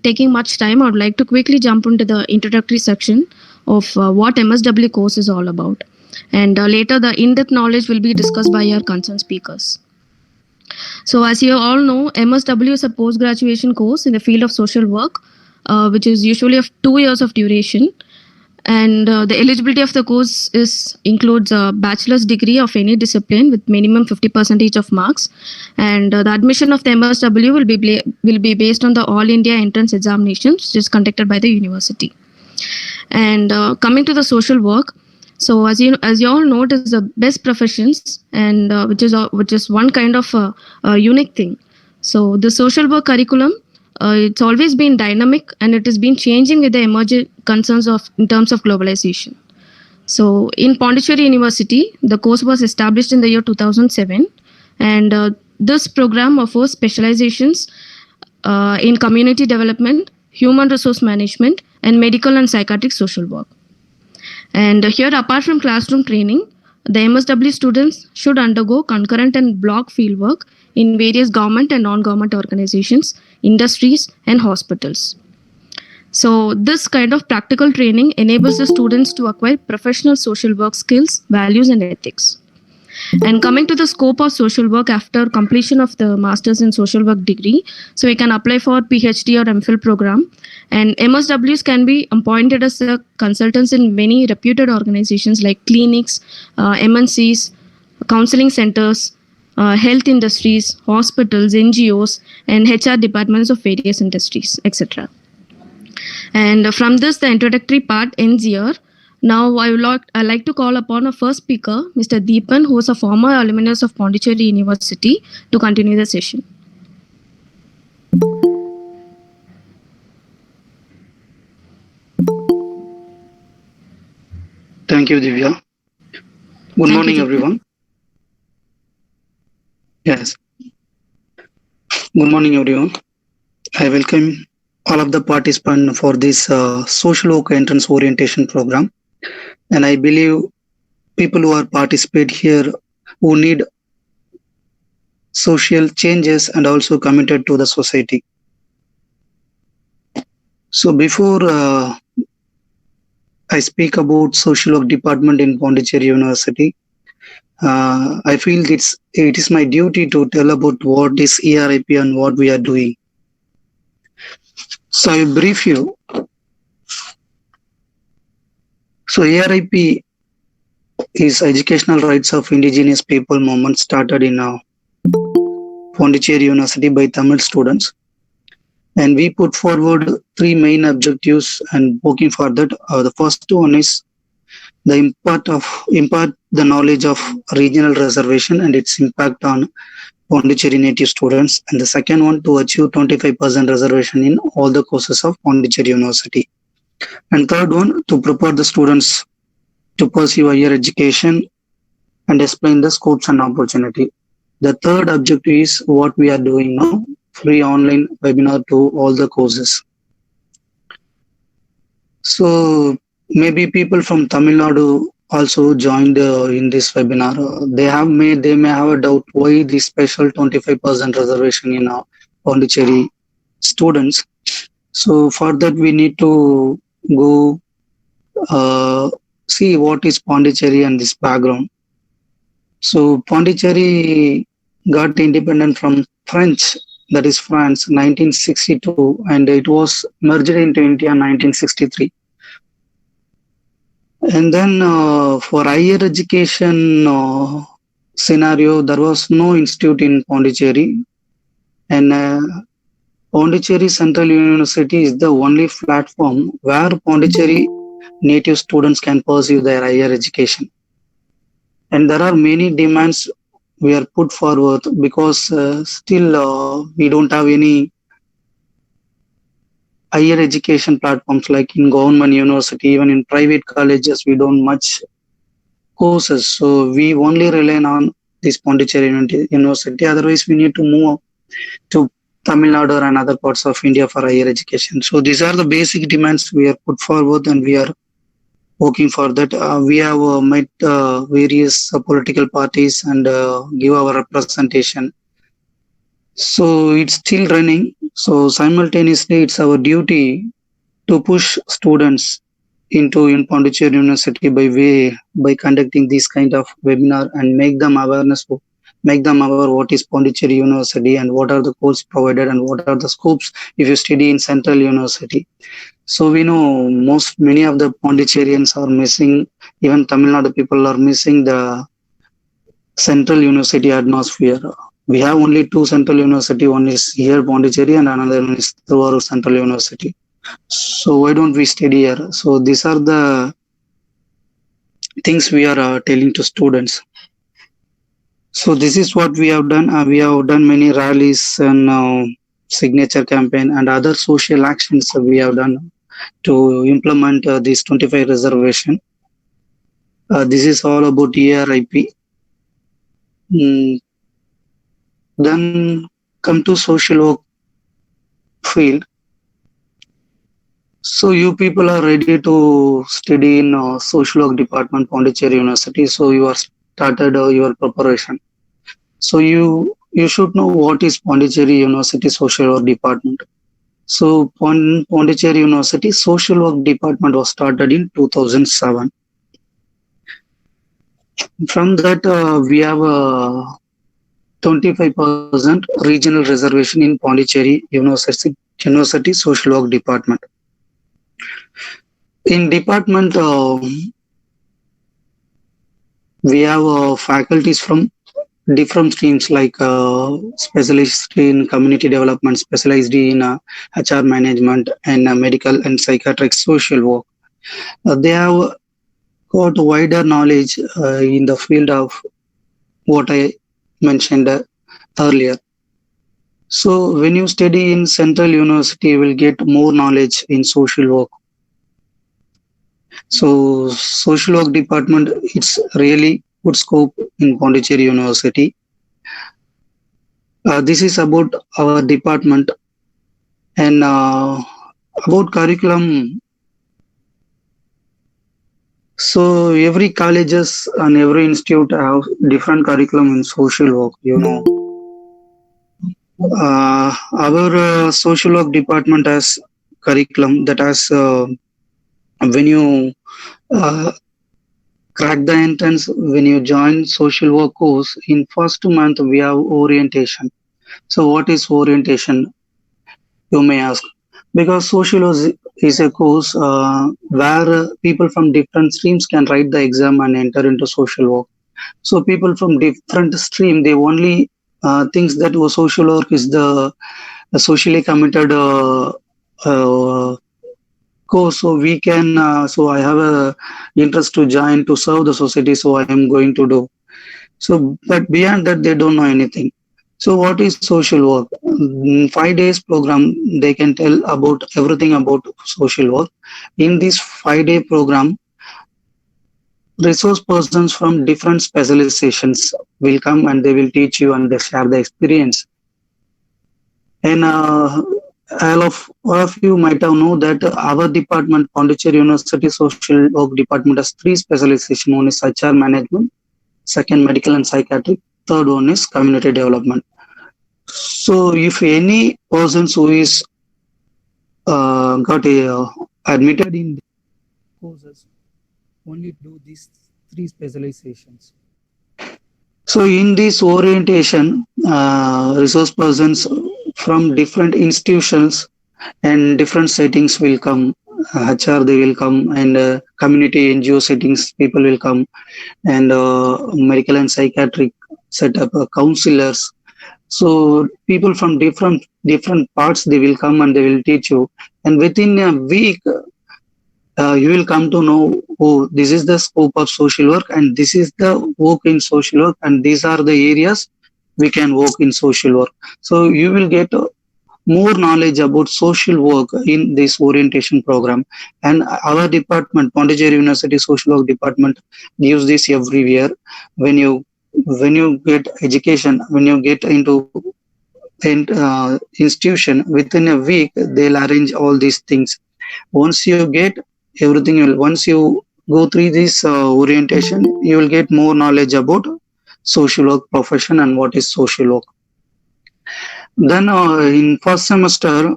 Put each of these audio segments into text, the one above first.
taking much time, I would like to quickly jump into the introductory section of what MSW course is all about. And later, the in-depth knowledge will be discussed by our concerned speakers. So, as you all know, MSW is a post-graduation course in the field of social work, which is usually of 2 years of duration. And the eligibility of the course includes a bachelor's degree of any discipline with minimum 50% of marks. And the admission of the MSW will be based on the All India Entrance Examinations, which is conducted by the university. And coming to the social work, so as you all know, it is the best professions, and which is one kind of a unique thing. So the social work curriculum, it's always been dynamic, and it has been changing with the emerging concerns in terms of globalization. So in Pondicherry University, the course was established in the year 2007, and this program offers specializations in community development, human resource management, and medical and psychiatric social work. And here, apart from classroom training, the MSW students should undergo concurrent and block fieldwork in various government and non-government organizations, industries, and hospitals. So this kind of practical training enables the students to acquire professional social work skills, values, and ethics. And coming to the scope of social work after completion of the Masters in Social Work degree, so we can apply for Ph.D. or MPhil program. And MSWs can be appointed as consultants in many reputed organizations like clinics, MNCs, counseling centers, health industries, hospitals, NGOs, and HR departments of various industries, etc. And from this, the introductory part ends here. Now, I like to call upon our first speaker, Mr. DEEPAN, who is a former alumnus of Pondicherry University, to continue the session. Thank you, Divya. Good morning, everyone. Yes. Good morning, everyone. I welcome all of the participants for this social work entrance orientation program. And I believe people who are participate here who need social changes and also committed to the society. So before I speak about social work department in Pondicherry University, I feel it is my duty to tell about what is ERIP and what we are doing. So I will brief you. So ERIP is Educational Rights of Indigenous People movement started in Pondicherry University by Tamil students. And we put forward 3 main objectives and working for that. The first one is the impart the knowledge of regional reservation and its impact on Pondicherry native students. And the second one, to achieve 25% reservation in all the courses of Pondicherry University. And third one, to prepare the students to pursue higher education and explain the scopes and opportunity. The third objective is what we are doing now, free online webinar to all the courses. So maybe people from Tamil Nadu also joined in this webinar. They may have a doubt why this special 25% reservation in Pondicherry students. So for that we need to go see what is Pondicherry and this background. So Pondicherry got independent from French, that is France, 1962, and it was merged into India in 1963. And then for higher education scenario, there was no institute in Pondicherry, and Pondicherry Central University is the only platform where Pondicherry native students can pursue their higher education. And there are many demands we are put forward because still we don't have any higher education platforms like in government university. Even in private colleges we don't much courses, so we only rely on this Pondicherry University. Otherwise we need to move to Tamil Nadu and other parts of India for higher education. So these are the basic demands we are put forward, and we are working for that. We have met various political parties and give our representation. So it's still running. So simultaneously, it's our duty to push students into in Pondicherry University by conducting this kind of webinar and make them aware what is Pondicherry University and what are the courses provided and what are the scopes if you study in Central University. So we know many of the Pondicherrians are missing, even Tamil Nadu people are missing the Central University atmosphere. We have only two Central University. One is here Pondicherry and another one is through Central University. So why don't we study here? So these are the things we are telling to students. So this is what we have done. We have done many rallies and signature campaign and other social actions we have done to implement this 25 reservation. This is all about ERIP. Then come to social work field. So you people are ready to study in social work department, Pondicherry University. So you are started your preparation. So you should know what is Pondicherry University social work department. So Pondicherry University social work department was started in 2007. From that we have 25% regional reservation in Pondicherry University social work department. In department, we have faculties from different streams like specialist in community development, specialized in HR management, and medical and psychiatric social work. They have got wider knowledge in the field of what I mentioned earlier. So when you study in Central University, you will get more knowledge in social work. So social work department, it's really good scope in Pondicherry University. This is about our department and about curriculum. So every colleges and every institute have different curriculum in social work. Our social work department has curriculum that has when you crack the entrance, when you join social work course, in first month we have orientation. So what is orientation, you may ask? Because social work is a course where people from different streams can write the exam and enter into social work. So people from different stream, they only thinks that social work is the socially committed course. So we can so I have a interest to join to serve the society, so I am going to do. So but beyond that they don't know anything. So what is social work? 5 days program, they can tell about everything about social work. In this 5-day program, resource persons from different specializations will come and they will teach you and they share the experience. And all of you might have known that our department, Pondicherry University Social Work Department, has 3 specializations. One is HR management, second medical and psychiatric, third one is community development. So if any persons who is got admitted in courses, only do these 3 specializations. So in this orientation, resource persons from different institutions and different settings will come. HR they will come, and community NGO settings people will come, and medical and psychiatric setup counselors. So people from different parts they will come and they will teach you, and within a week you will come to know, oh, this is the scope of social work and this is the work in social work and these are the areas we can work in social work. So you will get more knowledge about social work in this orientation program. And our department, Pondicherry University Social Work Department, gives this every year. When you get education, when you get into institution, within a week they'll arrange all these things. Once you get everything, once you go through this orientation, you will get more knowledge about social work profession and what is social work. Then in first semester,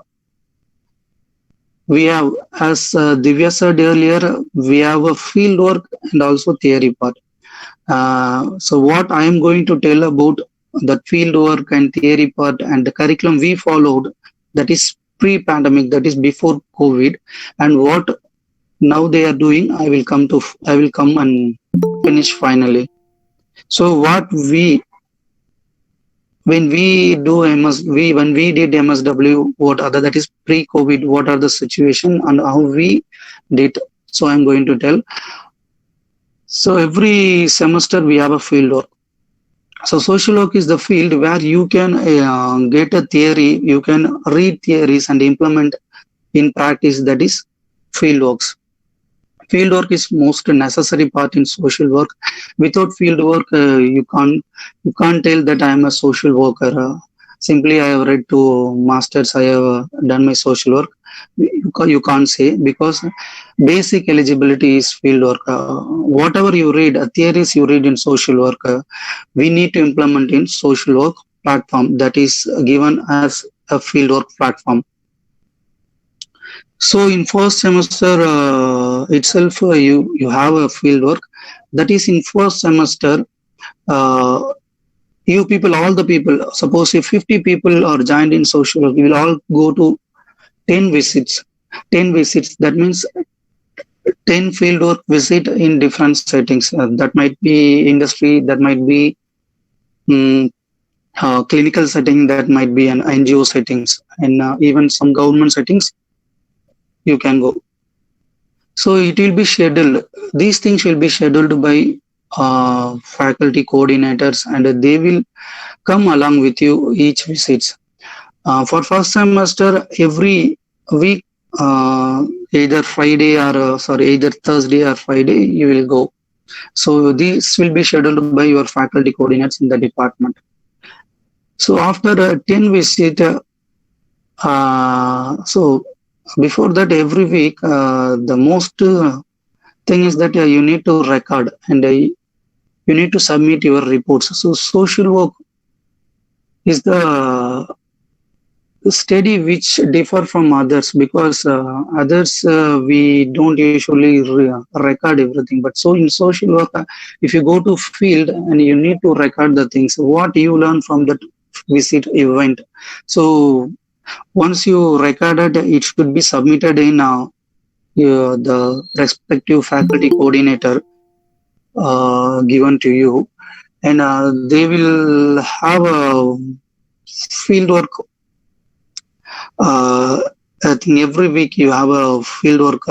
we have, as Divya said earlier, we have a field work and also theory part. So what I am going to tell about the field work and theory part and the curriculum we followed, that is pre-pandemic, that is before COVID, and what now they are doing, I will come and finish finally. So what we when we do when we did MSW, what other, that is pre-COVID, what are the situation and how we did. So I'm going to tell. So every semester we have a field work. So social work is the field where you can get a theory, you can read theories and implement in practice. That is field works. Field work is most necessary part in social work. Without field work, you can't tell that I am a social worker. Simply, I have read to masters. I have done my social work. You can't say, because basic eligibility is field work. Whatever you read, theories you read in social work, we need to implement in social work platform, that is given as a field work platform. So in first semester itself, you have a field work. That is in first semester. Uh, you people, all the people, suppose if 50 people are joined in social work, we will all go to 10 visits. 10 visits. That means 10 field work visit in different settings. That might be industry. That might be um, clinical setting. That might be an NGO settings, and even some government settings. You can go. So it will be scheduled. These things will be scheduled by faculty coordinators, and they will come along with you each visits. For first semester, every week, either Friday or either Thursday or Friday, you will go. So this will be scheduled by your faculty coordinators in the department. So after 10 visit, so before that, every week, the most thing is that you need to record, and you need to submit your reports. So social work is the study which differ from others, because others we don't usually record everything. But so in social work, if you go to field and you need to record the things what you learn from that visit event. So once you recorded, it should be submitted in the respective faculty coordinator given to you, and they will have a field work. I think every week you have a field work.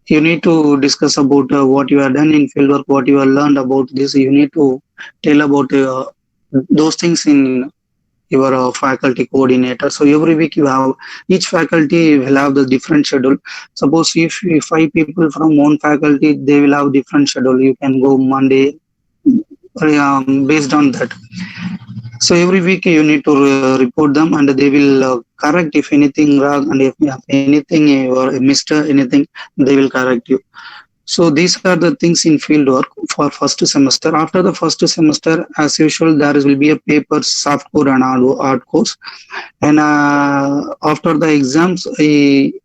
You need to discuss about what you have done in field work, what you have learned about this. You need to tell about those things in your faculty coordinator. So every week you have, each faculty will have the different schedule. Suppose if 5 people from one faculty, they will have different schedule. You can go Monday, based on that. So every week you need to report them, and they will correct if anything wrong, and if anything or missed anything, they will correct you. So these are the things in field work for first semester. After the first semester, as usual, there will be a paper, soft core and hard course. And after the exams,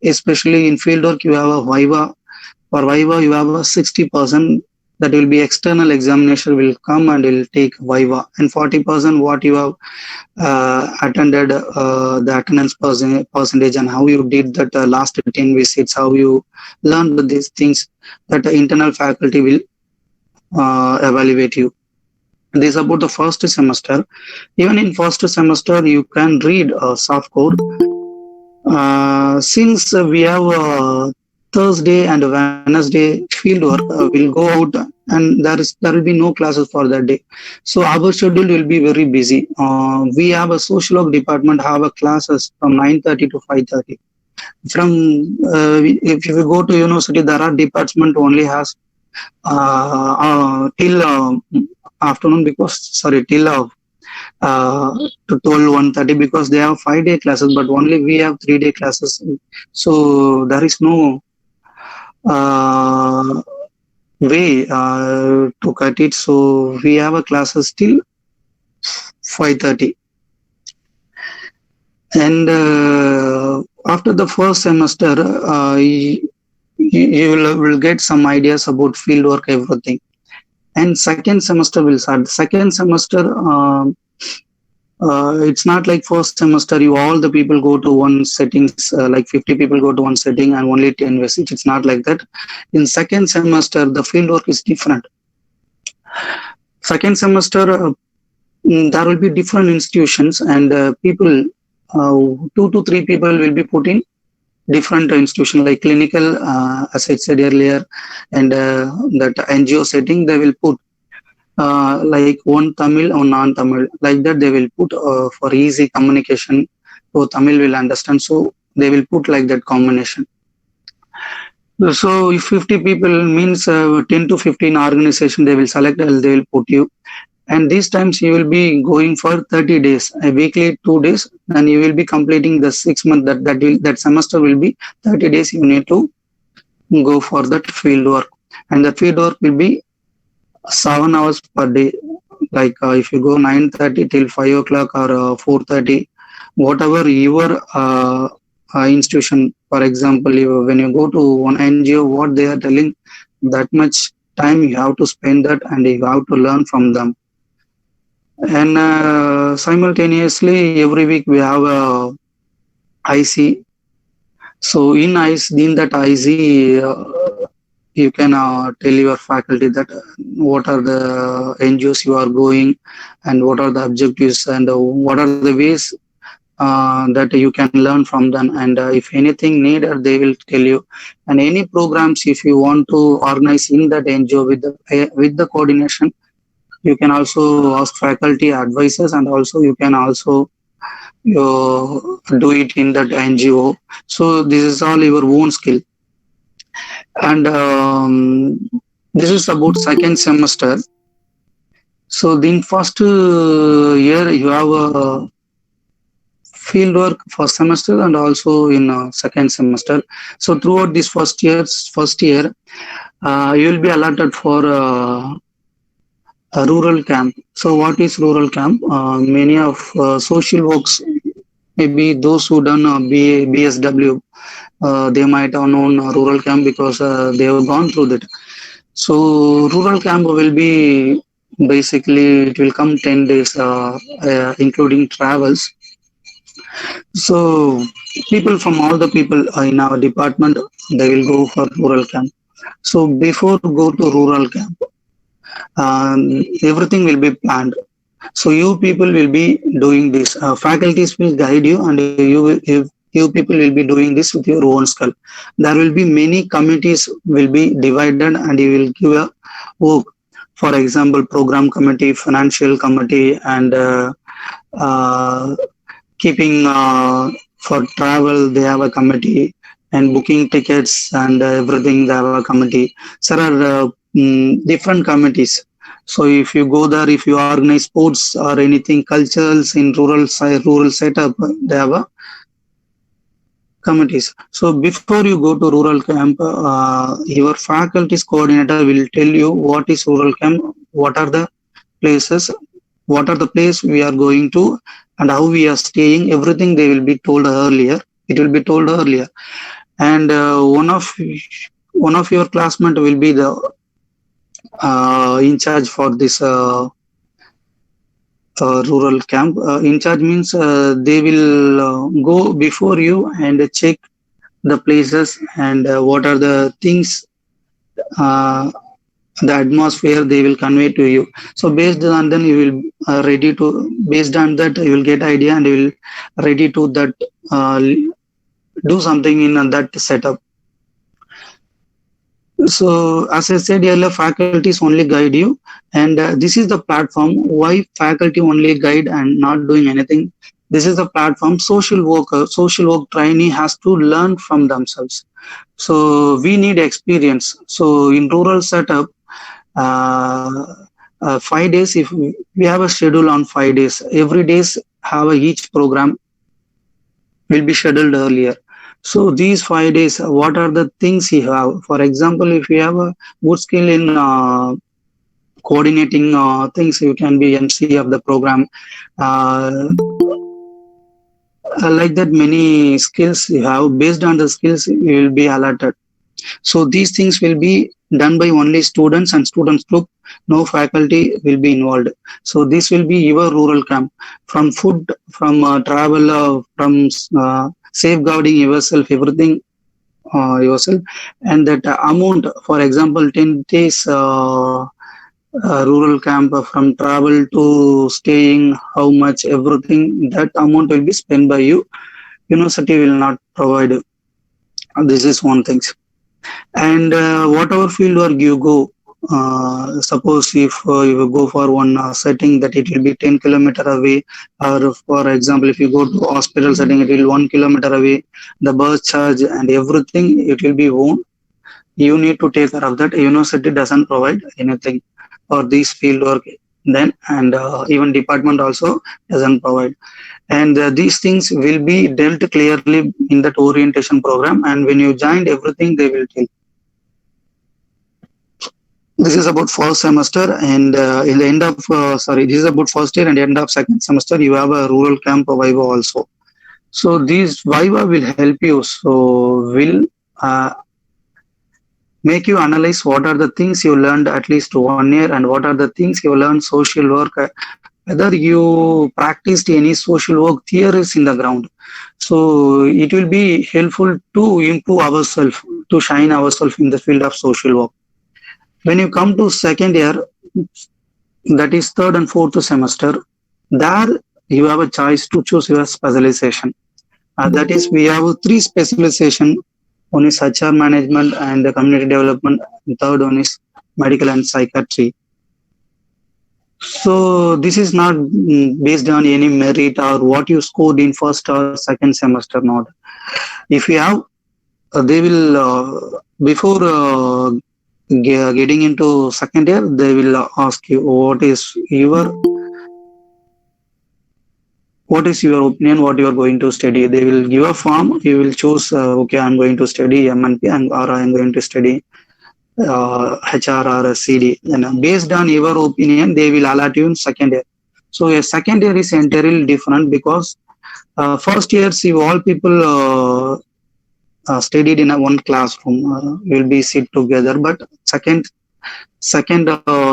especially in field work, you have a Viva. For Viva, you have a 60%. That will be external examination will come and will take Viva, and 40% what you have attended, the attendance percentage, and how you did that last 10 visits, how you learned these things, that the internal faculty will evaluate you. This is about the first semester. Even in first semester, you can read soft code. Since we have Thursday and Wednesday field work, will go out, and there will be no classes for that day. So our schedule will be very busy. We have a social work department have a classes from 9:30 to 5:30. From if you go to university, there are department only has till afternoon, because till to 12:1:30, because they have 5-day classes, but only we have 3-day classes. So there is no way to cut it. So we have a classes till 5:30. And after the first semester, you will get some ideas about fieldwork, everything. And second semester will start. Second semester, it's not like first semester. You all the people go to one settings, like 50 people go to one setting and only 10 visit. It's not like that. In second semester, the fieldwork is different. Second semester, there will be different institutions and people. 2 to 3 people will be put in different institution like clinical, as I said earlier, and that NGO setting they will put like one Tamil or non-Tamil, like that they will put for easy communication, so Tamil will understand, so they will put like that combination. So if 50 people means 10 to 15 organization they will select and they will put you. And these times you will be going for 30 days, a weekly 2 days, and you will be completing the 6 month that semester will be 30 days. You need to go for that field work, and the field work will be 7 hours per day. Like if you go 9:30 till 5 o'clock or 4:30, whatever your institution. For example, when you go to one NGO, what they are telling, that much time you have to spend that, and you have to learn from them. And simultaneously, every week we have a IC. So in that IC, you can tell your faculty that what are the NGOs you are going, and what are the objectives, and what are the ways that you can learn from them. And if anything needed, they will tell you. And any programs, if you want to organize in that NGO with the coordination, you can also ask faculty advisors, and also you can also do it in that NGO. So this is all your own skill. And this is about second semester. So in first year you have a field work first semester and also in second semester. So throughout this first year, you will be allotted for a rural camp. So what is rural camp? Many of social works, maybe those who done BSW, they might have known rural camp because they have gone through that. So rural camp will be basically, it will come 10 days, including travels. So people from all the people in our department, they will go for rural camp. So before go to rural camp, everything will be planned. So you people will be doing this. Faculties will guide you, and you people will be doing this with your own skill. There will be many committees will be divided, and you will give a work. For example, program committee, financial committee, and keeping for travel, they have a committee, and booking tickets and everything, they have a committee. So there are different committees. So if you go there, if you organize sports or anything culturals in rural setup, they have a committees. So before you go to rural camp, your faculty's coordinator will tell you what is rural camp, what are the places, what are the place we are going to, and how we are staying. Everything they will be told earlier. It will be told earlier, and one of your classmates will be the in charge for this rural camp. In charge means they will go before you and check the places and what are the things, the atmosphere they will convey to you. So based on then you will based on that you will get idea, and you will ready to that do something in that setup. So as I said earlier, faculties only guide you, and this is the platform. Why faculty only guide and not doing anything? This is the platform. Social work trainee has to learn from themselves. So we need experience. So in rural setup, 5 days, if we have a schedule on 5 days, every days have each program will be scheduled earlier. So these 5 days, what are the things you have? For example, if you have a good skill in coordinating things. You can be MC of the program. Uh, like that, many skills you have. Based on the skills, you will be allotted. So these things will be done by only students and students group. No faculty will be involved. So this will be your rural camp. From food, from travel, from safeguarding yourself, everything yourself. And that amount, for example, 10 days rural camp, from travel to staying, how much, everything, that amount will be spent by you. University will not provide. This is one thing. And whatever field work you go, suppose if you go for one setting that it will be 10 kilometer away, or for example, if you go to hospital setting, it will 1 kilometer away, the bus charge and everything, it will be own. You need to take care of that. University doesn't provide anything for this field work then, and even department also doesn't provide. And these things will be dealt clearly in that orientation program, and when you joined everything, they will tell. This is about first semester, and in the end of this is about first year and end of second semester. You have a rural camp Viva also. So these Viva will help you. So will make you analyze what are the things you learned at least 1 year, and what are the things you learned social work. Whether you practiced any social work theories in the ground. So it will be helpful to improve ourselves, to shine ourselves in the field of social work. When you come to second year, that is third and fourth semester, there you have a choice to choose your specialization. That is, we have three specialization. One is HR management and community development. The third one is medical and psychiatry. So this is not based on any merit or what you scored in first or second semester. Not. If you have, they will before getting into second year, they will ask you what is your opinion, what you are going to study. They will give a form. You will choose. Okay, I'm going to study MNP, or I'm going to study HR or CD. And based on your opinion, they will allot you in second year. So a second year is entirely different, because first year, see, all people studied in a one classroom, will be sit together. But second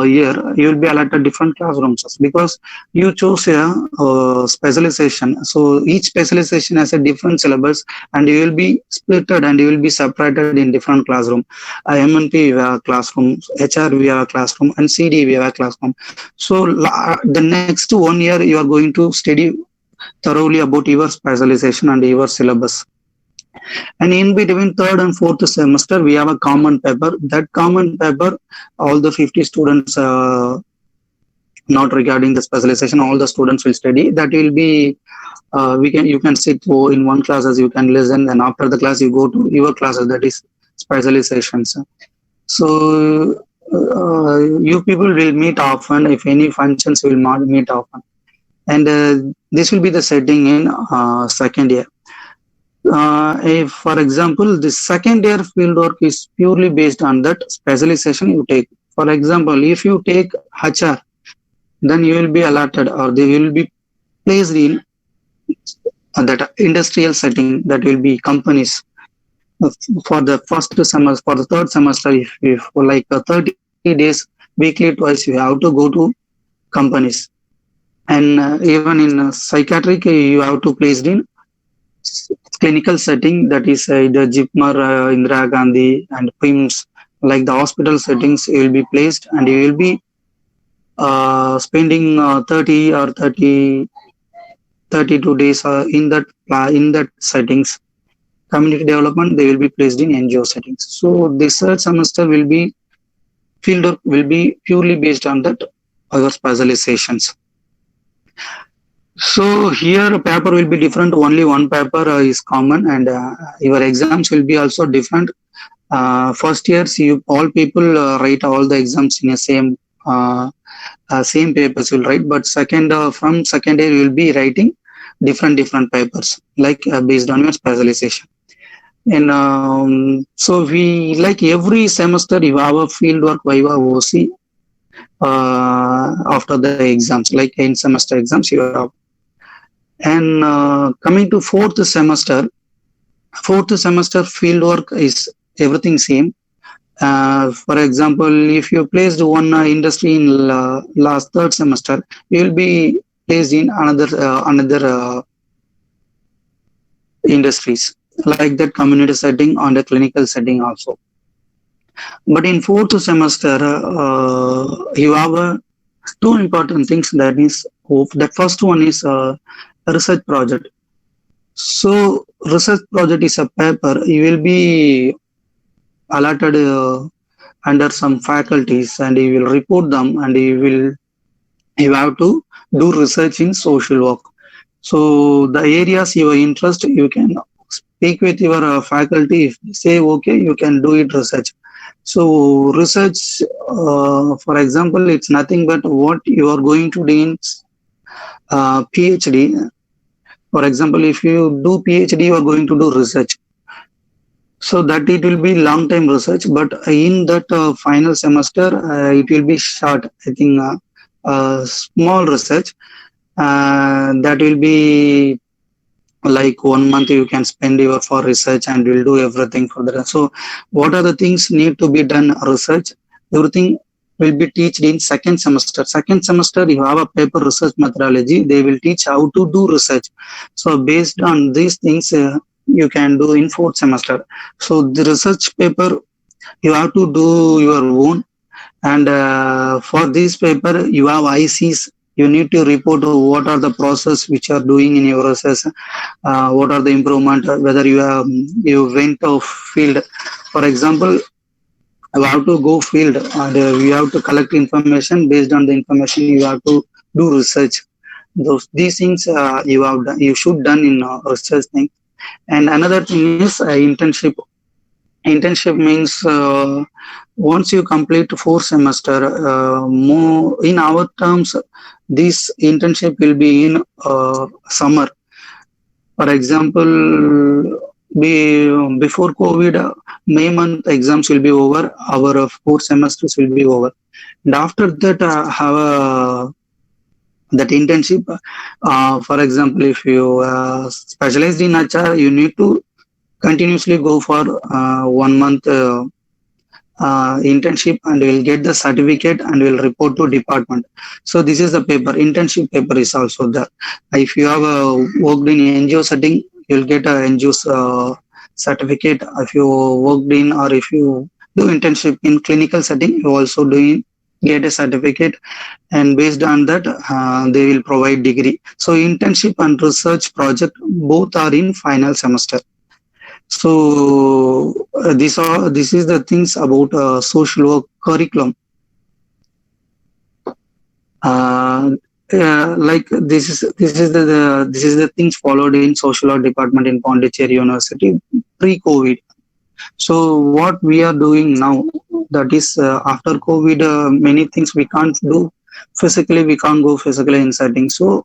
year, you will be allotted different classrooms, because you choose a specialization. So each specialization has a different syllabus, and you will be splitted and you will be separated in different classroom. MNP we have a classroom, HR we have a classroom, and CD we have a classroom. So the next 1 year you are going to study thoroughly about your specialization and your syllabus. And in between third and fourth semester, we have a common paper. That common paper, all the 50 students, not regarding the specialization, all the students will study. That will be, you can sit in one class as you can listen, and after the class you go to your classes, that is specializations. So you people will meet often. If any functions, will not meet often. And this will be the setting in second year. If, for example, the second year fieldwork is purely based on that specialization you take. For example, if you take HR, then you will be allotted, or they will be placed in that industrial setting, that will be companies. For the first semester, for the third semester, if for like 30 days, weekly twice, you have to go to companies. And even in psychiatric, you have to place in clinical setting, that is the JIPMER, Indira Gandhi, and PIMS. Like the hospital settings, you will be placed, and you will be spending 30 or 32 days in that settings. Community development, they will be placed in NGO settings. So this third semester will be fieldwork will be purely based on that other specializations. So here paper will be different. Only one paper is common, and your exams will be also different. First years, all people write all the exams in the same papers will write. But from second year, you will be writing different papers, like based on your specialization. And so we, like every semester, you have a fieldwork Viva OC. after the exams, like in semester exams you have. And coming to fourth semester field work is everything same. For example, if you placed one industry in last third semester, you will be placed in another industries, like that community setting and a clinical setting also. But in fourth semester, you have two important things. That is, the first one is a research project. So research project is a paper. You will be allotted under some faculties, and you will report them, and you have to do research in social work. So the areas your interest, you can speak with your faculty. If they say okay, you can do it research. So research, for example, it's nothing but what you are going to do in PhD. For example, if you do PhD, you are going to do research. So that it will be long time research, but in that final semester, it will be short. I think small research that will be like 1 month you can spend your for research, and will do everything for that. So what are the things need to be done research? Everything will be taught in second semester you have a paper research methodology. They will teach how to do research. So based on these things, you can do in fourth semester. So the research paper you have to do your own, and for this paper you have ICs. You need to report what are the process which are doing in your research, what are the improvement, whether you went of field. For example, you have to go field, and you have to collect information. Based on the information you have to do research. These things you should done in research thing. And another thing is internship. Internship means once you complete fourth semester, more in our terms, this internship will be in summer. For example, before COVID, May month exams will be over. Our four semesters will be over, and after that, have that internship. For example, if you specialized in HR, you need to continuously go for 1 month internship, and will get the certificate, and will report to department. So this is the paper. Internship paper is also there. If you have worked in NGO setting, you'll get a NGO certificate. If you worked in, or if you do internship in clinical setting, you also get a certificate, and based on that they will provide degree. So internship and research project both are in final semester. So this is the things about social work curriculum. Like this is the things followed in social work department in Pondicherry University pre-COVID. So what we are doing now, that is after COVID, many things we can't do physically. We can't go physically in setting. So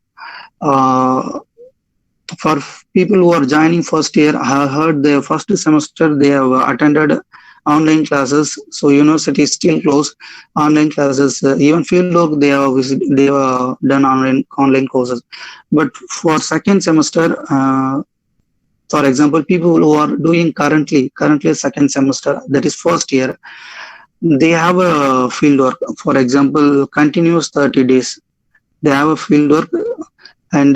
for people who are joining first year, I heard the first semester they have attended online classes. So university is still closed. Online classes, even fieldwork they have done online courses. But for second semester, for example, people who are doing currently second semester, that is first year, they have a fieldwork. For example, continuous 30 days. They have a fieldwork. And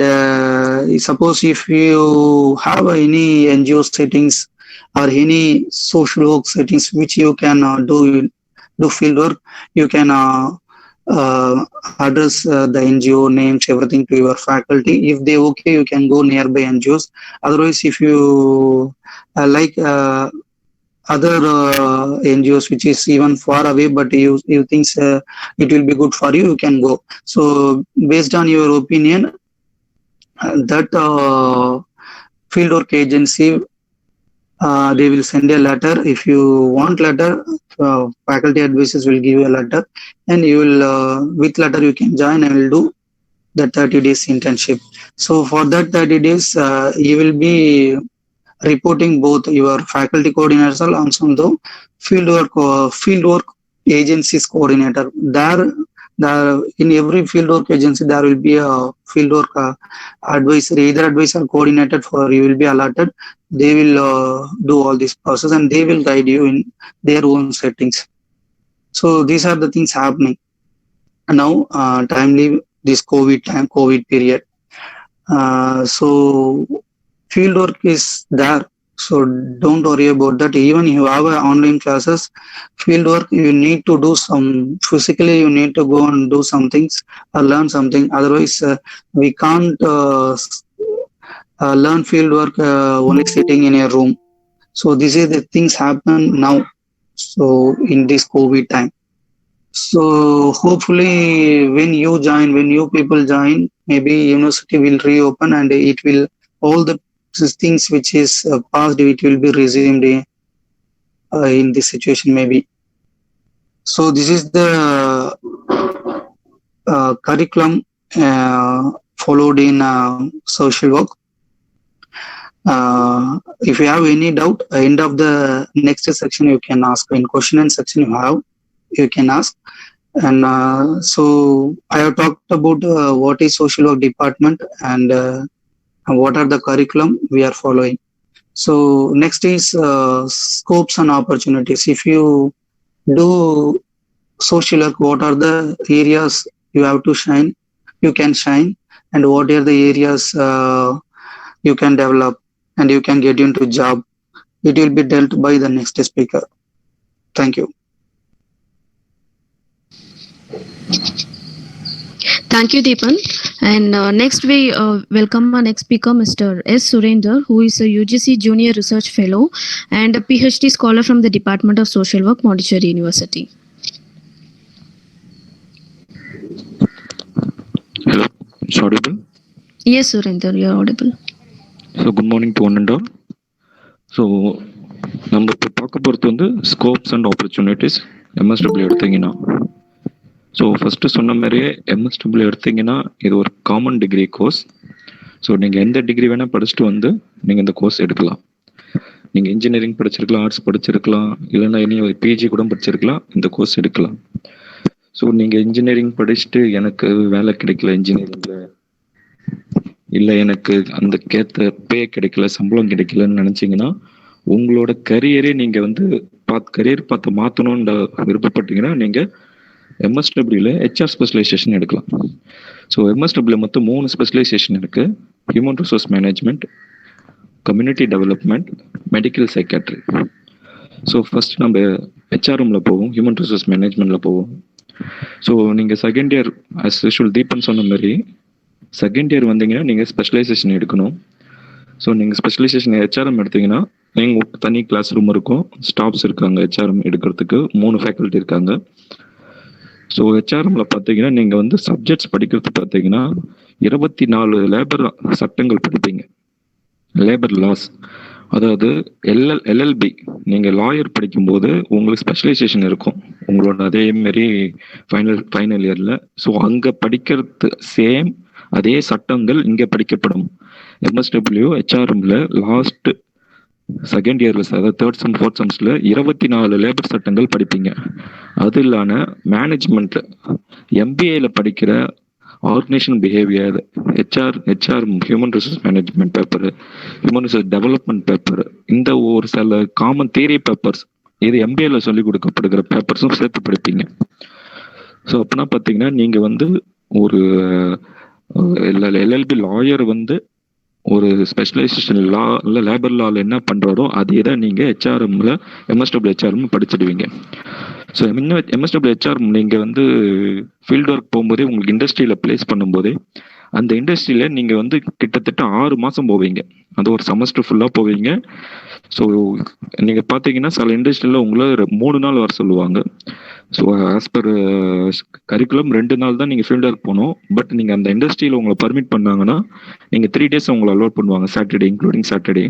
suppose if you have any NGO settings or any social work settings which you can do field work, you can address the NGO names, everything to your faculty. If they okay, you can go nearby NGOs. Otherwise, if you like other NGOs which is even far away, but you think it will be good for you, you can go. So based on your opinion, that fieldwork agency, they will send a letter. If you want letter, faculty advisors will give you a letter, and you will with letter you can join and will do the 30 days internship. So for that 30 days, you will be reporting both your faculty coordinators and also the fieldwork agencies coordinator. There in every fieldwork agency there will be a fieldwork advisor, either advisor coordinated for you will be allotted. They will do all this process and they will guide you in their own settings. So these are the things happening now. Timely this COVID period. So fieldwork is there. So don't worry about that. Even you have online classes, fieldwork you need to do some physically. You need to go and do some things or learn something. Otherwise, we can't learn fieldwork only sitting in a room. So this is the things happen now. So in this COVID time. So hopefully when you people join, maybe university will reopen and it will all the things which is past, it will be resumed in this situation maybe. So this is the curriculum followed in social work. If you have any doubt, end of the next section you can ask. In question and section you can ask. And so I have talked about what is social work department and what are the curriculum we are following. So next is scopes and opportunities. If you do social work, what are the areas you have to shine, you can shine, and what are the areas you can develop and you can get into job. It will be dealt by the next speaker. Thank you. Thank you, Deepan. And next we welcome our next speaker, Mr. S. Surendar, who is a UGC Junior Research Fellow and a Ph.D. scholar from the Department of Social Work, Pondicherry University. Hello, it's audible? Yes, Surendar, you are audible. So good morning to one and all. So நம்ம இப்போ பார்க்க போகிறது வந்து scopes and opportunities MSW எடுத்தீங்கன்னா. So first சொன்ன மாதிரியே MSW எடுத்தீங்கன்னா இது ஒரு காமன் டிகிரி கோர்ஸ். ஸோ நீங்கள் எந்த டிகிரி வேணால் படிச்சுட்டு வந்து நீங்கள் இந்த கோர்ஸ் எடுக்கலாம். நீங்கள் இன்ஜினியரிங் படிச்சிருக்கலாம், ஆர்ட்ஸ் படிச்சிருக்கலாம், இல்லைன்னா இனி ஒரு பிஜி கூட படிச்சிருக்கலாம், இந்த கோர்ஸ் எடுக்கலாம். ஸோ நீங்கள் இன்ஜினியரிங் படிச்சுட்டு எனக்கு வேலை கிடைக்கல இன்ஜினியரிங்கில், இல்லை எனக்கு அந்த கேத்த பே கிடைக்கல, சம்பளம் கிடைக்கலன்னு நினச்சிங்கன்னா உங்களோட கரியரே நீங்கள் வந்து கரியர் பார்த்து மாற்றணுன்ற விருப்பப்பட்டீங்கன்னா நீங்கள் எம்எஸ்டபிள்யூவில் ஹெச்ஆர் ஸ்பெஷலைசேஷன் எடுக்கலாம். ஸோ எம்எஸ்டபிள்யூ மொத்தம் 3 ஸ்பெஷலைசேஷன் இருக்குது. Human resource management, community development, medical psychiatry. So first நம்ம ஹெச்ஆர்எம்மில் போவோம், ஹியூமன் ரிசோர்ஸ் மேனேஜ்மெண்ட்டில் போவோம். ஸோ நீங்கள் second year as usual Deepan சொன்ன மாதிரி செகண்ட் இயர் வந்தீங்கன்னா நீங்கள் ஸ்பெஷலைசேஷன் எடுக்கணும். ஸோ நீங்கள் ஸ்பெஷலைசேஷன் ஹெச்ஆர்எம் எடுத்தீங்கன்னா நீங்கள் தனி கிளாஸ் ரூம் இருக்கும், ஸ்டாஃப்ஸ் இருக்காங்க, ஹெச்ஆர்எம் எடுக்கிறதுக்கு 3 ஃபேக்கல்ட்டி இருக்காங்க. ஸோ ஹெச்ஆர்எம்மில் பார்த்தீங்கன்னா நீங்கள் வந்து சப்ஜெக்ட்ஸ் படிக்கிறது பார்த்தீங்கன்னா 24 லேபர் சட்டங்கள் படிப்பீங்க, லேபர் லாஸ். அதாவது எல்எல்பி நீங்கள் லாயர் படிக்கும்போது உங்களுக்கு ஸ்பெஷலைசேஷன் இருக்கும் உங்களோட அதேமாரி ஃபைனல் இயரில். ஸோ அங்கே படிக்கிறது சேம் அதே சட்டங்கள் இங்கே படிக்கப்படும். எம்எஸ்டபிள்யூ ஹெச்ஆர்எம்ல லாஸ்ட் செகண்ட் இயர்ல, அதாவது தேர்ட் செம் ஃபோர்த் செம்ஸ்ல 24 லேபர் சட்டங்கள் படிப்பீங்க. அது இல்லாம மேனேஜ்மெண்ட் எம்பிஏல படிக்கிற organisation behaviour, HR human resource management paper, human resource development paper, இந்த ஒரு சில காமன் தியரி பேப்பர்ஸ் இது எம்பிஏல சொல்லிக் கொடுக்கப்படுகிற பேப்பர்ஸும் சேர்த்து படிப்பீங்க. ஸோ அப்படின்னா பார்த்தீங்கன்னா நீங்கள் வந்து ஒரு எல்எல்பி லாயர் வந்து ஒரு ஸ்பெஷலைசேஷன் லா இல்லை லேபர் லாவில் என்ன பண்ணுறாரோ அதே தான் நீங்கள் ஹெச்ஆர்எம்மில் எம்எஸ்டபிள்யூ ஹெச்ஆர்எம் படிச்சிடுவீங்க. ஸோ எம்எஸ்டபிள்யூ ஹெச்ஆர்எம் நீங்கள் வந்து ஃபீல்டு ஒர்க் போகும்போதே உங்களுக்கு இண்டஸ்ட்ரியில் பிளேஸ் பண்ணும்போதே அந்த இண்டஸ்ட்ரியில் நீங்கள் வந்து கிட்டத்தட்ட 6 மாதம் போவீங்க. அது ஒரு செமஸ்டர் ஃபுல்லாக போவீங்க. ஸோ நீங்கள் பார்த்தீங்கன்னா சில இண்டஸ்ட்ரியில் உங்களை 3 நாள் வர சொல்லுவாங்க. ஸோ ஆஸ் பர் கரிக்குலம் 2 நாள் தான் நீங்கள் ஃபீல்டு ஒர்க் போகணும். பட் நீங்கள் அந்த இண்டஸ்ட்ரியில் உங்களை பர்மிட் பண்ணாங்கன்னா நீங்கள் 3 டேஸ் உங்களை அலோட் பண்ணுவாங்க, சாட்டர்டே இன்க்ளூடிங் சாட்டர்டே.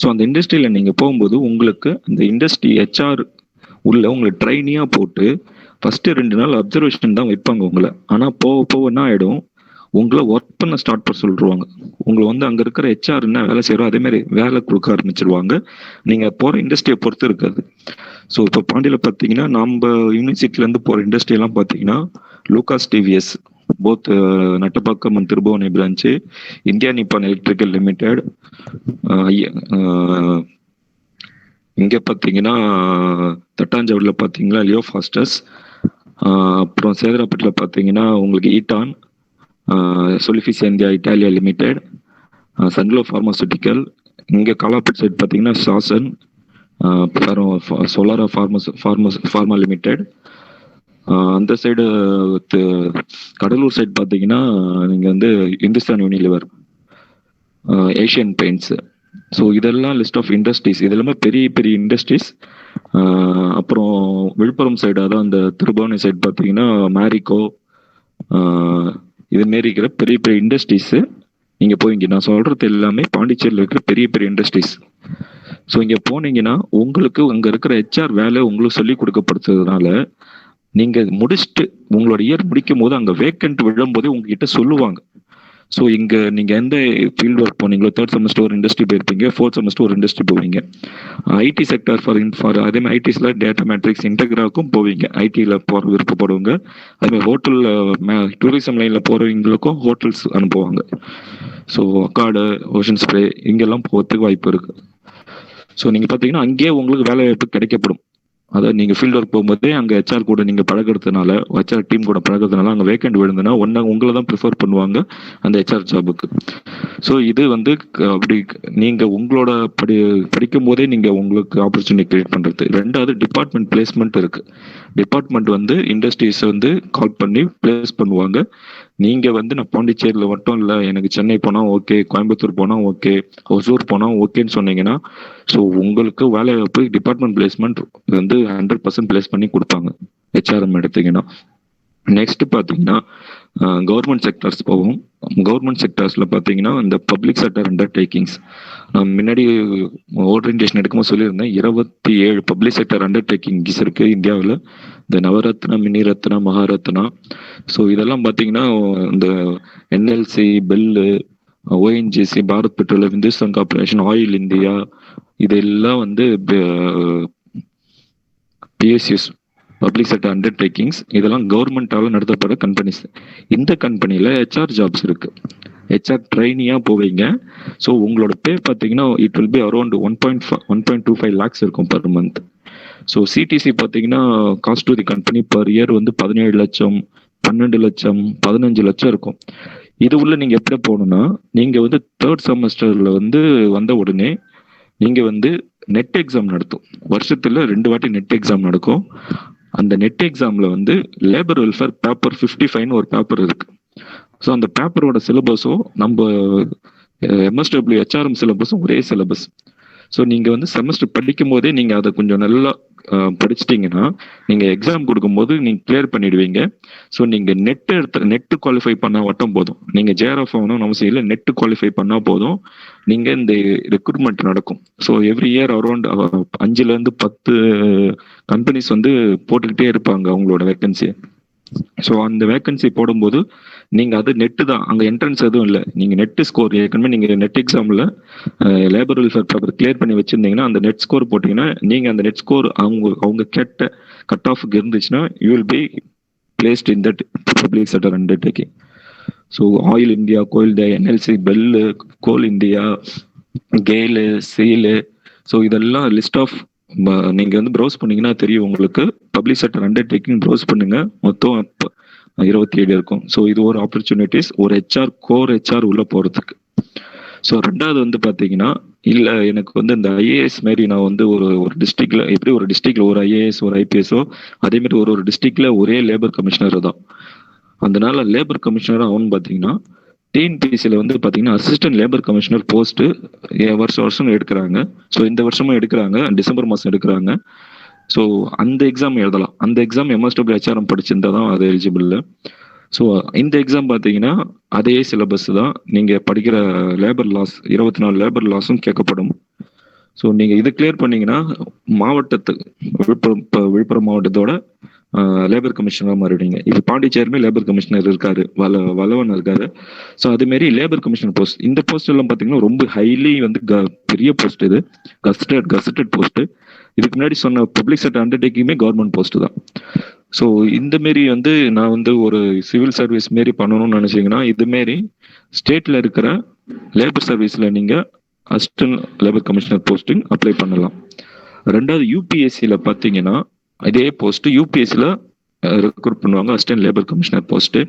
ஸோ அந்த இண்டஸ்ட்ரியில் நீங்கள் போகும்போது உங்களுக்கு அந்த இண்டஸ்ட்ரி ஹெச்ஆர் உள்ள உங்களை ட்ரைனியாக போட்டு ஃபஸ்ட்டு 2 நாள் அப்சர்வேஷன் தான் வைப்பாங்க உங்களை. ஆனால் போக போக என்ன ஆகிடும், உங்களை ஒர்க் பண்ண ஸ்டார்ட் பண்ண சொல்லிடுவாங்க. உங்களை வந்து அங்கே இருக்கிற ஹெச்ஆர் என்ன வேலை செய்கிறோம் அதே மாதிரி வேலை கொடுக்க ஆரம்பிச்சிருவாங்க. நீங்கள் போகிற இண்டஸ்ட்ரியை பொறுத்து இருக்காது. ஸோ இப்போ பாண்டியில் பார்த்தீங்கன்னா நம்ம யூனிவர்சிட்டிலேருந்து போகிற இண்டஸ்ட்ரியெல்லாம் பார்த்தீங்கன்னா Lucas TVS both Nettapakkam and Thirubhuvanai branch, India Nippon Electrical Limited, இங்கே பார்த்தீங்கன்னா தட்டாஞ்சாவடியில் பார்த்தீங்கன்னா லியோ ஃபாஸ்டர்ஸ், அப்புறம் சேதராப்பட்டில் பார்த்தீங்கன்னா உங்களுக்கு ஈட்டான், சொலிஃபிஸ் இந்தியா இட்டாலியா லிமிடெட், சன்க்ளோ ஃபார்மாசூட்டிக்கல். இங்கே காலாப்பட் சைட் பார்த்தீங்கன்னா சாசன், சோலாரா ஃபார்மா லிமிடெட். அந்த சைடு கடலூர் சைடு பார்த்தீங்கன்னா நீங்கள் வந்து Hindustan Unilever, Asian paints. So இதெல்லாம் லிஸ்ட் ஆஃப் இண்டஸ்ட்ரீஸ், இதெல்லாமே பெரிய பெரிய இண்டஸ்ட்ரீஸ். அப்புறம் விழுப்புரம் சைடு, அதான் அந்த திருபுவனை சைடு பார்த்தீங்கன்னா மேரிகோ, இதுமாரி இருக்கிற பெரிய பெரிய இண்டஸ்ட்ரீஸு. நீங்கள் போய் நான் சொல்கிறது எல்லாமே பாண்டிச்சேரியில் இருக்கிற பெரிய பெரிய இண்டஸ்ட்ரீஸ். ஸோ இங்கே போனீங்கன்னா உங்களுக்கு அங்கே இருக்கிற ஹெச்ஆர் வேலை உங்களுக்கு சொல்லி கொடுக்கப்படுறதுனால நீங்கள் முடிச்சுட்டு உங்களோட இயர் முடிக்கும் போது அங்கே வேக்கண்ட் விழும்போதே உங்ககிட்ட சொல்லுவாங்க. ஸோ இங்கே நீங்கள் எந்த ஃபீல்டு ஒர்க் போனீங்களோ, 3rd செமஸ்டர் ஒரு இண்டஸ்ட்ரி போயிருப்பீங்க, 4th செமஸ்டர் ஒரு இண்டஸ்ட்ரி போவீங்க. ஐடி செக்டர் ஃபார் அதே மாதிரி ஐடிஸில் டேட்டா மேட்ரிக்ஸ் இன்டெக்ராவுக்கும் போவீங்க, ஐடியில் போகிற விருப்பப்படுவாங்க. அதுமாதிரி ஹோட்டலில் டூரிசம் லைனில் போகிறவங்களுக்கும் ஹோட்டல்ஸ் அனுப்புவாங்க. ஸோ அக்காடு, ஓஷன் ஸ்ப்ரே இங்கெல்லாம் போகிறதுக்கு வாய்ப்பு இருக்குது. ஸோ நீங்கள் பார்த்தீங்கன்னா அங்கேயே உங்களுக்கு வேலை வாய்ப்பு கிடைக்கப்படும். அதாவது நீங்கள் ஃபீல்டு ஒர்க் போகும்போதே அங்கே ஹெச்ஆர் கூட நீங்கள் பழகிறதுனால, ஹெச்ஆர் டீம் கூட பழகிறதுனால அங்கே வேக்கண்ட் விழுந்துன்னா உங்களை தான் ப்ரிஃபர் பண்ணுவாங்க அந்த ஹெச்ஆர் ஜாபுக்கு. ஸோ இது வந்து அப்படி நீங்கள் உங்களோட படிக்கும் போதே நீங்கள் உங்களுக்கு ஆப்பர்ச்சுனிட்டி கிரியேட் பண்ணுறது. ரெண்டாவது டிபார்ட்மெண்ட் பிளேஸ்மெண்ட் இருக்குது. டிபார்ட்மெண்ட் வந்து இண்டஸ்ட்ரீஸை வந்து கால் பண்ணி பிளேஸ் பண்ணுவாங்க. நீங்கள் வந்து நான் பாண்டிச்சேரியில் மட்டும் இல்லை, எனக்கு சென்னை போனால் ஓகே, கோயம்புத்தூர் போனால் ஓகே, ஒசூர் போனால் ஓகேன்னு சொன்னீங்கன்னா ஸோ உங்களுக்கு வேலை வாய்ப்பு டிபார்ட்மெண்ட் பிளேஸ்மெண்ட் வந்து 100% பிளேஸ் பண்ணி கொடுப்பாங்க ஹெச்ஆர்எம் எடுத்தீங்கன்னா. நெக்ஸ்ட் பார்த்தீங்கன்னா கவர்மெண்ட் செக்டர்ஸ் போவோம். கவர்மெண்ட் செக்டர்ஸில் பார்த்தீங்கன்னா இந்த பப்ளிக் செக்டர் அண்டர்டேக்கிங்ஸ், முன்னாடி ஓரியன்டேஷன் எடுக்கும்போது சொல்லியிருந்தேன் 27 பப்ளிக் செக்டர் அண்டர்டேக்கிங்ஸ் இருக்குது இந்தியாவில். இந்த நவரத்னா, மினி ரத்னா, மகாரத்னா. ஸோ இதெல்லாம் பார்த்தீங்கன்னா இந்த NLC, bell, ONGC, Bharat petroleum, Hindustan corporation, oil India, இதெல்லாம் வந்து பிஎஸ்யூஸ் பப்ளிக் செக்டர் அண்டர்டேக்கிங்ஸ். இதெல்லாம் கவர்மெண்டால நடத்தப்படுற கம்பெனிஸ். இந்த கம்பெனியில் ஹெச்ஆர் ஜாப்ஸ் இருக்கு. ஹெச்ஆர் ட்ரைனியாக போவீங்க. ஸோ உங்களோட பே பார்த்தீங்கன்னா it will B around 1.25 lakhs இருக்கும் பர் மந்த். ஸோ சிடிசி பார்த்தீங்கன்னா cost to the company per year வந்து 17 லட்சம், 12 லட்சம், 15 லட்சம் இருக்கும். இது உள்ள நீங்கள் எப்படி போகணும்னா, நீங்கள் வந்து 3rd செமஸ்டரில் வந்து வந்த உடனே நீங்கள் வந்து நெட் எக்ஸாம் நடத்தும். வருஷத்தில் 2 வாட்டி நெட் எக்ஸாம் நடக்கும். அந்த நெட் எக்ஸாமில் வந்து லேபர் வெல்ஃபேர் பேப்பர் 55 ஒரு பேப்பர் இருக்கு. ஸோ அந்த பேப்பரோட சிலபஸும் நம்ம எம்எஸ்டபிள்யூ ஹெச்ஆர்எம் சிலபஸும் ஒரே சிலபஸ். ஸோ நீங்கள் வந்து செமஸ்டர் படிக்கும் போதே நீங்கள் அதை கொஞ்சம் நல்லா படிச்சிட்டிங்கன்னா நீங்கள் எக்ஸாம் கொடுக்கும்போது நீங்கள் கிளியர் பண்ணிடுவீங்க. ஸோ நீங்கள் நெட்டு குவாலிஃபை பண்ணால் மட்டும் போதும். நீங்கள் ஜேஆர்எஃப் ஆகணும்னு அவசியம் இல்லை, நெட்டு குவாலிஃபை பண்ணால் போதும். நீங்கள் இந்த ரெக்ரூட்மெண்ட் நடக்கும். So every year around 5 to 10 companies வந்து போட்டுக்கிட்டே இருப்பாங்க அவங்களோட வேக்கன்சி. ஸோ அந்த வேக்கன்சி போடும்போது நீங்கள் அது நெட்டு தான், அங்கே என்ட்ரன்ஸ் எதுவும் இல்லை. நீங்கள் நெட்டு ஸ்கோர் ஏற்கனவே நீங்கள் நெட் எக்ஸாமில் லேபர் வெல்ஃபேர் பேப்பர் கிளியர் பண்ணி வச்சுருந்தீங்கன்னா அந்த நெட் ஸ்கோர் போட்டிங்கன்னா நீங்கள் அந்த நெட் ஸ்கோர் அவங்க கேட்ட கட் ஆஃபுக்கு இருந்துச்சுன்னா you will be placed in that public sector undertaking. So oil India, கோயில் இந்தியா, என்எல்சி, பெல்லு, கோல் இந்தியா, கெயிலு, சீலு, ஸோ இதெல்லாம் லிஸ்ட் ஆஃப் நீங்கள் வந்து ப்ரௌஸ் பண்ணிங்கன்னா தெரியும் உங்களுக்கு. பப்ளிக் செக்டர் அண்டர்டேக்கிங் ப்ரௌஸ் பண்ணுங்க, மொத்தம் 27 இருக்கும். ஸோ இது ஒரு ஆப்பர்ச்சுனிட்டிஸ் ஒரு ஹெச்ஆர் கோர் ஹெச்ஆர் உள்ள போகிறதுக்கு. ஸோ ரெண்டாவது வந்து பார்த்தீங்கன்னா இல்லை எனக்கு வந்து இந்த ஐஏஎஸ் மாரி நான் வந்து ஒரு டிஸ்ட்ரிக்டில் எப்படி ஒரு டிஸ்ட்ரிக்டில் ஒரு ஐஏஎஸ் ஒரு ஐபிஎஸ்ஓ அதேமாரி ஒரு டிஸ்ட்ரிக்டில் ஒரே லேபர் கமிஷனர் தான். அதனால லேபர் கமிஷனர் அவனு பார்த்தீங்கன்னா டிஎன்பிசியில் வந்து பார்த்தீங்கன்னா அசிஸ்டன்ட் லேபர் கமிஷனர் போஸ்ட்டு வருஷம் எடுக்கிறாங்க. ஸோ இந்த வருஷமும் எடுக்கிறாங்க, டிசம்பர் மாதம் எடுக்கிறாங்க. ஸோ அந்த எக்ஸாம் எழுதலாம். அந்த எக்ஸாம் எம்எஸ்டபிள்யூ ஹெச்ஆர்எம் படிச்சிருந்தா தான் அது எலிஜிபிள். ஸோ இந்த எக்ஸாம் பார்த்தீங்கன்னா அதே சிலபஸ் தான். நீங்கள் படிக்கிற லேபர் லாஸ் 24 லேபர் லாஸும் கேட்கப்படும். ஸோ நீங்கள் இதை கிளியர் பண்ணீங்கன்னா மாவட்டத்துக்கு விழுப்புரம் மாவட்டத்தோட லேபர் கமிஷனராக மாறிடுவீங்க. இப்போ பாண்டிச்சேரியுமே லேபர் கமிஷனர் இருக்காரு, வளவன் இருக்காரு. ஸோ அதுமாரி லேபர் கமிஷனர் போஸ்ட், இந்த போஸ்ட் எல்லாம் பார்த்தீங்கன்னா ரொம்ப ஹைலி வந்து பெரிய போஸ்ட். இது கசட்டட் போஸ்ட். இதுக்கு முன்னாடி சொன்ன பப்ளிக் செக்டர் அண்டர்டேக்கிங்குமே கவர்மெண்ட் போஸ்ட் தான். ஸோ இந்த மாரி வந்து நான் வந்து ஒரு சிவில் சர்வீஸ் மாரி பண்ணணும்னு நினைச்சீங்கன்னா இதுமாரி ஸ்டேட்ல இருக்கிற லேபர் சர்வீஸ்ல நீங்க assistant labour commissioner posting apply பண்ணலாம். ரெண்டாவது யூபிஎஸ்சியில் பார்த்தீங்கன்னா இதே போஸ்ட் யூபிஎஸ்சியில் ரெக்ரூட் பண்ணுவாங்க, அசிஸ்டன்ட் லேபர் கமிஷனர் போஸ்ட்டு.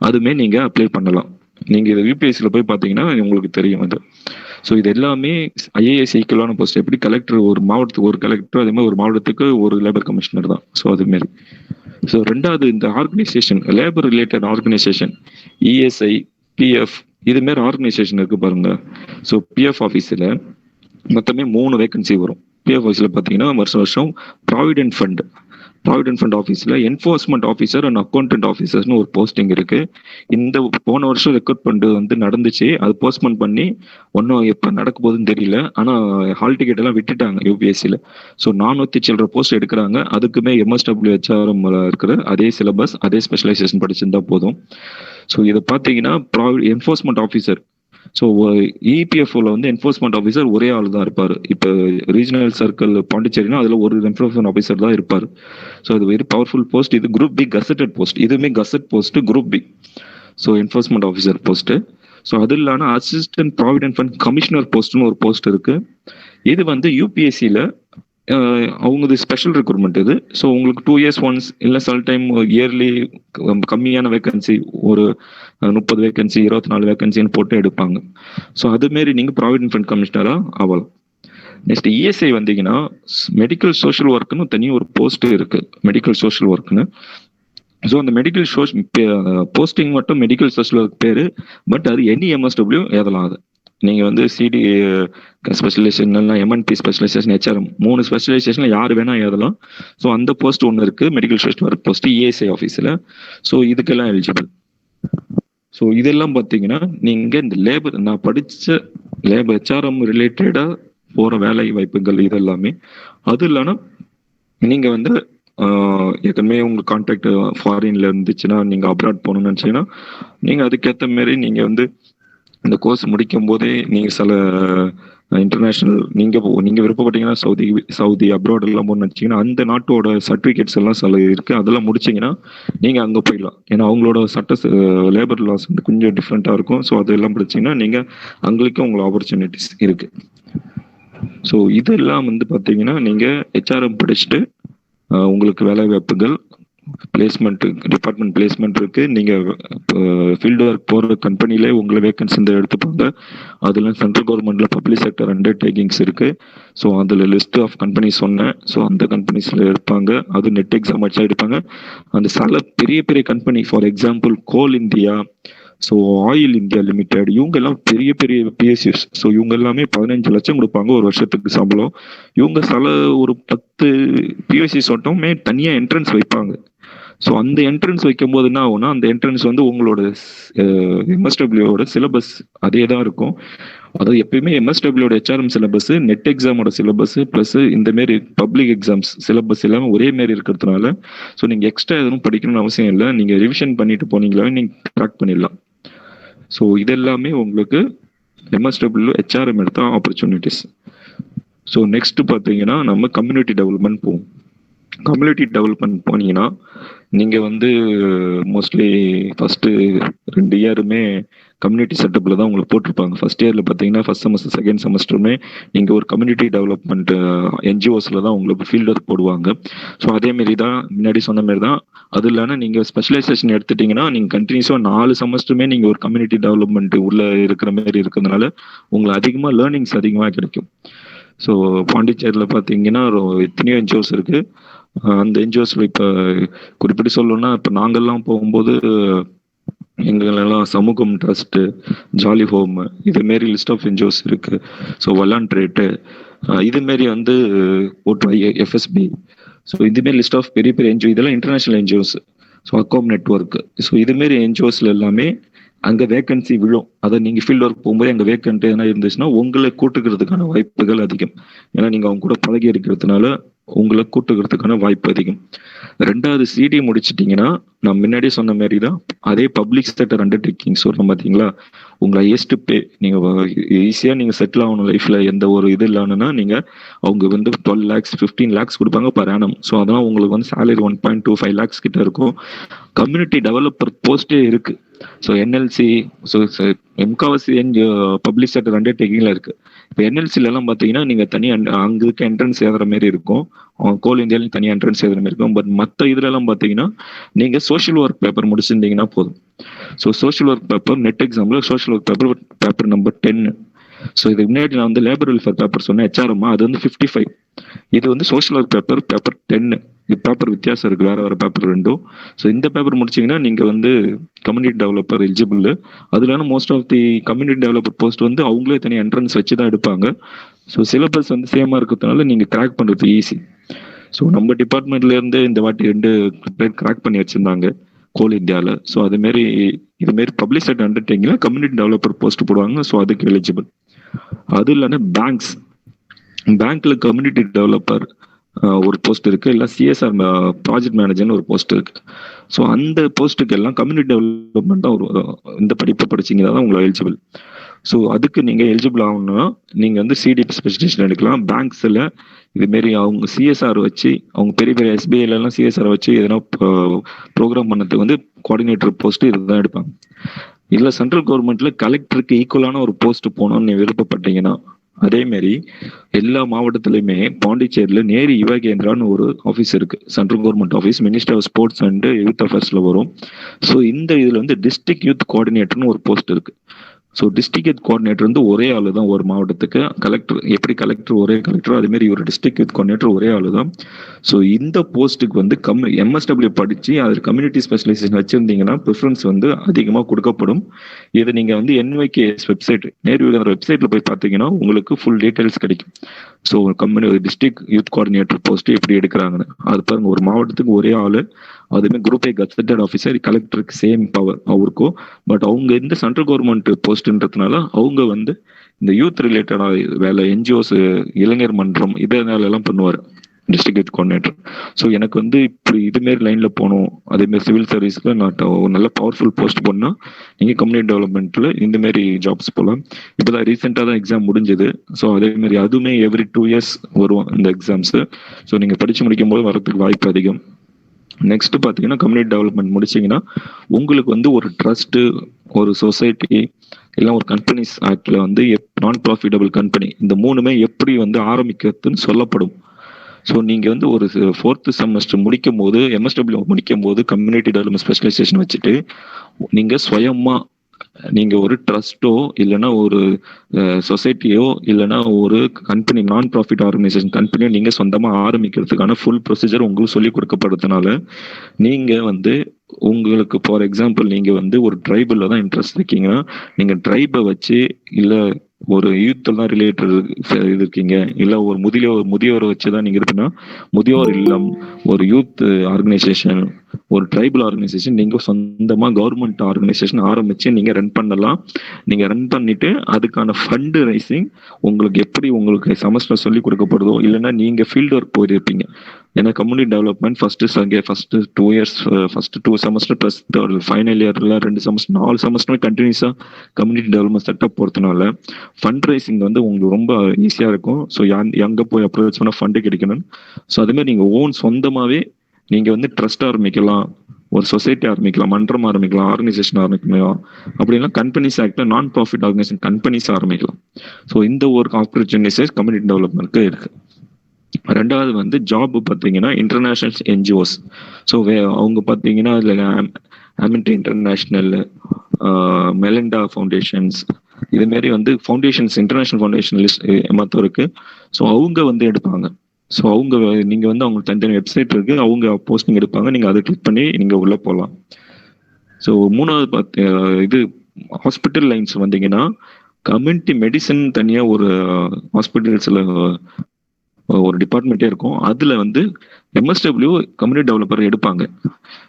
அதுமே நீங்கள் அப்ளை பண்ணலாம். நீங்கள் இதை யூபிஎஸ்சியில் போய் பார்த்தீங்கன்னா உங்களுக்கு தெரியும் அது. ஸோ இது எல்லாமே ஐஏஎஸ் ஈக்குவலான போஸ்ட். எப்படி கலெக்டர் ஒரு மாவட்டத்துக்கு ஒரு கலெக்டர், அதே மாதிரி ஒரு மாவட்டத்துக்கு ஒரு லேபர் கமிஷனர் தான். ஸோ அதுமாரி. ஸோ ரெண்டாவது இந்த organisation, labour related organisation, ESI, PF, இதுமாரி ஆர்கனைசேஷன் இருக்கு பாருங்க. ஸோ பிஎஃப் ஆஃபீஸில் மொத்தமே 3 வேகன்சி வரும். பிஎஃப் ஆஃபீஸில் பார்த்தீங்கன்னா வருஷம் ப்ராவிடென்ட் ஃபண்ட் ஆஃபீஸில் என்ஃபோர்ஸ்மெண்ட் ஆஃபீஸர் அண்ட் அக்கௌண்டன்ட் ஆஃபீஸர்ஸ்னு ஒரு போஸ்டிங் இருக்கு. இந்த போன வருஷம் ரெக்ரூட்மெண்ட் வந்து நடந்துச்சு. அது போஸ்ட்மெண்ட் பண்ணி ஒன்றும் எப்போ நடக்க போகுதுன்னு தெரியல. ஆனால் ஹால் டிக்கெட் எல்லாம் விட்டுட்டாங்க யூபிஎஸ்சியில். ஸோ 400 சில்லற போஸ்ட் எடுக்கிறாங்க. அதுக்குமே எம்எஸ்டபிள்யூ ஹெச்ஆர்எம் இருக்கிற அதே சிலபஸ், அதே ஸ்பெஷலைசேஷன் படிச்சிருந்தா போதும். ஸோ இதை பார்த்தீங்கன்னா என்ஃபோர்ஸ்மெண்ட் ஆஃபீஸர். ஸோ இபிஎஃப்ல வந்து என்ஃபோர்ஸ்மெண்ட் ஆஃபீஸர் ஒரே ஆள் தான் இருப்பார். இப்போ ரீஜனல் சர்க்கிள் பாண்டிச்சேரினா அதில் ஒரு என்ஃபோர்ஸ்மெண்ட் ஆஃபீஸர் தான் இருப்பார். ஸோ அது வெரி பவர்ஃபுல் போஸ்ட். இது குரூப் பி கசட்டட் போஸ்ட். இதுவுமே gazetted post group B. So enforcement officer post. So அது இல்லாமல் அசிஸ்டன்ட் ப்ராவிடென்ட் ஃபண்ட் கமிஷனர் போஸ்ட்னு ஒரு போஸ்ட் இருக்கு. இது வந்து யூபிஎஸ்சியில் அவங்க ஸ்பெஷல் ரெக்ரூட்மெண்ட் இது. ஸோ உங்களுக்கு 2 years ஒன்ஸ் இல்லை சில டைம் இயர்லி கம்மியான வேகன்சி, ஒரு 30 வேகன்சி 24 வேகன்சின்னு போட்டு எடுப்பாங்க. ஸோ அதுமாரி நீங்கள் ப்ராவிடென்ட் ஃபண்ட் கமிஷனராக ஆகலாம். நெக்ஸ்ட் இஎஸ்ஐ வந்தீங்கன்னா மெடிக்கல் சோஷியல் ஒர்க்குன்னு தனி ஒரு போஸ்ட் இருக்கு, மெடிக்கல் சோஷியல் ஒர்க்குன்னு. ஸோ அந்த மெடிக்கல் போஸ்டிங் மட்டும் மெடிக்கல் சோஷியல் ஒர்க் பேர். பட் அது எனி எம்எஸ்டபிள்யூ ஏதலாம். அது நீங்கள் வந்து CD specialization, MNP specialization, HRM 3 ஸ்பெஷலைசேஷனில் யார் வேணால் எழுதலாம். ஸோ அந்த போஸ்ட் ஒன்று இருக்குது, medical social work post ESI ஆஃபீஸில். ஸோ இதுக்கெல்லாம் எலிஜிபிள். ஸோ இதெல்லாம் பார்த்தீங்கன்னா நீங்கள் இந்த லேபர், நான் படித்த லேபர் ஹெச்ஆர்எம் ரிலேட்டடாக போகிற வேலை வாய்ப்புகள் இதெல்லாமே. அது இல்லைன்னா நீங்கள் வந்து ஏற்கனவே உங்கள் கான்டாக்ட் ஃபாரின்ல இருந்துச்சுன்னா, நீங்கள் அப்ராட் போகணும்னு நினச்சிங்கன்னா நீங்கள் அதுக்கேற்ற மாரி நீங்கள் வந்து இந்த கோர்ஸ் முடிக்கும் போதே நீங்கள் சில இன்டர்நேஷ்னல் நீங்கள் விருப்பப்பட்டீங்கன்னா சவுதி அப்ராட் எல்லாம் போகணும்னு நினச்சிங்கன்னா அந்த நாட்டோட சர்டிஃபிகேட்ஸ் எல்லாம் சில இருக்குது. அதெல்லாம் முடிச்சிங்கன்னா நீங்கள் அங்கே போயிடலாம். ஏன்னா அவங்களோட லேபர் லாஸ் வந்து கொஞ்சம் டிஃப்ரெண்ட்டாக இருக்கும். ஸோ அதெல்லாம் படிச்சிங்கன்னா நீங்கள் அங்களுக்கும் உங்களுக்கு ஆப்பர்ச்சுனிட்டிஸ் இருக்குது. ஸோ இதெல்லாம் வந்து பார்த்தீங்கன்னா நீங்கள் ஹெச்ஆர்எம் படிச்சுட்டு உங்களுக்கு வேலை வாய்ப்புகள், பிளேஸ்மெண்ட், டிபார்ட்மெண்ட் பிளேஸ்மெண்ட் இருக்கு. நீங்க ஃபீல்டு ஒர்க் போற கம்பெனிலே உங்களை வேகன்சி இந்த எடுத்துப்பாங்க. அதுல சென்ட்ரல் கவர்மெண்ட்ல பப்ளிக் செக்டர் அண்டர்டேக்கிங்ஸ் இருக்கு. ஸோ அதுல லிஸ்ட் ஆஃப் கம்பெனிஸ் சொன்னேன். ஸோ அந்த கம்பெனிஸ்ல இருப்பாங்க. அது நெட் எக்ஸாம் வச்சா எடுப்பாங்க. அந்த சில பெரிய பெரிய company, for example goal India, so oil India limited, இவங்க எல்லாம் பெரிய பெரிய பிஎஸ்யூஸ். ஸோ இவங்க எல்லாமே 15 லட்சம் கொடுப்பாங்க ஒரு வருஷத்துக்கு சம்பளம். இவங்க ஒரு 10 பிஎஸ்சிஸ் மட்டுமே தனியாக என்ட்ரன்ஸ் வைப்பாங்க. ஸோ அந்த என்ட்ரன்ஸ் வைக்கும் போது என்ன ஆகும்னா, அந்த என்ட்ரன்ஸ் வந்து உங்களோட எம்எஸ்டபிள்யூட சிலபஸ் அதே தான் இருக்கும். அதாவது எப்பயுமே எம்எஸ்டபிள்யூட ஹெச்ஆர்எம் சிலபஸ், நெட் எக்ஸாமோட சிலபஸ் பிளஸ் இந்த மாரி பப்ளிக் எக்ஸாம்ஸ் சிலபஸ் எல்லாமே ஒரே மாரி இருக்கிறதுனால ஸோ நீங்கள் எக்ஸ்ட்ரா எதுவும் படிக்கணும்னு அவசியம் இல்லை. நீங்கள் ரிவிஷன் பண்ணிட்டு போனீங்களாவே நீங்கள் ட்ராக் பண்ணிடலாம். ஸோ இதெல்லாமே உங்களுக்கு எம்எஸ்டபிள்யூ ஹெச்ஆர்எம் எடுத்த ஆப்பர்ச்சுனிட்டிஸ். ஸோ நெக்ஸ்ட் பார்த்தீங்கன்னா நம்ம கம்யூனிட்டி டெவலப்மெண்ட் போவோம். கம்யூனிட்டி டெவலப்மெண்ட் போனீங்கன்னா நீங்கள் வந்து மோஸ்ட்லி ஃபஸ்ட்டு 2 இயருமே கம்யூனிட்டி செட்டப்பில் தான் உங்களுக்கு போட்டிருப்பாங்க. ஃபர்ஸ்ட் இயரில் பார்த்தீங்கன்னா ஃபர்ஸ்ட் செமஸ்டர் செகண்ட் செமஸ்டருமே நீங்கள் ஒரு கம்யூனிட்டி டெவலப்மெண்ட் என்ஜிஓஸில் தான் உங்களுக்கு ஃபீல்டு ஒர்க் போடுவாங்க. ஸோ அதேமாரி தான் முன்னாடி சொன்ன மாரி தான். அது இல்லைன்னா நீங்கள் ஸ்பெஷலைசேஷன் எடுத்துட்டிங்கன்னா நீங்கள் கண்டினியூஸாக 4 செமஸ்டருமே நீங்கள் ஒரு கம்யூனிட்டி டெவலப்மெண்ட் உள்ளே இருக்கிற மாதிரி இருக்கிறதுனால உங்களுக்கு அதிகமாக லேர்னிங்ஸ் அதிகமாக கிடைக்கும். ஸோ பாண்டிச்சேரியில் பார்த்தீங்கன்னா எத்தனையோ என்ஜிஓஸ் இருக்குது. அந்த என்ஜிஓஸில் இப்போ குறிப்பிட்டு சொல்லணும்னா, இப்போ நாங்கள்லாம் போகும்போது எங்களெல்லாம் சமூகம் ட்ரஸ்ட்டு, ஜாலி ஹோம், இதுமாரி லிஸ்ட் ஆஃப் என்ஜிஓஸ் இருக்குது. ஸோ வல்லாண்ட்ரேட்டு, இதுமாரி வந்து எஃப்எஸ்பி, ஸோ இதுமாரி லிஸ்ட் ஆஃப் பெரிய பெரிய என்ஜிஓ, இதெல்லாம் இன்டர்நேஷ்னல் என்ஜிஓஸ். ஸோ அக்கோம் நெட்ஒர்க், ஸோ இதுமாரி என்ஜிஓஸில் எல்லாமே அங்கே வேகன்சி விழும். அதை நீங்கள் ஃபீல்டு ஒர்க் போகும்போது அங்கே வேகன்ட் எதனா இருந்துச்சுன்னா உங்களை கூட்டுக்கிறதுக்கான வாய்ப்புகள் அதிகம். ஏன்னா நீங்கள் அவங்க கூட பழகி இருக்கிறதுனால உங்களை கூட்டுக்கிறதுக்கான வாய்ப்பு அதிகம். ரெண்டாவது சிடி முடிச்சிட்டிங்கன்னா நான் முன்னாடியே சொன்ன மாதிரி தான் அதே பப்ளிக் செக்டர் அண்டர்டேக்கிங் சொல்கிறோம் பார்த்தீங்களா, உங்களை ஹையஸ்ட் பே நீங்கள் ஈஸியாக நீங்கள் செட்டில் ஆகணும் லைஃப்பில் எந்த ஒரு இது இல்லைன்னா நீங்கள் அவங்க வந்து 12 lakhs 15 lakhs கொடுப்பாங்க பர் ஆனம். ஸோ அதெல்லாம் உங்களுக்கு வந்து சேலரி 1.25 lakhs கிட்ட இருக்கும். கம்யூனிட்டி டெவலப்பர் போஸ்டே இருக்குது. ஸோ என்எல்சி முக்கால்வாசி பப்ளிக் செக்டர் அண்டர்டேக்கிங்கில் இருக்குது. இப்போ என்எல்சிலலாம் பார்த்தீங்கன்னா நீங்கள் தனியாக அங்கே இருக்க என்ட்ரன்ஸ் எழுதுற மாதிரி இருக்கும், கோல் இந்தியாலையும் தனியாக என்ட்ரன்ஸ் எழுதுற மாதிரி இருக்கும். பட் மற்ற இதுலலாம் பார்த்தீங்கன்னா நீங்கள் சோஷியல் ஒர்க் பேப்பர் முடிச்சிருந்தீங்கன்னா போதும். So social work paper NET எக்ஸாமில் social work paper number 10. So இதுக்கு முன்னாடி நான் வந்து லேபர் வெல்ஃபேர் பேப்பர் சொன்னேன் ஹெச்ஆர்எம்மா, அது வந்து 55. இது வந்து சோஷியல் ஒர்க் பேப்பர் 10. இது பேப்பர் வித்தியாசம் இருக்குது, வேறு பேப்பர் ரெண்டும். ஸோ இந்த பேப்பர் முடிச்சிங்கன்னா நீங்கள் வந்து கம்யூனிட்டி டெவலப்பர் எலிஜிபிள். அதுல most of the community developer post வந்து அவங்களே தனியாக என்ட்ரன்ஸ் வச்சு தான் எடுப்பாங்க. ஸோ சிலபஸ் வந்து சேமாக இருக்கிறதுனால நீங்கள் கிராக் பண்ணுறது ஈஸி. ஸோ நம்ம டிபார்ட்மெண்ட்லேருந்து இந்த வாட்டி 2 பேர் கிராக் பண்ணி வச்சுருந்தாங்க கோல் இந்தியாவில். ஸோ அதுமாரி இதுமாரி பப்ளிக் செக்டர் அண்டர்டேக்கிங்கில் கம்யூனிட்டி டெவலப்பர் போஸ்ட் போடுவாங்க. ஸோ அதுக்கு எலிஜிபிள். அது இல்லைன்னா பேங்க்ல கம்யூனிட்டி டெவலப்பர் ஒரு போஸ்ட் இருக்கு, இல்லை சிஎஸ்ஆர் ப்ராஜெக்ட் மேனேஜர்னு ஒரு போஸ்ட் இருக்கு. ஸோ அந்த போஸ்ட்டுக்கு எல்லாம் கம்யூனிட்டி டெவலப்மெண்ட் தான் இந்த படிப்பை படிச்சிங்கன்னா தான் உங்களை எலிஜிபிள். ஸோ அதுக்கு நீங்கள் எலிஜிபிள் ஆகணும்னா நீங்கள் வந்து சிடி ஸ்பெஷலிஸ்ட் எடுக்கலாம். பேங்க்ஸில் இதுமாரி அவங்க சிஎஸ்ஆர் வச்சு அவங்க பெரிய பெரிய எஸ்பிஐலாம் சிஎஸ்ஆர் வச்சு எதனா ப்ரோக்ராம் பண்ணதுக்கு வந்து கோஆர்டினேட்டர் போஸ்ட்டு இதுதான் எடுப்பாங்க. இல்லை சென்ட்ரல் கவர்மெண்ட்ல கலெக்டருக்கு ஈக்குவலான ஒரு போஸ்ட் போகணும்னு நீ விருப்பப்பட்டீங்கன்னா அதேமாரி எல்லா மாவட்டத்திலையுமே பாண்டிச்சேரியில நேரு யுவ கேந்திரான்னு ஒரு ஆஃபீஸ் இருக்கு, central government office, minister of sports and youth அஃபேர்ஸ்ல வரும். ஸோ இந்த இதுல வந்து டிஸ்ட்ரிக்ட் யூத் கோஆர்டினேட்டர்னு ஒரு போஸ்ட் இருக்கு. ஸோ டிஸ்ட்ரிக்ட் யூத் கோஆர்டினேட்டர் வந்து ஒரே ஆளு தான் ஒரு மாவட்டத்துக்கு. கலெக்டர் எப்படி கலெக்டர் ஒரே கலெக்டர், அதே மாதிரி ஒரு டிஸ்ட்ரிக்ட் யூத் கோஆர்டினேட்டர் ஒரே ஆளு தான். ஸோ இந்த போஸ்ட்டுக்கு வந்து எம்எஸ்டபிள்யூ படிச்சு அது கம்யூனிட்டி ஸ்பெஷலைசேஷன் வச்சிருந்தீங்கன்னா ப்ரிஃபரன்ஸ் வந்து அதிகமாக கொடுக்கப்படும். இது நீங்க வந்து என்ஒய்கேஎஸ் வெப்சைட், நேரு வெப்சைட்ல போய் பார்த்தீங்கன்னா உங்களுக்கு ஃபுல் டீடைல்ஸ் கிடைக்கும். So district youth coordinator post எப்படி எடுக்கிறாங்கன்னு அது பாருங்க. ஒரு மாவட்டத்துக்கு ஒரே ஆளு, அதுமே குரூப் ஏ கன்சல்டன்ட் ஆஃபீஸர், கலெக்டருக்கு சேம் பவர் அவருக்கும். பட் அவங்க இந்த சென்ட்ரல் கவர்மெண்ட் போஸ்ட்ன்றதுனால அவங்க வந்து இந்த யூத் ரிலேட்டடா வேலை, என்ஜிஓஸ், இளைஞர் மன்றம் இதனால எல்லாம் பண்ணுவார் டிஸ்ட்ரிக்ட் யூத் கோஆர்டினேட்டர். ஸோ எனக்கு வந்து இப்படி இதுமாரி லைன்ல போகணும், அதேமாரி சிவில் சர்வீஸ்ல நான் ஒரு நல்ல பவர்ஃபுல் போஸ்ட் போனா நீங்க கம்யூனிட்டி டெவலப்மெண்ட்ல இந்த மாதிரி ஜாப்ஸ் போகலாம். இப்போதான் ரீசெண்டாக தான் எக்ஸாம் முடிஞ்சது. ஸோ அதே மாதிரி அதுவுமே எவ்ரி 2 years வரும் இந்த எக்ஸாம்ஸ். ஸோ நீங்க படிச்சு முடிக்கும் போது வரதுக்கு வாய்ப்பு அதிகம். நெக்ஸ்ட் பார்த்தீங்கன்னா கம்யூனிட்டி டெவலப்மெண்ட் முடிச்சிங்கன்னா உங்களுக்கு வந்து ஒரு ட்ரஸ்ட்டு, ஒரு சொசைட்டி, இல்லை ஒரு கம்பெனிஸ் ஆக்டில் வந்து நான் ப்ராஃபிட்டபிள் கம்பெனி, இந்த 3மே எப்படி வந்து ஆரம்பிக்கிறதுன்னு சொல்லப்படும். ஸோ நீங்கள் வந்து ஒரு 4th செமஸ்டர் முடிக்கும் போது, எம்எஸ்டபிள்யூ முடிக்கும் போது கம்யூனிட்டி டெவலப்மெண்ட் ஸ்பெஷலைசேஷன் வச்சுட்டு நீங்கள் சுயமாக நீங்கள் ஒரு ட்ரஸ்ட்டோ இல்லைன்னா ஒரு சொசைட்டியோ இல்லைன்னா ஒரு கம்பெனி, நான் ப்ராஃபிட் ஆர்கனைசேஷன் கம்பெனியோ நீங்கள் சொந்தமாக ஆரம்பிக்கிறதுக்கான ஃபுல் ப்ரொசீஜர் உங்களுக்கு சொல்லிக் கொடுக்கப்படுறதுனால நீங்கள் வந்து உங்களுக்கு ஃபார் எக்ஸாம்பிள் நீங்கள் வந்து ஒரு ட்ரைபில் தான் இன்ட்ரெஸ்ட் இருக்கீங்கன்னா நீங்கள் ட்ரைபை வச்சு, இல்லை ஒரு யூத்தெல்லாம் ரிலேட்டட் இது இருக்கீங்க, இல்லை ஒரு முதியோரை வச்சுதான் நீங்க இருக்குன்னா முதியோர் இல்லம், ஒரு யூத் ஆர்கனைசேஷன், ஒரு ட்ரைபல் ஆர்கனைசேஷன் நீங்க சொந்தமா கவர்மெண்ட் ஆர்கனைசேஷன் ஆரம்பிச்சு நீங்க ரன் பண்ணலாம். நீங்க ரன் பண்ணிட்டு அதுக்கான ஃபண்ட் ரைசிங் உங்களுக்கு எப்படி உங்களுக்கு செமஸ்டர் சொல்லி கொடுக்கப்படுதோ, இல்லைன்னா நீங்க ஃபீல்டு ஒர்க் போயிருப்பீங்க. ஏன்னா community development first 2 years, first 2 semester plus final இயர்ல 2 semester 4 semester கண்டினியூஸா கம்யூனிட்டி டெவலப்மெண்ட் செட்டப் போறதுனால ஃபண்ட் ரைசிங் வந்து உங்களுக்கு ரொம்ப ஈஸியா இருக்கும். ஸோ எங்க போய் அப்ரோச் பண்ண ஃபண்டு கிடைக்கணும். ஸோ அதே மாதிரி நீங்க ஓன் சொந்தமாவே நீங்க வந்து ட்ரஸ்ட் ஆரம்பிக்கலாம், ஒரு சொசைட்டி ஆரம்பிக்கலாம், மன்றம் ஆரம்பிக்கலாம், ஆர்கனைசேஷன் ஆரம்பிக்கலாம், அப்படின்னா கம்பெனிஸ் ஆக்ட்ல நான் ப்ராஃபிட் ஆர்கனைசேஷன் கம்பெனிஸ் ஆரம்பிக்கலாம். ஸோ இந்த ஒரு ஆப்பர்ச்சுனிட்டிஸ் கம்யூனிட்டி டெவலப்மெண்ட்க்கு இருக்கு. ரெண்டாவது வந்து ஜாப் பார்த்தீங்கன்னா இன்டர்நேஷனல் என்ஜிஓஸ். ஸோ அவங்க பார்த்தீங்கன்னா அதில் ஆமின்டி இன்டர்நேஷ்னல், மெலிண்டா ஃபவுண்டேஷன்ஸ், இதுமாரி வந்து ஃபவுண்டேஷன்ஸ், இன்டர்நேஷனல் ஃபவுண்டேஷன் லிஸ்ட் மொத்தம் இருக்கு. ஸோ அவங்க வந்து எடுப்பாங்க. ஸோ அவங்க நீங்கள் வந்து அவங்க தனித்தனி வெப்சைட் இருக்கு, அவங்க போஸ்டிங் எடுப்பாங்க, நீங்கள் அதை கிளிக் பண்ணி நீங்கள் உள்ளே போகலாம். ஸோ மூணாவது இது ஹாஸ்பிட்டல் லைன்ஸ் வந்தீங்கன்னா கம்யூனிட்டி மெடிசன் தனியாக ஒரு ஹாஸ்பிட்டல்ஸில் ஒரு டிபார்ட்மெண்ட்டே இருக்கும். அதில் வந்து எம்எஸ்டபிள்யூ கம்யூனிட்டி டெவலப்பர் எடுப்பாங்க.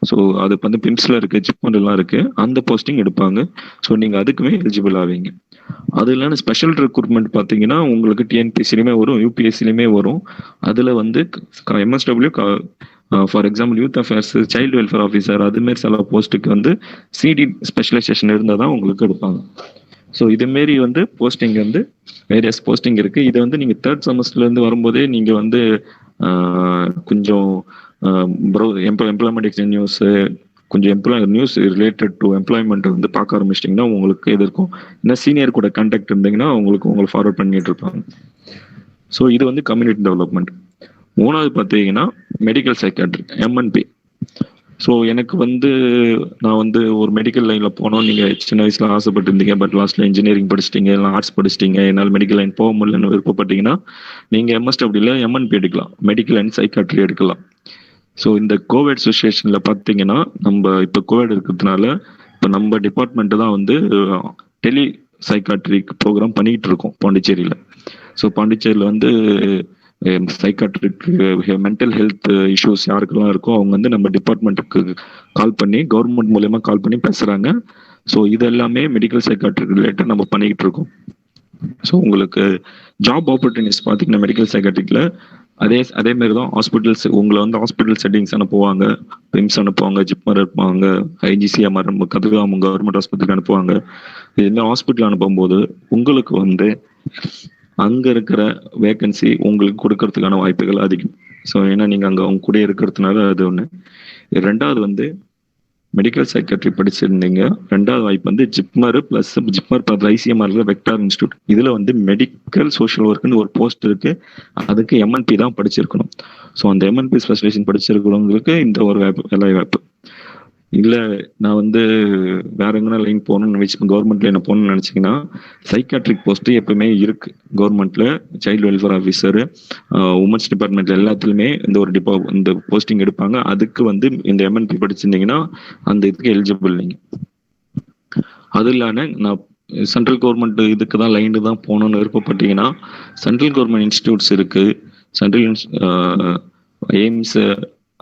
ஸோ அது வந்து பிம்ஸ்ல இருக்கு, ஜிப்மன்லாம் இருக்கு, அந்த போஸ்டிங் எடுப்பாங்க. ஸோ நீங்கள் அதுக்குமே எலிஜிபிள் ஆவீங்க. அது இல்லைன்னா ஸ்பெஷல் ரெக்ரூட்மெண்ட் பார்த்தீங்கன்னா உங்களுக்கு டிஎன்பிஎஸ்சிலையுமே வரும், யூபிஎஸ்சிலையுமே வரும். அதில் வந்து MSW for example youth affairs, child welfare officer, அதுமாரி சில போஸ்ட்டுக்கு வந்து சிடி ஸ்பெஷலைசேஷன் இருந்தால் தான் உங்களுக்கு எடுப்பாங்க. ஸோ இதுமாரி வந்து போஸ்டிங் வந்து வேரியஸ் போஸ்டிங் இருக்குது. இதை வந்து நீங்கள் தேர்ட் செமஸ்டர்லேருந்து வரும்போதே நீங்கள் வந்து கொஞ்சம் எம்ப்ளாய்மெண்ட் எக்ஸ்சேஞ்ச் நியூஸு, கொஞ்சம் நியூஸ் ரிலேட்டட் டு எம்ப்ளாய்மெண்ட் வந்து பார்க்க ஆரம்பிச்சிட்டிங்கன்னா உங்களுக்கு இது இருக்கும். ஏன்னா சீனியர் கூட கான்டாக்ட் இருந்தீங்கன்னா உங்களுக்கு ஃபார்வர்ட் பண்ணிட்டு இருப்பாங்க. ஸோ இது வந்து கம்யூனிட்டி டெவலப்மெண்ட். மூணாவது பார்த்தீங்கன்னா மெடிக்கல் சைக்காட்ரி, எம்என்பி. ஸோ எனக்கு வந்து நான் வந்து ஒரு மெடிக்கல் லைனில் போனோம். நீங்கள் சின்ன வயசில் ஆசைப்பட்டு இருந்தீங்க, பட் லாஸ்ட்டில் இன்ஜினியரிங் படிச்சிட்டிங்க, இல்லை ஆர்ட்ஸ் படிச்சிட்டிங்க, என்னால் மெடிக்கல் லைன் போக முடியலன்னு விருப்பப்பட்டீங்கன்னா நீங்கள் எம்எஸ்டபிள்யூல எம்என்பி எடுக்கலாம், மெடிக்கல் அண்ட் சைக்காட்ரி எடுக்கலாம். ஸோ இந்த கோவிட் சுச்சுவேஷனில் பார்த்தீங்கன்னா நம்ம இப்போ கோவிட் இருக்கிறதுனால இப்போ நம்ம டிபார்ட்மெண்ட்டு தான் வந்து டெலி சைக்காட்ரிக் ப்ரோக்ராம் பண்ணிகிட்டு இருக்கோம் பாண்டிச்சேரியில். ஸோ பாண்டிச்சேரியில் வந்து சைக்காட்ரிக் மென்டல் ஹெல்த் இஷ்யூஸ் யாருக்கெல்லாம் இருக்கோ அவங்க வந்து நம்ம டிபார்ட்மெண்ட்டுக்கு கால் பண்ணி, கவர்மெண்ட் மூலயமா கால் பண்ணி பேசுகிறாங்க. ஸோ இது எல்லாமே மெடிக்கல் சைக்காட்ரிக் ரிலேட்டட் நம்ம பண்ணிக்கிட்டு இருக்கோம். ஸோ உங்களுக்கு ஜாப் ஆப்பர்ச்சுனிட்டிஸ் பார்த்தீங்கன்னா மெடிக்கல் சைக்காட்ரிக்கில் அதே மாதிரி தான் ஹாஸ்பிட்டல்ஸ் உங்களை வந்து ஹாஸ்பிட்டல் செட்டிங்ஸ் அனுப்புவாங்க, பிம்ஸ் அனுப்புவாங்க, ஜிப்மர் அனுப்புவாங்க, ஐஜிசிஎம்ஆர் கதிர்காமம் கவர்மெண்ட் ஹாஸ்பிட்டலுக்கு அனுப்புவாங்க. இதுமாதிரி ஹாஸ்பிட்டல் அனுப்பும்போது உங்களுக்கு வந்து அங்கே இருக்கிற வேகன்சி உங்களுக்கு கொடுக்கறதுக்கான வாய்ப்புகள் அதிகம். ஸோ ஏன்னா நீங்கள் அங்கே அவங்க கூட இருக்கிறதுனால அது ஒன்று. ரெண்டாவது வந்து மெடிக்கல் சைக்காட்ரி படிச்சிருந்தீங்க, ரெண்டாவது வாய்ப்பு வந்து JIPMER plus JIPMER plus ICMR vector institute. இதில் வந்து மெடிக்கல் சோஷியல் ஒர்க்குன்னு ஒரு போஸ்ட் இருக்கு. அதுக்கு எம்என்பி தான் படிச்சிருக்கணும். ஸோ அந்த எம்என்பி ஸ்பெஷலைசேஷன் படிச்சிருக்கிறவங்களுக்கு இந்த ஒரு வேலை வாய்ப்பு. இல்லை நான் வந்து வேற எங்கன்னா லைன் போகணும்னு நினைச்சு கவர்மெண்ட் லைன் போகணும்னு நினைச்சிங்கன்னா சைக்காட்ரிக் போஸ்ட் எப்பவுமே இருக்கு கவர்மெண்ட்ல. சைல்டு வெல்ஃபேர் ஆஃபீஸர், உமன்ஸ் டிபார்ட்மெண்ட்ல எல்லாத்துலயுமே இந்த போஸ்டிங் எடுப்பாங்க. அதுக்கு வந்து இந்த எம்என்பி படிச்சிருந்தீங்கன்னா அந்த இதுக்கு எலிஜிபிள் நீங்க. அது இல்லாம நான் சென்ட்ரல் கவர்மெண்ட் இதுக்கு தான் லைனு தான் போகணும்னு விருப்பப்பட்டீங்கன்னா சென்ட்ரல் கவர்மெண்ட் இன்ஸ்டிடியூட்ஸ் இருக்கு. சென்ட்ரல் எய்ம்ஸ்,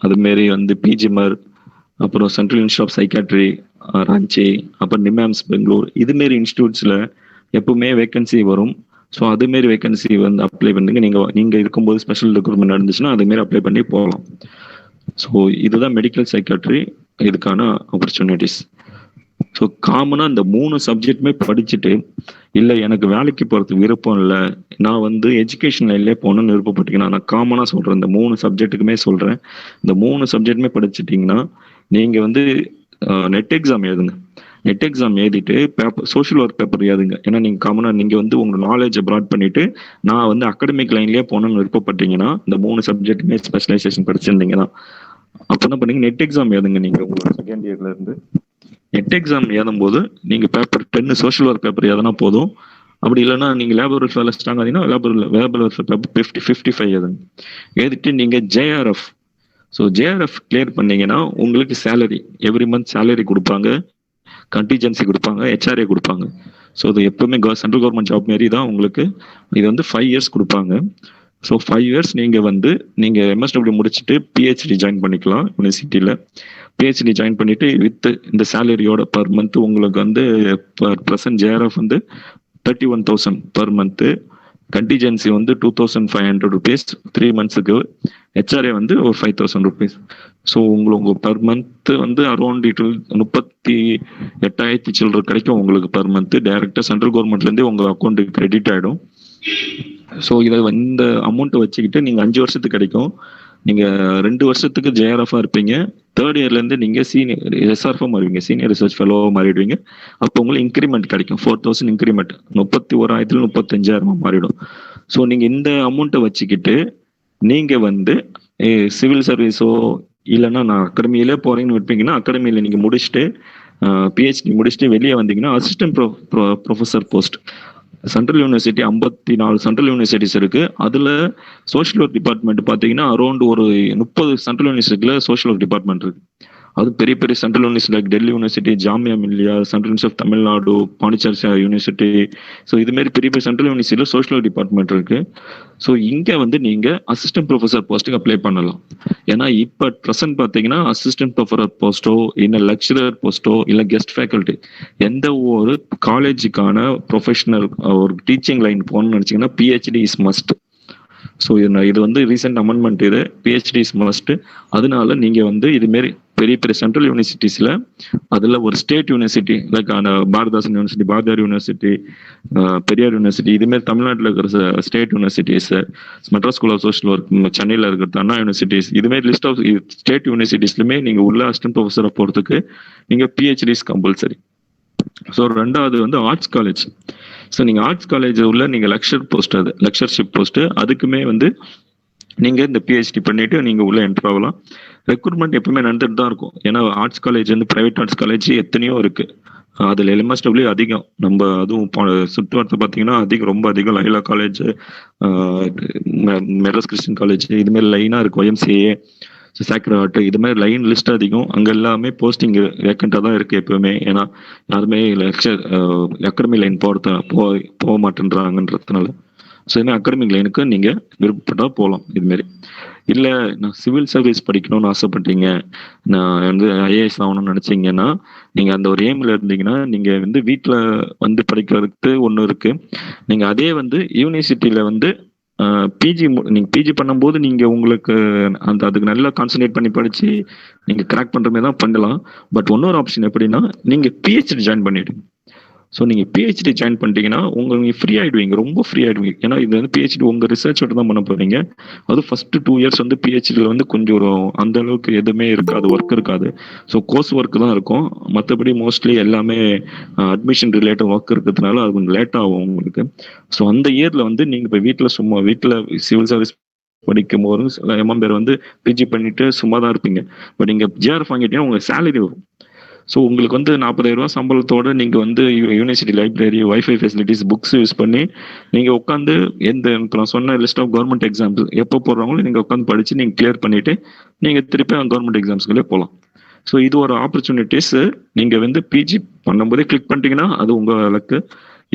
அதுமாரி வந்து பிஜிமர், அப்புறம் central institute of psychiatry Ranchi, அப்புறம் நிம்ஆம்ஸ் பெங்களூர், இதுமாரி இன்ஸ்டியூட்ஸில் எப்பவுமே வேகன்சி வரும். ஸோ அதுமாரி வேகன்சி வந்து அப்ளை பண்ணுங்க. நீங்கள் இருக்கும்போது ஸ்பெஷல் ரெக்ரூட்மெண்ட் நடந்துச்சுன்னா அதுமாரி அப்ளை பண்ணி போகலாம். ஸோ இதுதான் மெடிக்கல் சைக்காட்ரி இதுக்கான ஆப்பர்ச்சுனிட்டிஸ். ஸோ காமனாக இந்த 3 சப்ஜெக்ட்டுமே படிச்சுட்டு இல்லை எனக்கு வேலைக்கு போகிறதுக்கு விருப்பம் இல்லை, நான் வந்து எஜுகேஷன் லைன்லேயே போகணும்னு விருப்பப்பட்டீங்கன்னா நான் காமனாக சொல்கிறேன், இந்த 3 சப்ஜெக்ட்டுக்குமே சொல்கிறேன். இந்த 3 சப்ஜெக்ட்டுமே படிச்சுட்டிங்கன்னா நீங்கள் வந்து நெட் எக்ஸாம் எழுதுங்க. நெட் எக்ஸாம் எழுதிட்டு சோஷியல் ஒர்க் பேப்பர் எழுதுங்க. ஏன்னா நீங்கள் காமனாக நீங்கள் வந்து உங்கள் நாலேஜை ப்ராட் பண்ணிட்டு நான் வந்து அகாடமிக் லைன்லேயே போகணும்னு விருப்பப்பட்டீங்கன்னா இந்த 3 சப்ஜெக்ட்டுமே ஸ்பெஷலைசேஷன் படிச்சிருந்தீங்கன்னா அப்போ என்ன பண்ணீங்க, நெட் எக்ஸாம் எழுதுங்க. நீங்கள் உங்களோட செகண்ட் இயர்ல இருந்து நெட் எக்ஸாம் எழுதும் போது நீங்கள் பேப்பர் 10 சோஷியல் ஒர்க் பேப்பர் எதனா போதும். அப்படி இல்லைன்னா நீங்கள் லேபர் வெல்ஃபேர்ல ஸ்ட்ராங் ஆகிங்கன்னா லேபர் வெல்ஃபேர் பேப்பர் 55 எழுதுங்க. எழுதிட்டு நீங்கள் ஜேஆர்எஃப், ஸோ ஜேஆர்எஃப் கிளியர் பண்ணீங்கன்னா உங்களுக்கு சேலரி எவ்ரி மந்த் சேலரி கொடுப்பாங்க, கண்டிஜென்சி கொடுப்பாங்க, ஹெச்ஆர்ஏ கொடுப்பாங்க. ஸோ இது எப்பவுமே சென்ட்ரல் கவர்மெண்ட் ஜாப் மாரி தான் உங்களுக்கு. இது வந்து 5 இயர்ஸ் கொடுப்பாங்க. ஸோ 5 இயர்ஸ் நீங்கள் எம்எஸ்டபிள்யூ முடிச்சுட்டு பிஹெச்டி ஜாயின் பண்ணிக்கலாம் யூனிவர்சிட்டியில். பிஹெச்டி ஜாயின் பண்ணிட்டு வித் இந்த சேலரியோட பர் மந்த் உங்களுக்கு வந்து ப்ரெசன்ட் ஜேஆர்எஃப் வந்து 31,000 பர் மந்த்து, கண்டிஜென்சி வந்து 2,500 rupees 3 monthsக்கு, ஹெச்ஆர்ஏ வந்து ஒரு 5,000 rupees. ஸோ உங்களுக்கு பர் மந்த் வந்து அரௌண்ட் 38,000 சில்லர் கிடைக்கும் உங்களுக்கு பர் மந்த். டைரக்டா சென்ட்ரல் கவர்மெண்ட்லேருந்து உங்க அக்கௌண்ட்டுக்கு கிரெடிட் ஆகிடும். ஸோ இதை இந்த அமௌண்ட்டை வச்சுக்கிட்டு நீங்கள் 5 வருஷத்துக்கு கிடைக்கும். நீங்கள் 2 வருஷத்துக்கு ஜேஆர்எஃபாக இருப்பீங்க. தேர்ட் இயர்லேருந்து நீங்கள் சீனியர் எஸ்ஆர்எஃபாக மாறுவீங்க, சீனியர் ரிசர்ச் ஃபெலோவாக மாறிடுவீங்க. அப்போ உங்களுக்கு இன்க்ரிமெண்ட் கிடைக்கும், 4,000 இன்க்ரிமெண்ட், 31,000 35,000 மாறிடும். ஸோ நீங்கள் இந்த அமௌண்ட்டை வச்சுக்கிட்டு நீங்கள் வந்து சிவில் சர்வீஸோ இல்லைன்னா நான் அகாடமியிலே போகிறேன்னு இருப்பீங்கன்னா அகாடமியில் நீங்கள் முடிச்சுட்டு பிஹெச்டி முடிச்சுட்டு வெளியே வந்தீங்கன்னா assistant professor post central university 54 central universities இருக்கு. அதுல சோஷியல் ஒர்க் டிபார்ட்மெண்ட் பாத்தீங்கன்னா அரௌண்ட் ஒரு 30 சென்ட்ரல் யூனிவர்சிட்டியில சோஷியல் ஒர்க் டிபார்ட்மெண்ட் இருக்கு. அது பெரிய பெரிய central university like Delhi university, Jamia Millia, central university of Tamil Nadu, Pondicherry university. So இதுமாரி பெரிய பெரிய சென்ட்ரல் யூனிவர்சிட்டியில் சோஷியல் டிபார்ட்மெண்ட் இருக்கு. ஸோ இங்கே வந்து நீங்கள் அசிஸ்டன்ட் ப்ரொஃபஸர் போஸ்ட்டுக்கு அப்ளை பண்ணலாம். ஏன்னா இப்போ ப்ரெசென்ட் பார்த்தீங்கன்னா அசிஸ்டன்ட் ப்ரொஃபஸர் போஸ்ட்டோ இல்லை லெக்சரர் போஸ்ட்டோ இல்லை கெஸ்ட் ஃபேக்கல்ட்டி எந்த ஒரு காலேஜுக்கான ப்ரொஃபஷனல் ஒரு டீச்சிங் லைன் போகணும்னு நினச்சிங்கன்னா பிஹெச்டி இஸ் மஸ்ட். ஸோ இது வந்து ரீசெண்ட் அமெண்ட்மெண்ட், இது பிஹெச்டி இஸ் மஸ்ட். அதனால நீங்கள் வந்து இதுமாரி பெரிய பெரிய சென்ட்ரல் யூனிவர்சிட்டிஸில் அதில் ஒரு state university like Bharathidasan university, Bharathiar university, Periyar university, இதுமாரி தமிழ்நாட்டில் இருக்கிற state universities, Madras school of social work சென்னையில் இருக்கிற அண்ணா யூனிவர்சிட்டிஸ், இதுமாரி லிஸ்ட் ஆஃப் ஸ்டேட் யூனிவர்சிட்டிஸ்லுமே நீங்கள் உள்ள அசிஸ்டன்ட் ப்ரொஃபஸரை போகிறதுக்கு நீங்கள் பிஹெச்டிஸ் கம்பல்சரி. ஸோ ரெண்டாவது வந்து ஆர்ட்ஸ் காலேஜ். ஸோ நீங்கள் ஆர்ட்ஸ் காலேஜ் உள்ள நீங்கள் லெக்சர்ஷிப் போஸ்ட்டு அதுக்குமே வந்து நீங்கள் இந்த பிஹெச்டி பண்ணிட்டு நீங்கள் உள்ள என்டர் ஆகலாம். ரெக்ரூட்மெண்ட் எப்பவுமே நடந்துட்டு தான் இருக்கும். ஏன்னா ஆர்ட்ஸ் காலேஜ் வந்து பிரைவேட் ஆர்ட்ஸ் காலேஜ் எத்தனையோ இருக்கு. அதில் எம்எஸ்டபிள்யூ அதிகம். நம்ம அதுவும் சுற்றுவட்டத்தை பார்த்தீங்கன்னா ரொம்ப அதிகம். Laila college, Madras Christian college, இதுமாரி லைனாக இருக்கும். ஒய்எம்சிஏ, சேக்ரட் ஹார்ட், இது மாதிரி லைன் லிஸ்ட் அதிகம். அங்கே எல்லாமே போஸ்டிங் வேக்கண்டாக தான் இருக்குது எப்பவுமே. ஏன்னா யாருமே அகாடமி லைன் போக மாட்டேன்றாங்கன்றதுனால. ஸோ இதுமாதிரி அகாடமிக் லைனுக்கு நீங்கள் விருப்பப்பட்டால் போகலாம். இதுமாரி இல்லை நான் சிவில் சர்வீஸ் படிக்கணும்னு ஆசைப்பட்டீங்க, நான் வந்து ஐஏஎஸ் ஆகணும்னு நினச்சிங்கன்னா, நீங்கள் அந்த ஒரு எய்மில் இருந்தீங்கன்னா நீங்கள் வந்து வீட்டில் வந்து படிக்கிறதுக்கு ஒன்று இருக்குது. நீங்கள் அதே வந்து யூனிவர்சிட்டியில் வந்து நீங்கள் பிஜி பண்ணும்போது நீங்கள் உங்களுக்கு அதுக்கு நல்லா கான்சன்ட்ரேட் பண்ணி படித்து நீங்கள் கிராக் பண்ணுற மாதிரி தான் பண்ணலாம். பட் இன்னொரு ஆப்ஷன் எப்படின்னா, நீங்கள் பிஹெச்டி ஜாயின் பண்ணிவிடுங்க. ஸோ நீங்கள் பிஹெச்டி ஜாயின் பண்ணிட்டீங்கன்னா நீங்கள் ஃப்ரீ ஆகிடுவீங்க, ரொம்ப ஃப்ரீ ஆகிடுவீங்க. ஏன்னா இது வந்து பிஹெச்டி உங்கள் ரிசர்ச்சோட தான் பண்ண போகிறீங்க. அதுவும் ஃபஸ்ட்டு 2 இயர்ஸ் வந்து பிஹெச்டியில் வந்து கொஞ்சம் அந்த அளவுக்கு எதுவுமே இருக்காது, ஒர்க் இருக்காது. ஸோ கோர்ஸ் ஒர்க் தான் இருக்கும். மற்றபடி மோஸ்ட்லி எல்லாமே அட்மிஷன் ரிலேட்டட் ஒர்க் இருக்கிறதுனால அது கொஞ்சம் லேட் ஆகும் உங்களுக்கு. ஸோ அந்த இயரில் வந்து நீங்கள் இப்போ வீட்டில் சிவில் சர்வீஸ் படிக்கும் போது சில பேர் வந்து பிஜி பண்ணிட்டு சும்மா தான் இருப்பீங்க. பட் நீங்கள் ஜிஆர்எஃப் வாங்கிட்டீங்கன்னா உங்களுக்கு சேலரி வரும். ஸோ உங்களுக்கு வந்து 40,000 ரூபா சம்பளத்தோடு நீங்கள் வந்து university library, wifi facilities, books use பண்ணி நீங்கள் உட்காந்து நான் சொன்ன லிஸ்ட் ஆஃப் கவர்மெண்ட் எக்ஸாம்ஸ் எப்போ போடுறாங்களோ நீங்கள் உட்காந்து படித்து நீங்கள் கிளியர் பண்ணிவிட்டு நீங்கள் திருப்பி கவர்மெண்ட் எக்ஸாம்ஸ்களே போகலாம். ஸோ இது ஒரு ஆப்பர்ச்சுனிட்டிஸ். நீங்கள் வந்து பிஜி பண்ணும்போதே கிளிக் பண்ணிட்டீங்கன்னா அது உங்கள் லக்கு.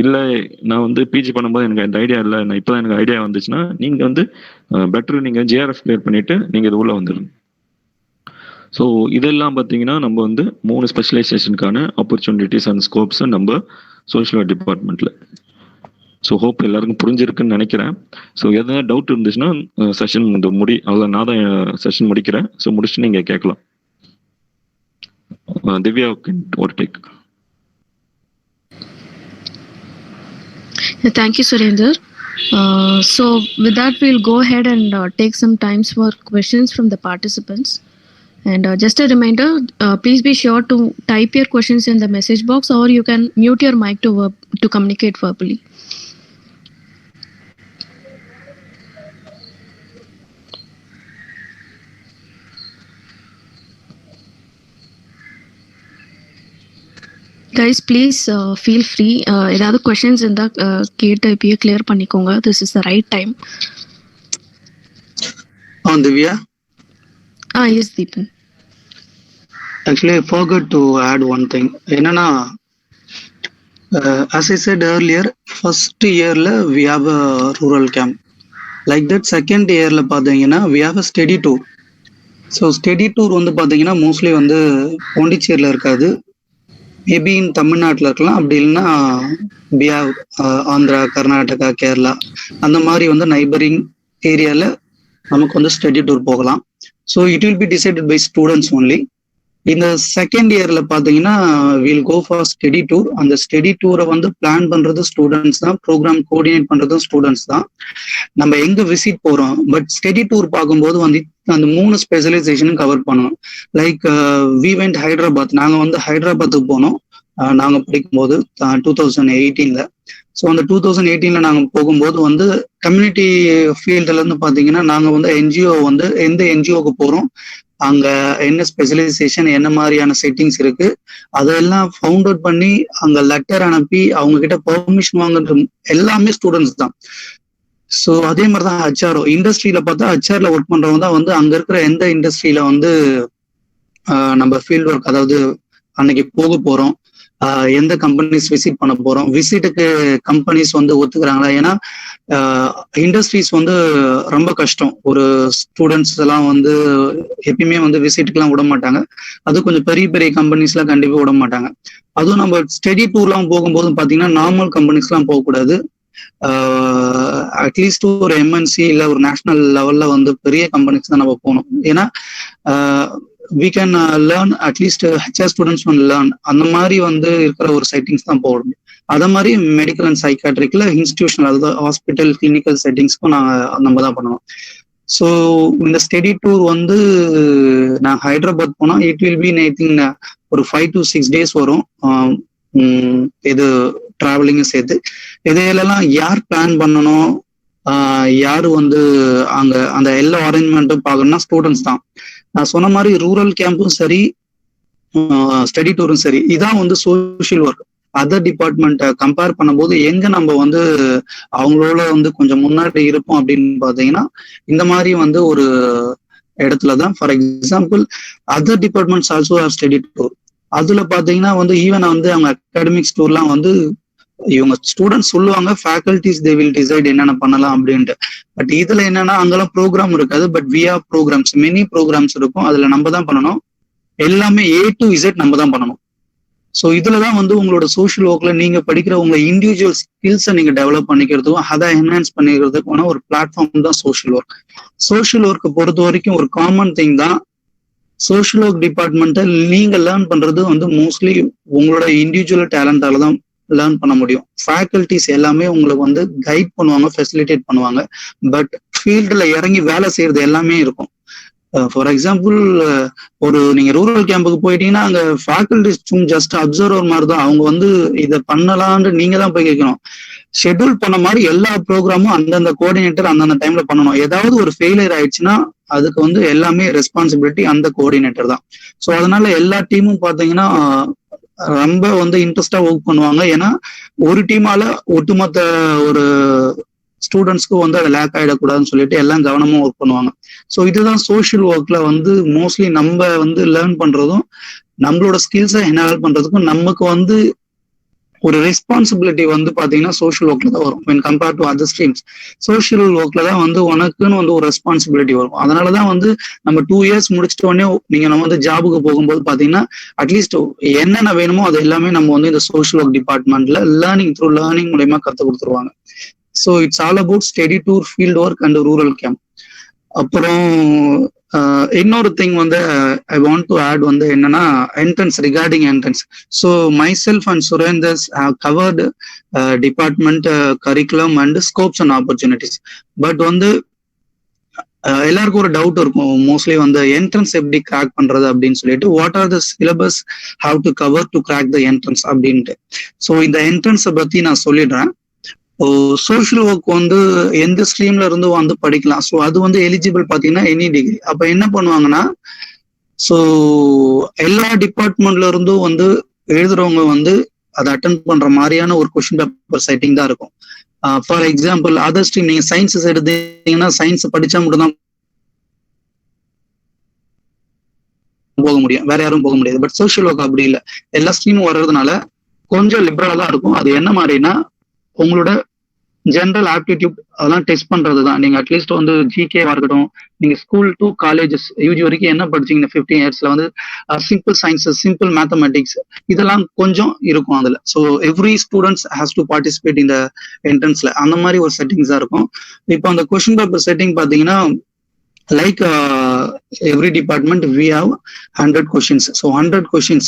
இல்லை நான் வந்து பிஜி பண்ணும்போது எனக்கு அந்த ஐடியா இல்லை, நான் இப்போ தான் எனக்கு ஐடியா வந்துச்சுன்னா நீங்கள் வந்து பெட்டர் நீங்கள் ஜிஆர்எஃப் கிளியர் பண்ணிவிட்டு நீங்கள் இது உள்ளே வந்துடுங்க. ஸோ இதெல்லாம் பார்த்தீங்கன்னா நம்ம வந்து 3 ஸ்பெஷலைசேஷனுக்கான ஆப்பர்ச்சுனிட்டிஸ் அண்ட் ஸ்கோப்ஸ் நம்ம சோஷியல் டிபார்ட்மெண்ட்டில். ஸோ ஹோப் எல்லாருக்கும் புரிஞ்சிருக்குன்னு நினைக்கிறேன். ஸோ எதனா டவுட் இருந்துச்சுன்னா செஷன் அவ்வளோ நான் தான் செஷன் முடிக்கிறேன். ஸோ முடிச்சுட்டு நீங்கள் கேட்கலாம். திவ்யா ஒரு take. Thank you, Surender. So with that, we'll go ahead and take some times for questions from the participants. And just a reminder, please be sure to type your questions in the message box, or you can mute your mic to communicate verbally. Guys, please feel free. ஏதாவது questions இருந்தா கேட்டு இப்பயே clear பண்ணிக்கோங்க. This is the right time. Divya? Yes, Deepan. Actually, I forgot to add one thing. As I said earlier, first year we have a rural camp. Like that, second year we have a study tour. So study tour mostly Pondicherry irukadu. Maybe in Tamil Nadu இருக்கலாம், அப்படி இல்லைன்னா பிஹார், ஆந்திரா, கர்நாடகா, கேரளா அந்த மாதிரி neighbouring ஏரியால நமக்கு study tour போகலாம். So it will be decided by students only. இந்த second இயர்ல பாத்தீங்கன்னா will go for study tour. அந்த ஸ்டடி டூரை பிளான் பண்றது ஸ்டூடெண்ட்ஸ் தான், ப்ரோக்ராம் கோஆர்டினேட் பண்றதும் ஸ்டூடெண்ட்ஸ் தான். நம்ம எங்க விசிட் போறோம், பட் ஸ்டடி டூர் பார்க்கும்போது அந்த 3 ஸ்பெஷலைசேஷனும் கவர் பண்ணணும். Like we went Hyderabad. நாங்க ஹைதராபாத்துக்கு போனோம் நாங்க படிக்கும்போது 2018. ஸோ அந்த 2018 நாங்க போகும்போது கம்யூனிட்டி ஃபீல்டுல இருந்து பாத்தீங்கன்னா நாங்க என்ஜிஓ எந்த என்ஜிஓக்கு போறோம், அங்க என்ன ஸ்பெஷலைசேஷன், என்ன மாதிரியான செட்டிங்ஸ் இருக்கு, அதெல்லாம் ஃபவுண்ட் அவுட் பண்ணி அங்க லெட்டர் அனுப்பி அவங்க கிட்ட பெர்மிஷன் வாங்குறது எல்லாமே ஸ்டூடெண்ட்ஸ் தான். ஸோ அதே மாதிரிதான் ஹச்ஆர்ஓ இண்டஸ்ட்ரியில பார்த்தா ஹச்ஆர்ல ஒர்க் பண்றவங்க தான் அங்க இருக்கிற எந்த இண்டஸ்ட்ரியில நம்ம ஃபீல்ட் ஒர்க், அதாவது அன்னைக்கு போக போறோம், எந்த கம்பெனிஸ் விசிட் பண்ண போறோம், விசிட்டுக்கு கம்பெனிஸ் வந்து ஒத்துக்கிறாங்களா? ஏன்னா இண்டஸ்ட்ரீஸ் வந்து ரொம்ப கஷ்டம். ஒரு ஸ்டூடெண்ட்ஸ் எல்லாம் வந்து எப்பயுமே வந்து விசிட்டுக்கெல்லாம் விட மாட்டாங்க. அது கொஞ்சம் பெரிய பெரிய கம்பெனிஸ் எல்லாம் கண்டிப்பா விட மாட்டாங்க. அதுவும் நம்ம ஸ்டடி டூர்லாம் போகும்போது பாத்தீங்கன்னா நார்மல் கம்பெனிஸ் எல்லாம் போகக்கூடாது. அட்லீஸ்ட் ஒரு எம்என்சி இல்ல ஒரு நேஷனல் லெவல்ல வந்து பெரிய கம்பெனிஸ் தான் நம்ம போகணும். ஏன்னா we can learn, at least HR students will learn. அந்த மாதிரி வந்து இருக்கிற ஒரு செட்டிங்ஸ் தான் போகணும். அதே மாதிரி மெடிக்கல் அண்ட் சைக்காட்ரிக்ல இன்ஸ்டிடியூஷனல், அதாவது ஹாஸ்பிட்டல் கிளினிக்கல் செட்டிங்ஸ்க்கும் நம்ம தான் பண்ணணும். ஸோ இந்த ஸ்டடி டூர் வந்து நான் ஹைதராபாத் போனோம். It will B I think ஒரு 5 to 6 days வரும். இது டிராவலிங்கும் சேர்த்து. இதையெல்லாம் யார் பிளான் பண்ணணும், யாரு வந்து அங்க அந்த எல்லா அரேஞ்ச்மெண்ட்டும் பார்க்கணும்னா ஸ்டூடெண்ட்ஸ் தான். நான் சொன்ன மாதிரி ரூரல் கேம்பும் சரி, ஸ்டடி டூரும் சரி, இதான் வந்து சோஷியல் ஒர்க். அதர் டிபார்ட்மெண்ட்டை கம்பேர் பண்ணும்போது எங்க நம்ம வந்து அவங்களோட வந்து கொஞ்சம் முன்னாடி இருப்போம் அப்படின்னு பாத்தீங்கன்னா இந்த மாதிரி வந்து ஒரு இடத்துலதான். For example, other departments also have study tour. அதுல பாத்தீங்கன்னா வந்து ஈவன் வந்து அவங்க அகாடமிக்ஸ் டூர்லாம் வந்து இவங்க ஸ்டூடெண்ட்ஸ் சொல்லுவாங்க, ஃபேக்கல்டிஸ் தே வில் டிசைட் என்னென்ன பண்ணலாம் அப்படின்ட்டு. பட் இதுல என்னன்னா அங்கெல்லாம் ப்ரோக்ராம் இருக்காது. But we are programmes, many programmes இருக்கும். அதுல நம்ம தான் பண்ணணும். எல்லாமே A to Z நம்ம தான் பண்ணணும். ஸோ இதுலதான் வந்து உங்களோட சோஷியல் ஒர்க்ல நீங்க படிக்கிற உங்க இண்டிவிஜுவல் ஸ்கில்ஸை நீங்க டெவலப் பண்ணிக்கிறதுக்கும் அதை என்ஹான்ஸ் பண்ணிக்கிறதுக்கான ஒரு பிளாட்ஃபார்ம் தான் சோஷியல் ஒர்க். சோஷியல் ஒர்க்கை பொறுத்த வரைக்கும் ஒரு காமன் திங் தான். சோஷியல் ஒர்க் டிபார்ட்மெண்ட்டை நீங்க லேர்ன் பண்றது வந்து மோஸ்ட்லி உங்களோட இண்டிவிஜுவல் டேலண்டால தான் லேர்ன் பண்ண முடியும். ஃபேக்கல்டிஸ் எல்லாமே உங்களுக்கு வந்து கைட் பண்ணுவாங்க, ஃபெசிலிட்டேட் பண்ணுவாங்க. பட் ஃபீல்டுல இறங்கி வேலை செய்யறது எல்லாமே இருக்கும். ஃபார் எக்ஸாம்பிள், ஒரு நீங்க ரூரல் கேம்புக்கு போயிட்டீங்கன்னா அங்க ஃபேக்கல்டிஸ் ஜஸ்ட் அப்சர்வர் மாதிரி தான். அவங்க வந்து இதை பண்ணலான்னு நீங்க தான் போய் கேட்கணும். ஷெட்யூல் பண்ண மாதிரி எல்லா ப்ரோக்ராமும் அந்தந்த கோஆர்டினேட்டர் அந்தந்த டைம்ல பண்ணணும். ஏதாவது ஒரு ஃபெயிலியர் ஆயிடுச்சுன்னா அதுக்கு வந்து எல்லாமே ரெஸ்பான்சிபிலிட்டி அந்த கோஆர்டினேட்டர் தான். ஸோ அதனால எல்லா டீமும் பாத்தீங்கன்னா ரொம்ப வந்து இன்ட்ரெஸ்டா ஒர்க் பண்ணுவாங்க. ஏன்னா ஒரு டீமால ஒட்டுமொத்த ஒரு ஸ்டூடெண்ட்ஸ்க்கு வந்து அதை லேக் ஆயிடக்கூடாதுன்னு சொல்லிட்டு எல்லாம் கவனமா ஒர்க் பண்ணுவாங்க. ஸோ இதுதான் சோஷியல் ஒர்க்ல வந்து மோஸ்ட்லி நம்ம வந்து லேர்ன் பண்றதும் நம்மளோட ஸ்கில்ஸை என்ஹான்ஸ் பண்றதுக்கும் நமக்கு வந்து ஒரு ரெஸ்பான்சிபிலிட்டி வந்து பாத்தீங்கன்னா சோஷியல் ஒர்க்ல தான் வரும். when compared to other streams, social ஒர்க்ல தான் வந்து உனக்குன்னு வந்து ஒரு ரெஸ்பான்சிபிலிட்டி வரும். அதனாலதான் வந்து நம்ம 2 years முடிச்சிட்ட உடனே நம்ம வந்து ஜாபுக்கு போகும்போது பாத்தீங்கன்னா அட்லீஸ்ட் என்னென்ன வேணுமோ அது எல்லாமே நம்ம வந்து இந்த சோஷியல் ஒர்க் டிபார்ட்மெண்ட்ல லேர்னிங் மூலயமா கத்து கொடுத்துருவாங்க. So it's all about study tour, field work and rural camp. அப்புறம் இன்னொரு திங் வந்து ஐ வாண்ட் டு ஆட் வந்து என்னன்னா entrance, regarding entrance. So myself and சுரேந்தர்ஸ் have covered department curriculum and scopes and opportunities. But வந்து எல்லாருக்கும் ஒரு doubt இருக்கும், மோஸ்ட்லி வந்து என்ட்ரன்ஸ் எப்படி கிராக் பண்றது அப்படின்னு சொல்லிட்டு, what are the syllabus how to cover to crack the entrance அப்படின்ட்டு. ஸோ இந்த என்ட்ரன்ஸை பத்தி நான் சொல்லிடுறேன். சோஷியல் ஒர்க் வந்து எந்த ஸ்ட்ரீம்ல இருந்து வந்து படிக்கலாம். ஸோ அது வந்து எலிஜிபிள் பாத்தீங்கன்னா எனி டிகிரி. அப்ப என்ன பண்ணுவாங்கன்னா, ஸோ எல்லா டிபார்ட்மெண்ட்ல இருந்தும் வந்து எழுதுறவங்க வந்து அதை அட்டென்ட் பண்ற மாதிரியான ஒரு கொஸ்டின் பேப்பர் செட்டிங் தான் இருக்கும். ஃபார் எக்ஸாம்பிள், அதர் ஸ்ட்ரீம் நீங்க சயின்ஸஸ் எடுத்தீங்கன்னா சயின்ஸ் படிச்சா மட்டும் தான் போக முடியும், வேற யாரும் போக முடியாது. பட் சோஷியல் ஒர்க் அப்படி இல்லை. எல்லா ஸ்ட்ரீமும் வர்றதுனால கொஞ்சம் லிபரலா தான் இருக்கும். அது என்ன மாதிரினா உங்களோட ஜென்ரல் ஆப்டிடியூட் அதெல்லாம் டெஸ்ட் பண்றது தான். நீங்க அட்லீஸ்ட் வந்து ஜிகேவா இருக்கட்டும், நீங்க ஸ்கூல் டு காலேஜஸ் யூஜி வரைக்கும் என்ன படிச்சீங்க 15 yearsல வந்து சிம்பிள் சயின்சஸ், சிம்பிள் மேத்தமெட்டிக்ஸ், இதெல்லாம் கொஞ்சம் இருக்கும் அதுல. So every students has to participate இந்த என்ட்ரன்ஸ்ல. அந்த மாதிரி ஒரு செட்டிங்ஸ் தான் இருக்கும். இப்போ அந்த கொஸ்டின் பேப்பர் செட்டிங் பாத்தீங்கன்னா like every department we have 100 questions. So 100 questions,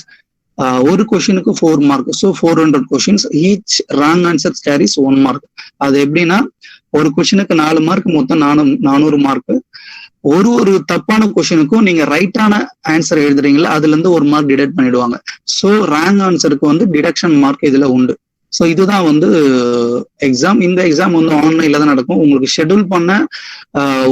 ஒரு கொஸ்டினுக்கு 4 mark. So 400 questions. Each wrong answer carries 1 mark. அது எப்படின்னா ஒரு கொஸ்டினுக்கு 4 mark, மொத்தம் 400 mark. ஒரு தப்பான கொஸ்டினுக்கும் நீங்க ரைட்டான ஆன்சர் எழுதுறீங்களா அதுல இருந்து 1 mark டிடக்ட் பண்ணிடுவாங்க. ஸோ ராங் ஆன்சருக்கு வந்து டிடக்ஷன் மார்க் இதுல உண்டு. ஸோ இதுதான் வந்து எக்ஸாம். இந்த எக்ஸாம் வந்து ஆன்லைன்ல தான் நடக்கும். உங்களுக்கு ஷெட்யூல் பண்ண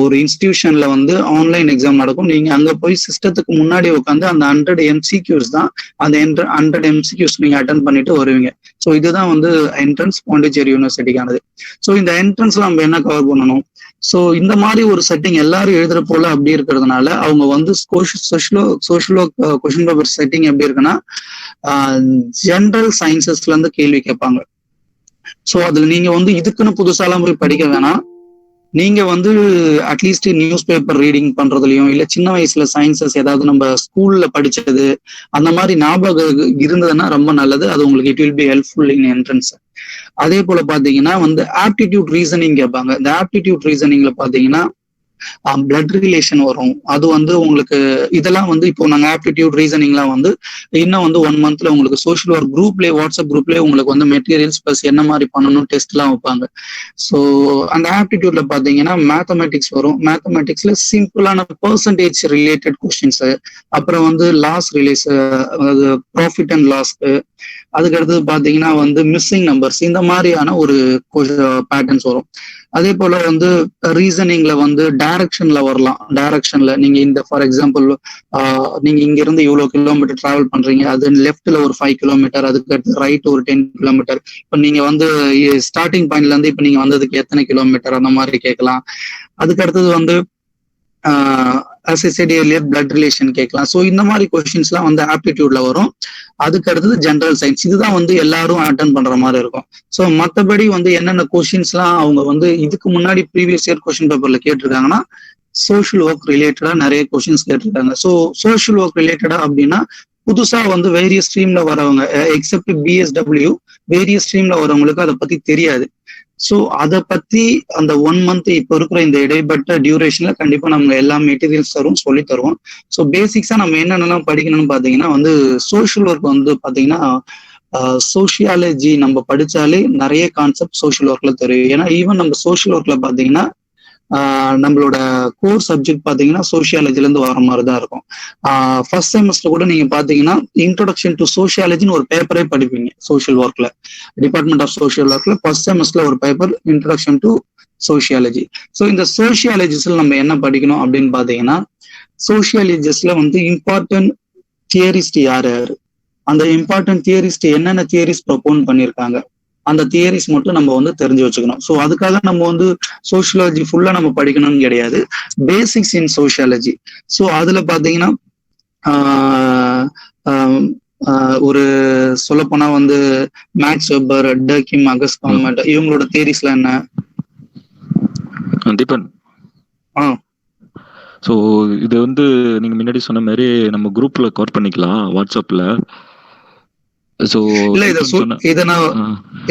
ஒரு இன்ஸ்டிடியூஷன்ல வந்து ஆன்லைன் எக்ஸாம் நடக்கும். நீங்க அங்க போய் சிஸ்டத்துக்கு முன்னாடி உட்காந்து அந்த 100 MCQs தான், அந்த 100 MCQs நீங்க அட்டன் பண்ணிட்டு வருவீங்க. ஸோ இதுதான் வந்து என்ட்ரன்ஸ் பாண்டிச்சேரி யூனிவர்சிட்டிக்கானது. ஸோ இந்த என்ட்ரன்ஸ்ல நம்ம என்ன கவர் பண்ணணும்? ஸோ இந்த மாதிரி ஒரு செட்டிங் எல்லாரும் எழுதுற போல அப்படி இருக்கிறதுனால அவங்க வந்து சோஷியலோ கொஸ்டின் பேப்பர் செட்டிங் எப்படி இருக்குன்னா, ஜென்ரல் சயின்சஸ்ல இருந்து கேள்வி கேட்பாங்க. ஸோ அதுல நீங்க வந்து இதுக்குன்னு புதுசாலாம் போய் படிக்க வேணாம். நீங்க வந்து அட்லீஸ்ட் நியூஸ் பேப்பர் ரீடிங் பண்றதுலயும் இல்ல சின்ன வயசுல சயின்சஸ் ஏதாவது நம்ம ஸ்கூல்ல படிச்சது அந்த மாதிரி ஞாபகம் இருந்ததுன்னா ரொம்ப நல்லது. அது உங்களுக்கு it will be helpful in entrance. அதே போல பாத்தீங்கன்னா வந்து ஆப்டிடியூட் ரீசனிங் கேட்பாங்க. இந்த ஆப்டிடியூட் ரீசனிங்ல பாத்தீங்கன்னா பிளட் ரிலேஷன் வரும். அது வந்து உங்களுக்கு இதெல்லாம் வந்து இப்போ நாங்க ஆப்டிடியூட் ரீசனிங்லாம் வந்து இன்னும் வந்து 1 monthல உங்களுக்கு சோஷியல் ஒர்க் குரூப்லேயே வாட்ஸ்அப் குரூப்லேயே உங்களுக்கு வந்து மெட்டீரியல்ஸ் பிளஸ் என்ன மாதிரி பண்ணணும் டெஸ்ட் எல்லாம் வைப்பாங்க. ஸோ அந்த ஆப்டிடியூட்ல பாத்தீங்கன்னா மேத்தமெட்டிக்ஸ் வரும். மேத்தமெட்டிக்ஸ்ல சிம்பிளான பெர்சன்டேஜ் ரிலேட்டட் கொஸ்டின்ஸ், அப்புறம் வந்து லாஸ் ரிலேஸ், அதாவது ப்ராஃபிட் அண்ட் லாஸ்க்கு, அதுக்கு அடுத்தது பாத்தீங்கன்னா வந்து மிஸ்ஸிங் நம்பர்ஸ், இந்த மாதிரியான ஒரு பேட்டர்ன்ஸ் வரும். அதே போல வந்து ரீசனிங்ல வந்து டைரக்ஷன்ல வரலாம். டைரக்ஷன்ல நீங்க இந்த ஃபார் எக்ஸாம்பிள் நீங்க இங்க இருந்து இவ்வளவு கிலோமீட்டர் டிராவல் பண்றீங்க, அது லெஃப்ட்ல ஒரு 5 கிலோமீட்டர், அதுக்கு அடுத்து ரைட் ஒரு 10 கிலோமீட்டர். இப்ப நீங்க வந்து ஸ்டார்டிங் பாயிண்ட்ல இருந்து இப்ப நீங்க வந்ததுக்கு எத்தனை கிலோமீட்டர் அந்த மாதிரி கேட்கலாம். அதுக்கு அடுத்தது வந்து as I said earlier, blood relation கேட்கலாம். ஸோ இந்த மாதிரி கொஸ்டின்ஸ்லாம் வந்து ஆப்டிடியூட்ல வரும். அதுக்கு அடுத்தது ஜென்ரல் சயின்ஸ். இதுதான் வந்து எல்லாரும் அட்டன் பண்ற மாதிரி இருக்கும். ஸோ மற்றபடி வந்து என்னென்ன கொஸ்டின்ஸ்லாம் அவங்க வந்து இதுக்கு முன்னாடி ப்ரீவியஸ் இயர் கொஸ்டின் பேப்பர்ல கேட்டிருக்காங்கன்னா, சோஷியல் ஒர்க் ரிலேட்டடா நிறைய கொஸ்டின்ஸ் கேட்டிருக்காங்க. ஸோ சோஷியல் ஒர்க் ரிலேட்டடா அப்படின்னா புதுசா வந்து வேரியஸ் ஸ்ட்ரீம்ல வரவங்க, எக்ஸப்ட் BSW, வேரியஸ் ஸ்ட்ரீம்ல வரவங்களுக்கு அதை பத்தி தெரியாது. ஸோ அதை பத்தி அந்த 1 month இப்ப இருக்கிற இந்த இடைப்பட்ட டியூரேஷன்ல கண்டிப்பா நம்ம எல்லா மெட்டீரியல்ஸ் சொல்லி தருவோம். ஸோ பேசிக்ஸா நம்ம என்னென்னலாம் படிக்கணும்னு பாத்தீங்கன்னா வந்து சோஷியல் ஒர்க் வந்து பாத்தீங்கன்னா சோஷியாலஜி நம்ம படிச்சாலே நிறைய கான்செப்ட் சோஷியல் ஒர்க்ல தெரியும். ஏன்னா ஈவன் நம்ம சோஷியல் ஒர்க்ல பாத்தீங்கன்னா நம்மளோட கோர் சப்ஜெக்ட் பாத்தீங்கன்னா சோஷியாலஜில இருந்து வர மாதிரி தான் இருக்கும். ஃபர்ஸ்ட் செமஸ்டர் கூட நீங்க பாத்தீங்கன்னா இன்ட்ரோடக்ஷன் டு சோஷியாலஜின்னு ஒரு பேப்பரே படிப்பீங்க சோஷியல் ஒர்க்ல. டிபார்ட்மெண்ட் ஆஃப் சோஷியல் ஒர்க்ல ஃபர்ஸ்ட் செமஸ்டர்ல ஒரு paper introduction to sociology. So இந்த சோஷியாலஜிஸ்ல நம்ம என்ன படிக்கணும் அப்படின்னு பாத்தீங்கன்னா, சோஷியாலஜிஸ்ட்ல வந்து இம்பார்ட்டன்ட் தியரிஸ்ட் யாரு, அந்த இம்பார்ட்டன்ட் தியரிஸ்ட் என்னென்ன தியரிஸ் ப்ரொபோன் பண்ணியிருக்காங்க, அந்த தியரிஸ் மட்டும் நம்ம வந்து தெரிஞ்சு வச்சுக்கணும். ஸோ அதுக்காக நம்ம வந்து சோஷியாலஜி ஃபுல்லா நம்ம படிக்கணும்னு கிடையாது. பேசிக்ஸ் இன் சோஷியாலஜி. ஸோ அதுல பாத்தீங்கன்னா ஒரு சொல்ல போனா வந்து மேக்ஸ் வெப்பர், டர்கிம், அகஸ்ட் காமெட், இவங்களோட தியரிஸ்ல என்ன தீபன். ஸோ இது வந்து நீங்க முன்னாடி சொன்ன மாதிரி நம்ம குரூப்ல கவர் பண்ணிக்கலாம் வாட்ஸ்அப்ல. சோ இல்ல இத நான்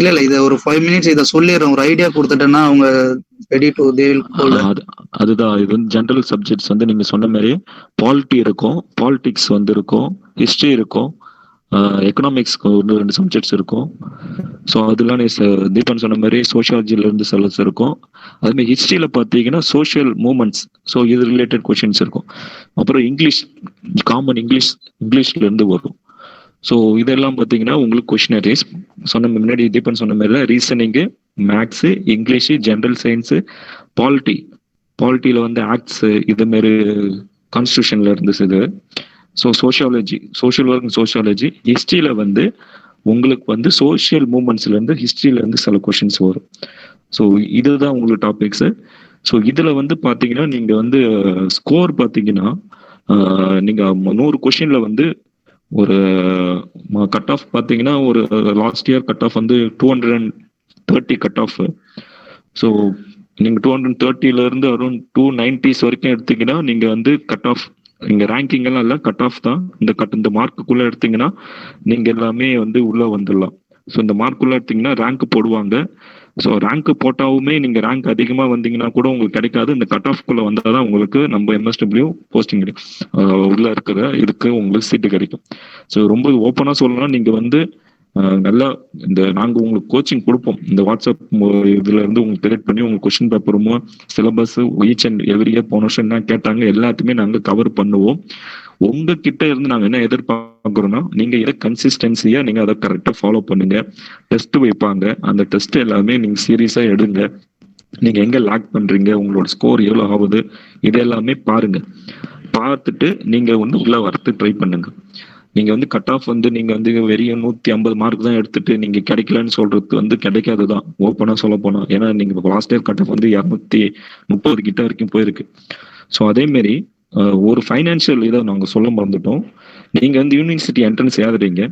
இல்ல இத ஒரு 5 minutes இத சொல்லிடுறேன். ஒரு ஐடியா கொடுத்துட்டேன்னா அவங்க ரெடி டு தே வில் கோல். அதுதான் இது வந்து ஜெனரல் சப்ஜெக்ட்ஸ் வந்து நீங்க சொன்ன மாதிரி பாலிட்டி இருக்கும், பாலிடிக்ஸ் வந்து இருக்கும், ஹிஸ்டரி இருக்கும், எக்கனாமிக்ஸ்க்கு 2 சப்ஜெக்ட்ஸ் இருக்கும். ஸோ அதெல்லாம் தீபன் சொன்ன மாதிரி சோஷியாலஜில இருந்து சிலஸ் இருக்கும். அதே மாதிரி ஹிஸ்டரியில பார்த்தீங்கன்னா சோஷியல் மூமெண்ட்ஸ், ஸோ இது ரிலேட்டட் கொஸ்டின்ஸ் இருக்கும். அப்புறம் இங்கிலீஷ், காமன் இங்கிலீஷ்ல இருந்து வரும். ஸோ இதெல்லாம் பார்த்தீங்கன்னா உங்களுக்கு கொஸ்டினரிஸ் சொன்ன முன்னாடி தீபன் சொன்ன மாதிரி reasoning, maths, English, general science, பாலிட்டியில் வந்து ஆக்ட்ஸு, இதுமாரி கான்ஸ்டியூஷன்ல இருந்துச்சு இது. So sociology, social work, sociology. ஹிஸ்ட்ரியில் வந்து உங்களுக்கு வந்து சோஷியல் மூமெண்ட்ஸ்லேருந்து ஹிஸ்ட்ரியிலேருந்து சில கொஷின்ஸ் வரும். ஸோ இதுதான் உங்களுக்கு டாபிக்ஸு. ஸோ இதில் வந்து பார்த்தீங்கன்னா நீங்கள் வந்து ஸ்கோர் பார்த்தீங்கன்னா நீங்கள் 100 கொஷினில் வந்து ஒரு கட் ஆஃப் பார்த்தீங்கன்னா ஒரு லாஸ்ட் இயர் கட் ஆஃப் வந்து 230 கட் ஆஃப். ஸோ நீங்கள் 230லேருந்து அரௌண்ட் 290s வரைக்கும் எடுத்தீங்கன்னா நீங்கள் வந்து கட் ஆஃப், இங்கே ரேங்கிங் எல்லாம் இல்லை, கட் ஆஃப் தான். இந்த மார்க்குள்ளே எடுத்தீங்கன்னா நீங்கள் எல்லாமே வந்து உள்ளே வந்துடலாம். ஸோ இந்த மார்க்குள்ளே எடுத்தீங்கன்னா ரேங்க் போடுவாங்க. ஸோ ரேங்க் போட்டாவுமே நீங்கள் ரேங்க் அதிகமாக வந்தீங்கன்னா கூட உங்களுக்கு கிடைக்காது. இந்த கட் ஆஃப்குள்ளே வந்தால் தான் உங்களுக்கு நம்ம MSW போஸ்டிங் கிடைக்கும், உள்ளே இருக்கிற இதுக்கு உங்களுக்கு சீட்டு கிடைக்கும். ஸோ ரொம்ப ஓப்பனாக சொல்லலாம், நீங்கள் வந்து நல்லா இந்த நாங்கள் உங்களுக்கு கோச்சிங் கொடுப்போம். இந்த வாட்ஸ்அப் இதுல இருந்து உங்களுக்கு கிரியேட் பண்ணி உங்களுக்கு கொஸ்டின் பேப்பருமோ syllabus each and every year போன வருஷம் என்ன கேட்டாங்க எல்லாத்தையுமே நாங்கள் கவர் பண்ணுவோம். உங்ககிட்ட இருந்து நாங்கள் என்ன எதிர்பார்க்குறோம்னா நீங்க இதை கன்சிஸ்டன்சியா நீங்க அதை கரெக்டாக ஃபாலோ பண்ணுங்க. டெஸ்ட் வைப்பாங்க, அந்த டெஸ்ட் எல்லாமே நீங்க சீரியஸா எடுங்க. நீங்க எங்க லேக் பண்றீங்க, உங்களோட ஸ்கோர் எவ்வளவு ஆகுது, இது எல்லாமே பாருங்க. பார்த்துட்டு நீங்க வந்து உள்ள வரத்து ட்ரை பண்ணுங்க. நீங்க வந்து கட் ஆஃப் வந்து நீங்க வந்து வெறும் 150 மார்க் தான் எடுத்துட்டு நீங்க கிடைக்கலன்னு சொல்றது வந்து கிடைக்காதுதான் ஓப்பனா சொல்ல போனா. ஏன்னா நீங்க லாஸ்ட் இயர் கட் ஆஃப் வந்து 230 கிட்ட வரைக்கும் போயிருக்கு. ஸோ அதே மாதிரி ஒரு ஃபைனான்சியல் இதை நாங்க சொல்ல மறந்துட்டோம். நீங்க வந்து யூனிவர்சிட்டி என்ட்ரன்ஸ் எழுதுறீங்க.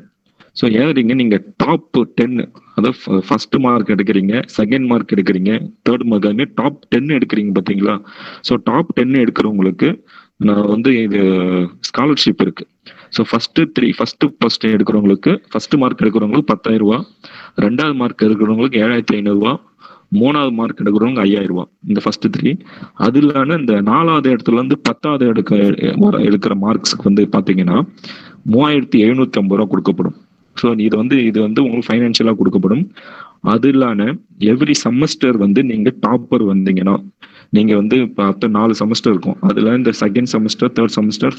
ஸோ எழுதுறீங்க, நீங்க டாப் 10, அதாவது ஃபர்ஸ்ட் மார்க் எடுக்கிறீங்க, செகண்ட் மார்க் எடுக்கிறீங்க, தேர்ட் மார்க், அதுமாதிரி டாப் 10 எடுக்கிறீங்க பார்த்தீங்களா. ஸோ டாப் 10 எடுக்கிறவங்களுக்கு நான் வந்து இது ஸ்காலர்ஷிப் இருக்கு. ஸோ ஃபர்ஸ்ட் எடுக்கிறவங்களுக்கு, ஃபர்ஸ்ட் மார்க் எடுக்கிறவங்களுக்கு 10,000 ரூபா, ரெண்டாவது மார்க் எடுக்கிறவங்களுக்கு 7,500 ரூபா, மூணாவது மார்க் எடுக்கிறவங்க 5,000 ரூபா. இந்த ஃபர்ஸ்ட் 3. அது இல்லாம இந்த 4வது இடத்துல இருந்து 10வது எடுக்கிற மார்க்ஸ்க்கு வந்து பாத்தீங்கன்னா 3,750 ரூபா கொடுக்கப்படும். ஸோ இது வந்து உங்களுக்கு ஃபைனான்சியலா கொடுக்கப்படும். அது இல்லாம எவ்ரி செமஸ்டர் வந்து நீங்க டாப்பர் வந்தீங்கன்னா, நீங்க வந்து இப்போ 4 செமஸ்டர் இருக்கும். அதுல இந்த second semester, third semester,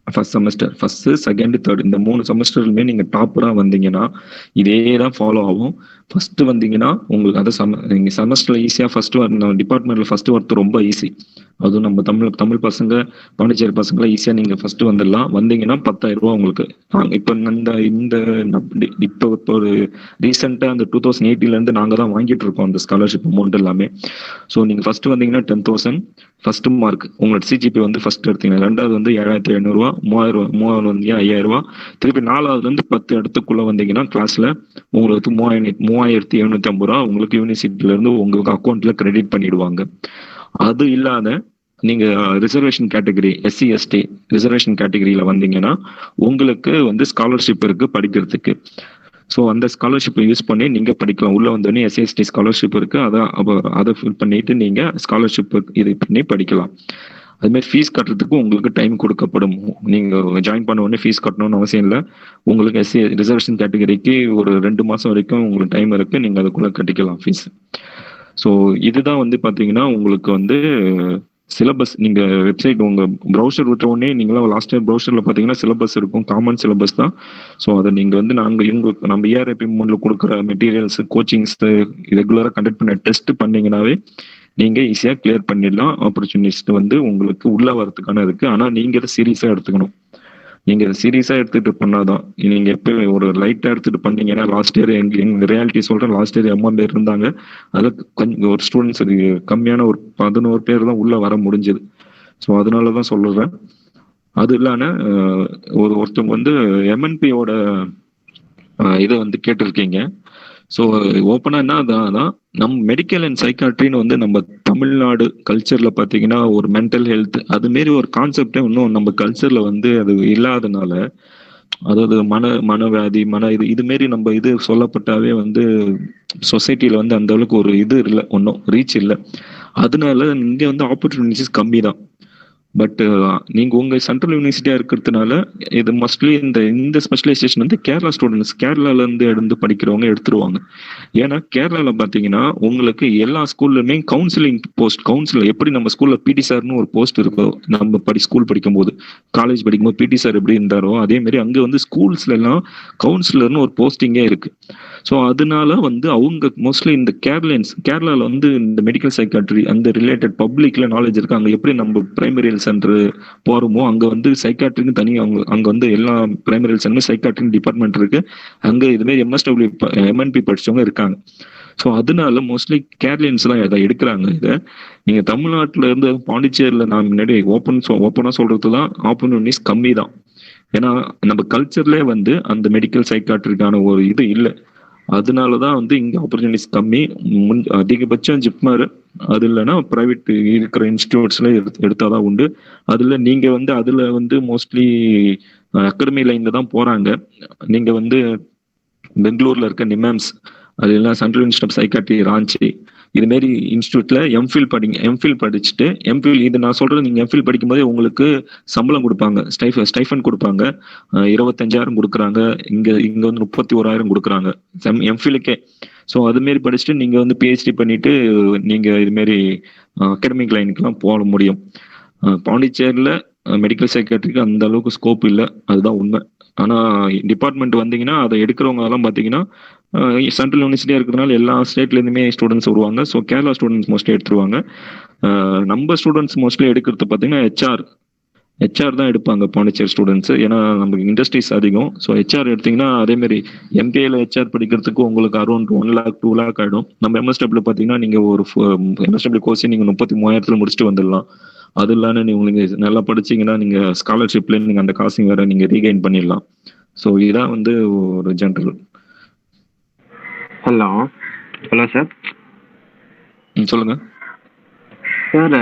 first semester, first second third, இந்த 3 செமஸ்டர்லுமே நீங்க டாப்பரா வந்தீங்கன்னா இதே தான் ஃபாலோ ஆகும். ஃபர்ஸ்ட் வந்தீங்கன்னா உங்களுக்கு அதை நீங்க செமஸ்டர்ல ஈஸியா ஃபர்ஸ்ட் வரணும். டிபார்ட்மெண்ட்ல ஃபர்ஸ்ட் வரது ரொம்ப ஈஸி. அதுவும் நம்ம தமிழ் பசங்க, பாண்டிச்சேரி பசங்கள ஈஸியா நீங்க ஃபர்ஸ்ட் வந்துடலாம். வந்தீங்கன்னா 10,000 ரூபா உங்களுக்கு. இப்ப இப்போ ஒரு ரீசெண்டா அந்த 2018 இருந்து நாங்க தான் வாங்கிட்டு இருக்கோம் அந்த ஸ்காலர்ஷிப் அமௌண்ட் எல்லாமே. ஸோ நீங்க ஃபர்ஸ்ட் வந்தீங்கன்னா 10,000 ஃபர்ஸ்ட் மார்க், உங்களோட சிஜிபி வந்து ஃபர்ஸ்ட் எடுத்தீங்கன்னா, ரெண்டாவது வந்து 7,500 ரூபா, மூணாவது வந்து 5,000 ரூபா, திருப்பி 4வது வந்து 10 இடத்துக்குள்ள வந்தீங்கன்னா கிளாஸ்ல உங்களுக்கு 3,750 ரூபா உங்களுக்கு யூனிவர்சிட்டில இருந்து உங்களுக்கு அக்கௌண்ட்ல கிரெடிட் பண்ணிடுவாங்க. அது இல்லாத நீங்க reservation category, SC ST reservation கேட்டகரியில வந்தீங்கன்னா உங்களுக்கு வந்து ஸ்காலர்ஷிப் இருக்கு படிக்கிறதுக்கு. ஸோ அந்த ஸ்காலர்ஷிப்பை யூஸ் பண்ணி நீங்க படிக்கலாம். உள்ள வந்தோடனே SC ST ஸ்காலர்ஷிப் இருக்கு, அதை ஃபில் பண்ணிட்டு நீங்க ஸ்காலர்ஷிப் இது பண்ணி படிக்கலாம். அது மாதிரி ஃபீஸ் கட்டுறதுக்கு உங்களுக்கு டைம் கொடுக்கப்படும். நீங்க ஜாயின் பண்ண உடனே ஃபீஸ் கட்டணும்னு அவசியம் இல்லை. உங்களுக்கு SC ரிசர்வேஷன் கேட்டகரிக்கு ஒரு 2 மாசம் வரைக்கும் உங்களுக்கு டைம் இருக்கு, நீங்க அதுக்குள்ள கட்டிக்கலாம் ஃபீஸ். ஸோ இதுதான் வந்து பாத்தீங்கன்னா உங்களுக்கு வந்து சிலபஸ். நீங்க வெப்சைட் உங்க ப்ரௌசர் விட்ட உடனே நீங்களாம் லாஸ்ட் இயர் ப்ரௌசர்ல பாத்தீங்கன்னா சிலபஸ் இருக்கும், காமன் சிலபஸ் தான். ஸோ அதை நீங்க வந்து நம்ம ERP மூட்ல கொடுக்குற மெட்டீரியல்ஸ், கோச்சிங்ஸ், ரெகுலரா கண்டக்ட் பண்ண டெஸ்ட் பண்ணீங்கன்னாவே நீங்க ஈஸியா கிளியர் பண்ணிடலாம். ஆப்பர்ச்சுனிட்டிஸ் வந்து உங்களுக்கு உள்ள வரதுக்கான இருக்கு. ஆனா நீங்க இதை சீரியஸா எடுத்துக்கணும். நீங்க இதை சீரியஸா எடுத்துட்டு பண்ணாதான். நீங்க எப்ப ஒரு லைட்டா எடுத்துட்டு பண்ணீங்கன்னா, லாஸ்ட் இயர் எங்க ரியாலிட்டி சொல்றேன், லாஸ்ட் இயர் 80 பேர் இருந்தாங்க. அதுல கொஞ்சம் ஒரு ஸ்டூடெண்ட்ஸ் கம்மியான ஒரு 11 பேர் தான் உள்ள வர முடிஞ்சது. ஸோ அதனாலதான் சொல்றேன். அது இல்லாம ஒருத்தவங்க வந்து MNPயோட இதை வந்து கேட்டிருக்கீங்க. ஸோ ஓப்பனா என்ன அதான் நம்ம மெடிக்கல் அண்ட் சைக்காட்ரின்னு வந்து நம்ம தமிழ்நாடு கல்ச்சர்ல பாத்தீங்கன்னா ஒரு மென்டல் ஹெல்த் அது மாரி ஒரு கான்செப்டே இன்னும் நம்ம கல்ச்சர்ல வந்து அது இல்லாதனால, அதாவது மனவியாதி, இது மாரி நம்ம இது சொல்லப்பட்டாவே வந்து சொசைட்டில வந்து அந்த அளவுக்கு ஒரு இது இல்லை, ஒன்றும் ரீச் இல்லை. அதனால இங்க வந்து ஆப்பர்ச்சுனிட்டிஸ் கம்மி தான். பட் நீங்க உங்க சென்ட்ரல் யூனிவர்சிட்டியா இருக்கிறதுனால இது மோஸ்ட்லி இந்த ஸ்பெஷலைசேஷன் வந்து கேரளா ஸ்டூடெண்ட்ஸ், கேரளால இருந்து படிக்கிறவங்க எடுத்துருவாங்க. ஏன்னா கேரளால பாத்தீங்கன்னா உங்களுக்கு எல்லா ஸ்கூல்லுமே கவுன்சிலிங் போஸ்ட், எப்படி நம்ம ஸ்கூல்ல PT சார்னு ஒரு போஸ்ட் இருக்கோ, நம்ம ஸ்கூல் படிக்கும் போது, காலேஜ் படிக்கும்போது PT சார் எப்படி இருந்தாரோ அதே மாதிரி அங்க வந்து ஸ்கூல்ஸ்ல எல்லாம் கவுன்சிலர்னு ஒரு போஸ்டிங்கே இருக்கு. ஸோ அதனால வந்து அவங்க மோஸ்ட்லி இந்த கேரளால வந்து இந்த மெடிக்கல் சைக்காட்ரி அந்த ரிலேட்டட் பப்ளிக்ல நாலேஜ் இருக்கு. அங்க எப்படி நம்ம பிரைமரி ஹெல்த் சென்டர் போறோமோ அங்க வந்து சைக்காட்ரின்னு தனியாக அங்க வந்து எல்லா பிரைமரி ஹெல்த் சென்டர் சைக்காட்ரின்னு டிபார்ட்மெண்ட் இருக்கு. அங்க இதுமாதிரி MNP படிச்சவங்க இருக்காங்க. ஸோ அதனால மோஸ்ட்லி கேரளியன்ஸ் எல்லாம் இதை எடுக்கிறாங்க. இதை நீங்க தமிழ்நாட்டுல இருந்து பாண்டிச்சேரியில நான் முன்னாடி ஓப்பனா சொல்றதுதான் ஆப்பர்ச்சுனிட்டிஸ் கம்மி தான். ஏன்னா நம்ம கல்ச்சர்லேயே வந்து அந்த மெடிக்கல் சைக்காட்ரிக்கான ஒரு இது இல்லை. அதனாலதான் வந்து இங்க ஆப்பர்ச்சுனிட்டிஸ் கம்மி. அதிகபட்சம் ஜிப்மர், அது இல்லைன்னா பிரைவேட் இருக்கிற இன்ஸ்டிடியூட்ஸ்ல எடுத்தாதான் உண்டு. அதுல வந்து மோஸ்ட்லி அகாடமி லைன்ல தான் போறாங்க. நீங்க வந்து பெங்களூர்ல இருக்க நிமாம்ஸ் அது எல்லாம் central institute of psychiatry Ranchi இதுமாரி இன்ஸ்டியூட்ல எம்ஃபில் படிச்சுட்டு எம்ஃபில் இது நான் சொல்றது நீங்க எம்ஃபில் படிக்கும்போதே உங்களுக்கு சம்பளம் கொடுப்பாங்க, ஸ்டைஃபன் கொடுப்பாங்க. 25,000 கொடுக்குறாங்க, இங்க வந்து 31,000 கொடுக்குறாங்க எம்ஃபிலுக்கே. ஸோ அதுமாரி படிச்சுட்டு நீங்க வந்து பிஹெச்டி பண்ணிட்டு நீங்க இதுமாரி அகாடமிக் லைனுக்குலாம் போக முடியும். பாண்டிச்சேரியில் மெடிக்கல் சைக்காட்ரிக்கு அந்த அளவுக்கு ஸ்கோப் இல்லை, அதுதான் உண்மை. ஆனால் டிபார்ட்மெண்ட் வந்தீங்கன்னா அதை எடுக்கிறவங்க எல்லாம் பார்த்தீங்கன்னா சென்ட்ரல் யூனிவர்சிட்டியாக இருக்கிறதுனால எல்லா ஸ்டேட்லேருந்துமே ஸ்டூடெண்ட்ஸ் வருவாங்க. ஸோ கேரளா ஸ்டூடெண்ட்ஸ் மோஸ்ட்லி எடுத்துருவாங்க. நம்ம ஸ்டூடெண்ட்ஸ் மோஸ்ட்லி எடுக்கிறது பார்த்தீங்கன்னா ஹெச்ஆர் தான் எடுப்பாங்க பாண்டிச்சேரி ஸ்டூடெண்ட்ஸ். ஏன்னா நமக்கு இண்டஸ்ட்ரீஸ் அதிகம். ஸோ ஹெச்ஆர் எடுத்தீங்கன்னா அதேமாரி எம்பிஏல ஹெச்ஆர் படிக்கிறதுக்கு உங்களுக்கு அரௌண்ட் 1 lakh 2 lakh ஆகிடும். நம்ம எம்எஸ்டபிள்யூ பார்த்தீங்கன்னா நீங்கள் ஒரு எம்எஸ்டபிள்யூ கோர்ஸ் நீங்கள் 33,000 முடிச்சுட்டு வந்துடலாம். அது இல்லாமல் நீங்கள் நல்லா படிச்சீங்கன்னா நீங்கள் ஸ்காலர்ஷிப்ல நீங்கள் அந்த காசையும் வேற நீங்கள் ரீகெயின் பண்ணிடலாம். ஸோ இதான் வந்து ஒரு ஜென்ரல். Hello sir. சொல்லுங்க சார்,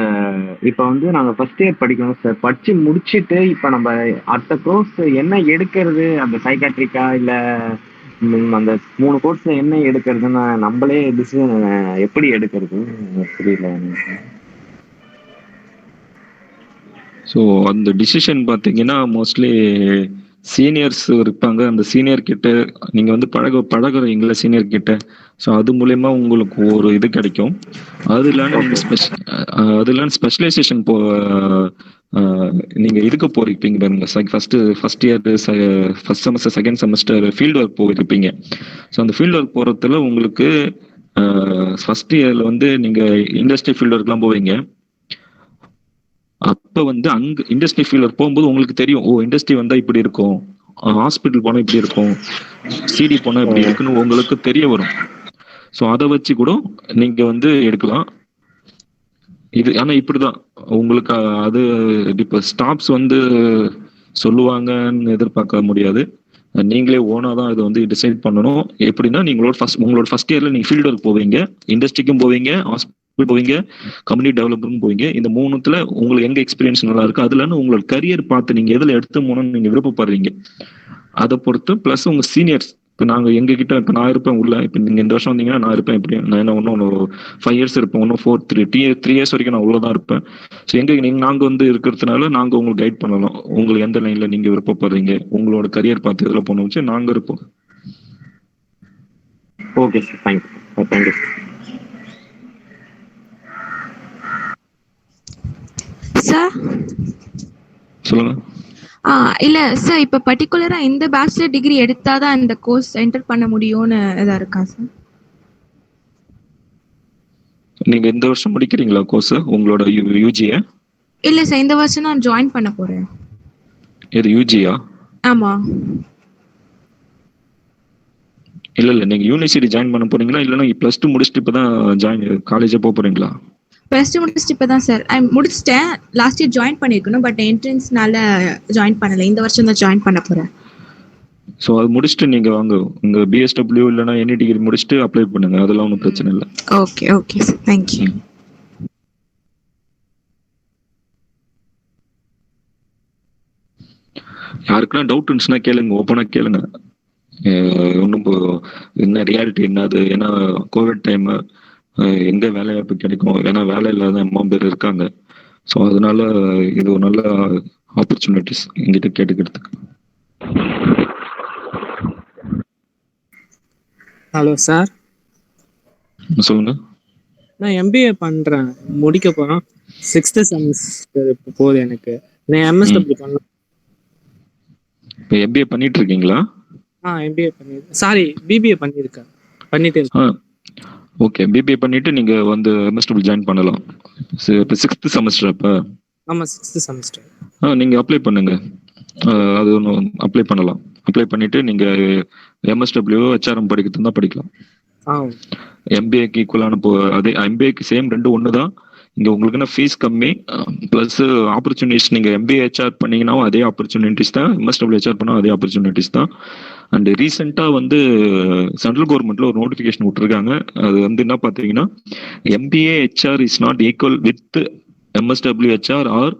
இப்போ வந்து நாங்கள் ஃபர்ஸ்ட் இயர் படிக்கணும் சார். படித்து முடிச்சுட்டு இப்போ நம்ம அடுத்த கோர்ஸ் என்ன எடுக்கிறது, அந்த சைக்காட்ரிக்கா இல்லை அந்த 3 கோர்ஸ் என்ன எடுக்கிறதுன்னு நம்மளே டிசிஷன் எப்படி எடுக்கிறது புரியல. ஸோ அந்த டிசிஷன் பார்த்தீங்கன்னா மோஸ்ட்லி சீனியர்ஸ் இருப்பாங்க. அந்த சீனியர் கிட்ட நீங்கள் வந்து பழகுறீங்களா சீனியர் கிட்ட. ஸோ அது மூலயமா உங்களுக்கு ஒரு இது கிடைக்கும். அது இல்லாமல் நீங்கள் ஸ்பெஷலைசேஷன் நீங்கள் இதுக்கு போயிருப்பீங்க பாருங்க. First year first semester second semester field work போயிருப்பீங்க. ஸோ அந்த ஃபீல்டு ஒர்க் போகிறதுல உங்களுக்கு ஃபர்ஸ்ட் இயரில் வந்து நீங்கள் இண்டஸ்ட்ரி ஃபீல்டு ஒர்க்லாம் போவீங்க. அப்ப வந்து அங்க இண்டஸ்ட்ரி ஃபீல்டர் போகும்போது உங்களுக்கு தெரியும், ஓ இண்டஸ்ட்ரி வந்தா இப்படி இருக்கும், ஹாஸ்பிட்டல் போனா இப்படி இருக்கும், சிடி போனா இப்படி இருக்குன்னு உங்களுக்கு தெரிய வரும். ஸோ அதை வச்சு கூட நீங்க வந்து எடுக்கலாம். இது ஆனா இப்படிதான் உங்களுக்கு அது இப்ப ஸ்டாப்ஸ் வந்து சொல்லுவாங்கன்னு எதிர்பார்க்க முடியாது. நீங்களே ஓனா தான் இதை வந்து டிசைட் பண்ணணும். எப்படின்னா உங்களோட ஃபர்ஸ்ட் இயர்ல நீங்க ஃபீல்டு ஒர்க் போவீங்க, இண்டஸ்ட்ரிக்கும் போவீங்க, போவீங்க, கம்யூனிட்டி டெவலப்மெண்ட் போவீங்க. இந்த 3த்துல உங்களுக்கு எங்க எக்ஸ்பீரியன்ஸ் நல்லா இருக்கு, அதுல உங்களோட கரியர் பார்த்து நீங்க எதுல எடுத்து போகணும்னு நீங்க விருப்பப்படுறீங்க அதை பொறுத்து. பிளஸ் உங்க சீனியர்ஸ் இப்போ நாங்கள் எங்ககிட்ட இப்போ நான் இருப்பேன் உள்ள. இப்போ நீங்கள் இந்த வருஷம் வந்தீங்கன்னா நான் இருப்பேன். எப்படி நான் என்ன இன்னும் 5 years இருப்பேன், இன்னும் 3 years வரைக்கும் நான் உள்ளதான் இருப்பேன். ஸோ நாங்கள் வந்து இருக்கிறதுனால நாங்கள் உங்களுக்கு கைட் பண்ணலாம். உங்களுக்கு எந்த லைன்ல நீங்க விருப்பப்படுறீங்க, உங்களோட கரியர் பார்த்து எதில் போன வச்சு நாங்கள் இருப்போம். Okay sir, thank you. சார் சொல்லுங்க. இல்ல சார், இப்ப பர்டிகுலரா இந்த பேச்சுலர் டிகிரி எடுத்தாதான் இந்த கோர்ஸ் என்டர் பண்ண முடியும்னு ஏதா இருக்கா சார்? நீங்க இந்த வருஷம் முடிக்கிறீங்களா கோர்ஸ் உங்களோட யூஜியா? இல்ல சார், இந்த வருஷம் நான் ஜாயின் பண்ண போறேன். இது யூஜியா? ஆமா. இல்ல நீங்க யூனிவர்சிட்டி ஜாயின் பண்ண போறீங்களா, இல்லன்னா +2 முடிச்சுட்டு இப்பதான் காலேஜ் போக போறீங்களா? +2 முடிச்சுட்டு இப்பதான் சார் முடிச்சிட்டேன். லாஸ்ட் இயர் ஜாயின் பண்ணிருக்கணும், பட் என்ட்ரன்ஸ்னால ஜாயின் பண்ணல. இந்த வருஷம் தான் ஜாயின் பண்ண போறேன். ஸோ அது முடிச்சுட்டு நீங்க வாங்க, உங்க பிஎஸ்டபிள்யூ இல்லைன்னா எனி டிகிரி முடிச்சுட்டு அப்ளை பண்ணுங்க, அதெல்லாம் ஒன்றும் பிரச்சனை இல்லை. Okay sir, thank you. யாருக்குன்னா டவுட் இருந்துச்சுன்னா கேளுங்க, ஓப்பனா கேளுங்க. ஒன்றும் என்ன ரியாலிட்டி என்னது, ஏன்னா கோவிட் டைம் எங்க வேலை வாய்ப்பு கிடைக்கும், ஏன்னா வேலை இல்லாத பேர் இருக்காங்க. ஸோ அதனால இது ஒரு நல்ல ஆப்பர்ச்சுனிட்டிஸ் எங்கிட்ட கேட்டுக்கிறதுக்கு. Hello sir. சொல்லுங்க. நான் எம்பிஏ பண்றேன், முடிக்க போறேன். 6th செமஸ்டர் போகுது எனக்கு. நான் எம்எஸ்டபிள்யூ பண்ணலாம். இப்போ எம்பிஏ பண்ணிட்டு இருக்கீங்களா? எம்பிஏ பிபிஏ பண்ணிட்டு இருக்கேன். ஓகே, பிபிஏ பண்ணிட்டு நீங்க வந்து எம்எஸ்டபிள்யூ ஜாயின் பண்ணலாம். இப்போ 6th செமஸ்டர். அப்ப ஆமா, 6th செமஸ்டர். நீங்க அப்ளை பண்ணுங்க, அது ஒன்று அப்ளை பண்ணலாம். அப்ளை பண்ணிட்டு நீங்க எம்எஸ்டபிள்யூ ஹெச்ஆர்எம் படிக்கிறது தான் படிக்கலாம். எம்பிஏக்கு ஈக்குவலான அதே எம்பிஏக்கு சேம் 2 ஒன்று தான். இங்க உங்களுக்கு என்ன ஃபீஸ் கம்மி, பிளஸ் ஆப்பர்ச்சுனிட்டிஸ். நீங்க எம்பிஏ ஹெச்ஆர் பண்ணீங்கன்னா அதே ஆப்பர்ச்சுனிட்டிஸ் தான், எம்எஸ்டபிள்யூ ஹெச்ஆர் பண்ணா அதே ஆப்பர்ச்சுனிட்டிஸ் தான். அண்ட் ரீசெண்டா வந்து சென்ட்ரல் கவர்மெண்ட்ல ஒரு நோட்டிபிகேஷன் விட்டுருக்காங்க. அது வந்து என்ன பாத்தீங்கன்னா, MBA HR is not equal with MSW HR or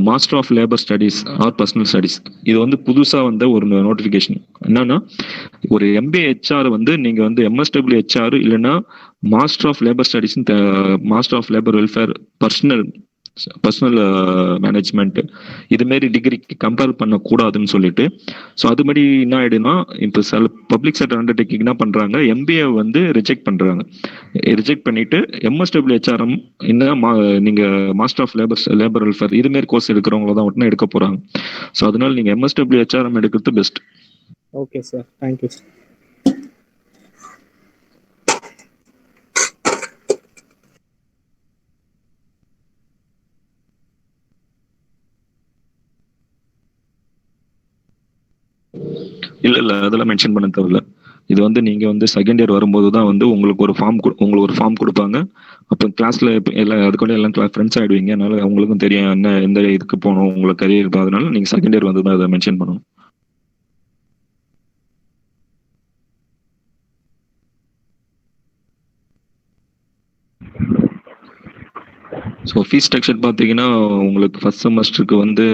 master of labour studies or personnel studies. இது வந்து புதுசாக வந்த ஒரு நோட்டிஃபிகேஷன். என்னன்னா, ஒரு எம்பிஏ ஹெச்ஆர் வந்து நீங்கள் வந்து எம்எஸ்டபிள்யூ ஹெச்ஆர் இல்லைன்னா master of labour studies, master of labour welfare, personnel management இதுமாரி டிகிரிக்கு கம்பேர் பண்ணக்கூடாதுன்னு சொல்லிட்டு, ஸோ அது மாதிரி என்ன ஆயிடுனா, இப்போ சில பப்ளிக் செக்டர் அண்டர்டேக்கிங் என்ன பண்றாங்க, எம்பிஏ வந்து ரிஜெக்ட் பண்றாங்க. ரிஜெக்ட் பண்ணிட்டு எம்எஸ்டபிள்யூ ஹெச்ஆர்எம் என்ன நீங்க மாஸ்டர் ஆஃப் லேபர் வெல்ஃபேர் இதுமாரி கோர்ஸ் எடுக்கிறவங்கள தான் மட்டும் எடுக்க போறாங்க. ஸோ அதனால நீங்க எம்எஸ்டபிள்யூ ஹெச்ஆர்எம் எடுக்கிறது best. Okay sir, thank you sir. இல்ல அதெல்லாம் மென்ஷன் பண்ண தேவையில்ல. இது வந்து நீங்க வந்து செகண்ட் இயர் வரும்போது தான் வந்து உங்களுக்கு ஒரு ஃபார்ம் கொடுப்பாங்க. அப்போ கிளாஸ்ல எல்லாம் அதுக்குள்ள எல்லாம் ஃப்ரெண்ட்ஸ் ஆயிடுவீங்க. அதனால அவங்களுக்கும் தெரியும் என்ன எந்த இதுக்கு போகணும் உங்களுக்கு கரியர். அதனால நீங்க செகண்ட் இயர் வந்து தான் அதை மென்ஷன் பண்ணணும். ஸோ ஃபீஸ் ஸ்ட்ரக்சர் பார்த்தீங்கன்னா, உங்களுக்கு ஃபர்ஸ்ட் செமஸ்டருக்கு வந்து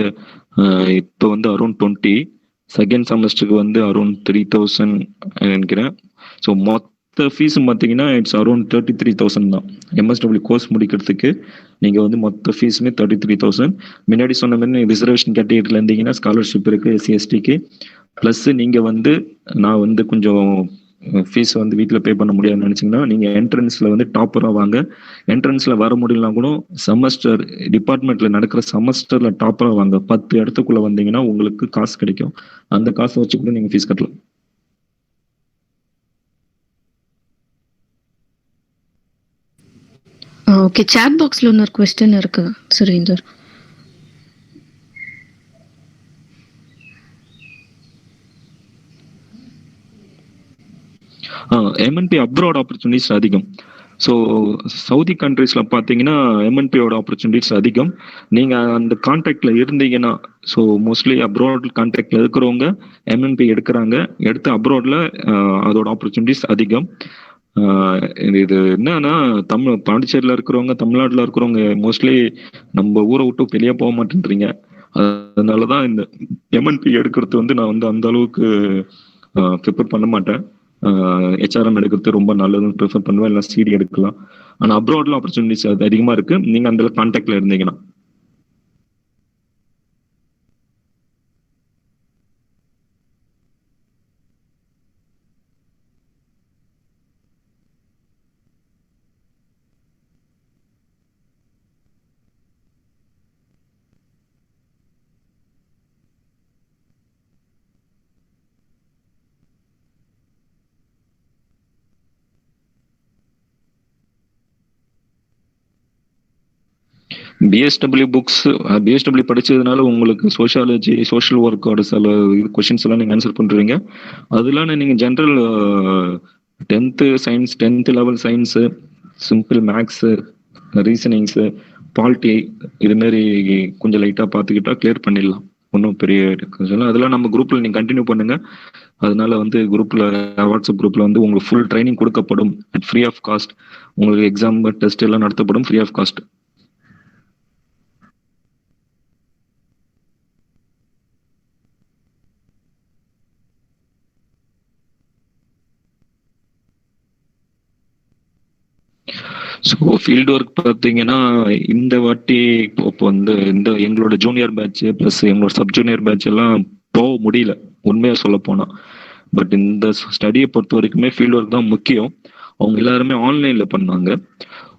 இப்போ வந்து அரௌண்ட் 20, செகண்ட் செமஸ்டருக்கு வந்து அரௌண்ட் 3000 நினைக்கிறேன். ஸோ மொத்த ஃபீஸும் பார்த்தீங்கன்னா இட்ஸ் அரௌண்ட் 33,000 தான். எம்எஸ்டபிள்யூ கோர்ஸ் முடிக்கிறதுக்கு நீங்கள் வந்து மொத்த ஃபீஸுமே 33,000. முன்னாடி சொன்ன மாதிரி ரிசர்வேஷன் கேட்டகரியில் இருந்தீங்கன்னா ஸ்காலர்ஷிப் இருக்குது எஸ்சி/எஸ்டிக்கு. ப்ளஸ் நீங்கள் வந்து நான் வந்து கொஞ்சம் ஃபீஸ் வந்து வீட்டில் பே பண்ண முடியாதுன்னு நினச்சிங்கன்னா, நீங்கள் என்ட்ரன்ஸில் வந்து டாப்பராக வாங்க. என்ட்ரன்ஸில் வர முடியலனா கூட செமஸ்டர் டிபார்ட்மெண்ட்டில் நடக்கிற செமஸ்டரில் டாப்பராக வாங்க. 10 இடத்துக்குள்ளே வந்தீங்கன்னா உங்களுக்கு காசு கிடைக்கும். அந்த காசை வச்சு கூட நீங்கள் ஃபீஸ் கட்டலாம். ஓகே, சாட் பாக்ஸில் இன்னொரு கொஸ்டின் இருக்கு சுரேந்தர். எம்என்பி அப்ராட் ஆப்பர்ச்சுனிட்டிஸ் அதிகம். ஸோ சவுதி கண்ட்ரீஸில் பார்த்தீங்கன்னா எம்என்பியோட ஆப்பர்ச்சுனிட்டிஸ் அதிகம். நீங்கள் அந்த கான்டாக்டில் இருந்தீங்கன்னா, ஸோ மோஸ்ட்லி அப்ராட் கான்டாக்டில் இருக்கிறவங்க எம்என்பி எடுக்கிறாங்க. எடுத்து அப்ராடில் அதோட ஆப்பர்ச்சுனிட்டிஸ் அதிகம். இது என்னன்னா, பாண்டிச்சேரியில் இருக்கிறவங்க, தமிழ்நாட்டில் இருக்கிறவங்க மோஸ்ட்லி நம்ம ஊரை விட்டு வெளியே போக மாட்டேன்றீங்க. அதனால தான் இந்த எம்என்பி எடுக்கிறது வந்து நான் வந்து அந்த அளவுக்கு ப்ரிப்பேர் பண்ண மாட்டேன். ஹெச்ஆர்எம் எடுக்கிறது ரொம்ப நல்லதுன்னு ப்ரிஃபர் பண்ணுவேன். இல்லை சிடி எடுக்கலாம். ஆனால் அப்ராட்ல ஆப்பர்ச்சுனிட்டிஸ் அது அதிகமாக இருக்கு நீங்கள் அந்த கான்டாக்ட்ல இருந்தீங்கன்னா. பிஎஸ்டபிள்யூ புக்ஸ், பிஎஸ்டபிள்யூ படிச்சதுனால உங்களுக்கு சோஷியாலஜி, சோஷியல் ஒர்க்கோட சில கொஷின்ஸ் எல்லாம் நீங்கள் ஆன்சர் பண்ணுறீங்க. அதெல்லாம் நீங்கள் general 10th science, 10th level science, simple maths, reasonings, polity இதுமாரி கொஞ்சம் லைட்டாக பார்த்துக்கிட்டா கிளியர் பண்ணிடலாம். ஒன்றும் பெரிய அதெல்லாம் நம்ம குரூப்பில் நீங்கள் கண்டினியூ பண்ணுங்க. அதனால வந்து குரூப்பில், வாட்ஸ்அப் குரூப்பில் வந்து உங்களுக்கு ஃபுல் ட்ரைனிங் கொடுக்கப்படும் அட் ஃப்ரீ ஆஃப் காஸ்ட். உங்களுக்கு எக்ஸாம் டெஸ்ட் எல்லாம் நடத்தப்படும் free of cost. So field work பார்த்தீங்கன்னா இந்த வாட்டி இப்போ வந்து இந்த எங்களோட ஜூனியர் பேட்ச் ப்ளஸ் எங்களோட சப் ஜூனியர் பேட்ச் எல்லாம் போக முடியல உண்மையாக சொல்ல போனால். பட் இந்த ஸ்டடியை பொறுத்த வரைக்குமே ஃபீல்டு ஒர்க் தான் முக்கியம். அவங்க எல்லாருமே ஆன்லைனில் பண்ணாங்க.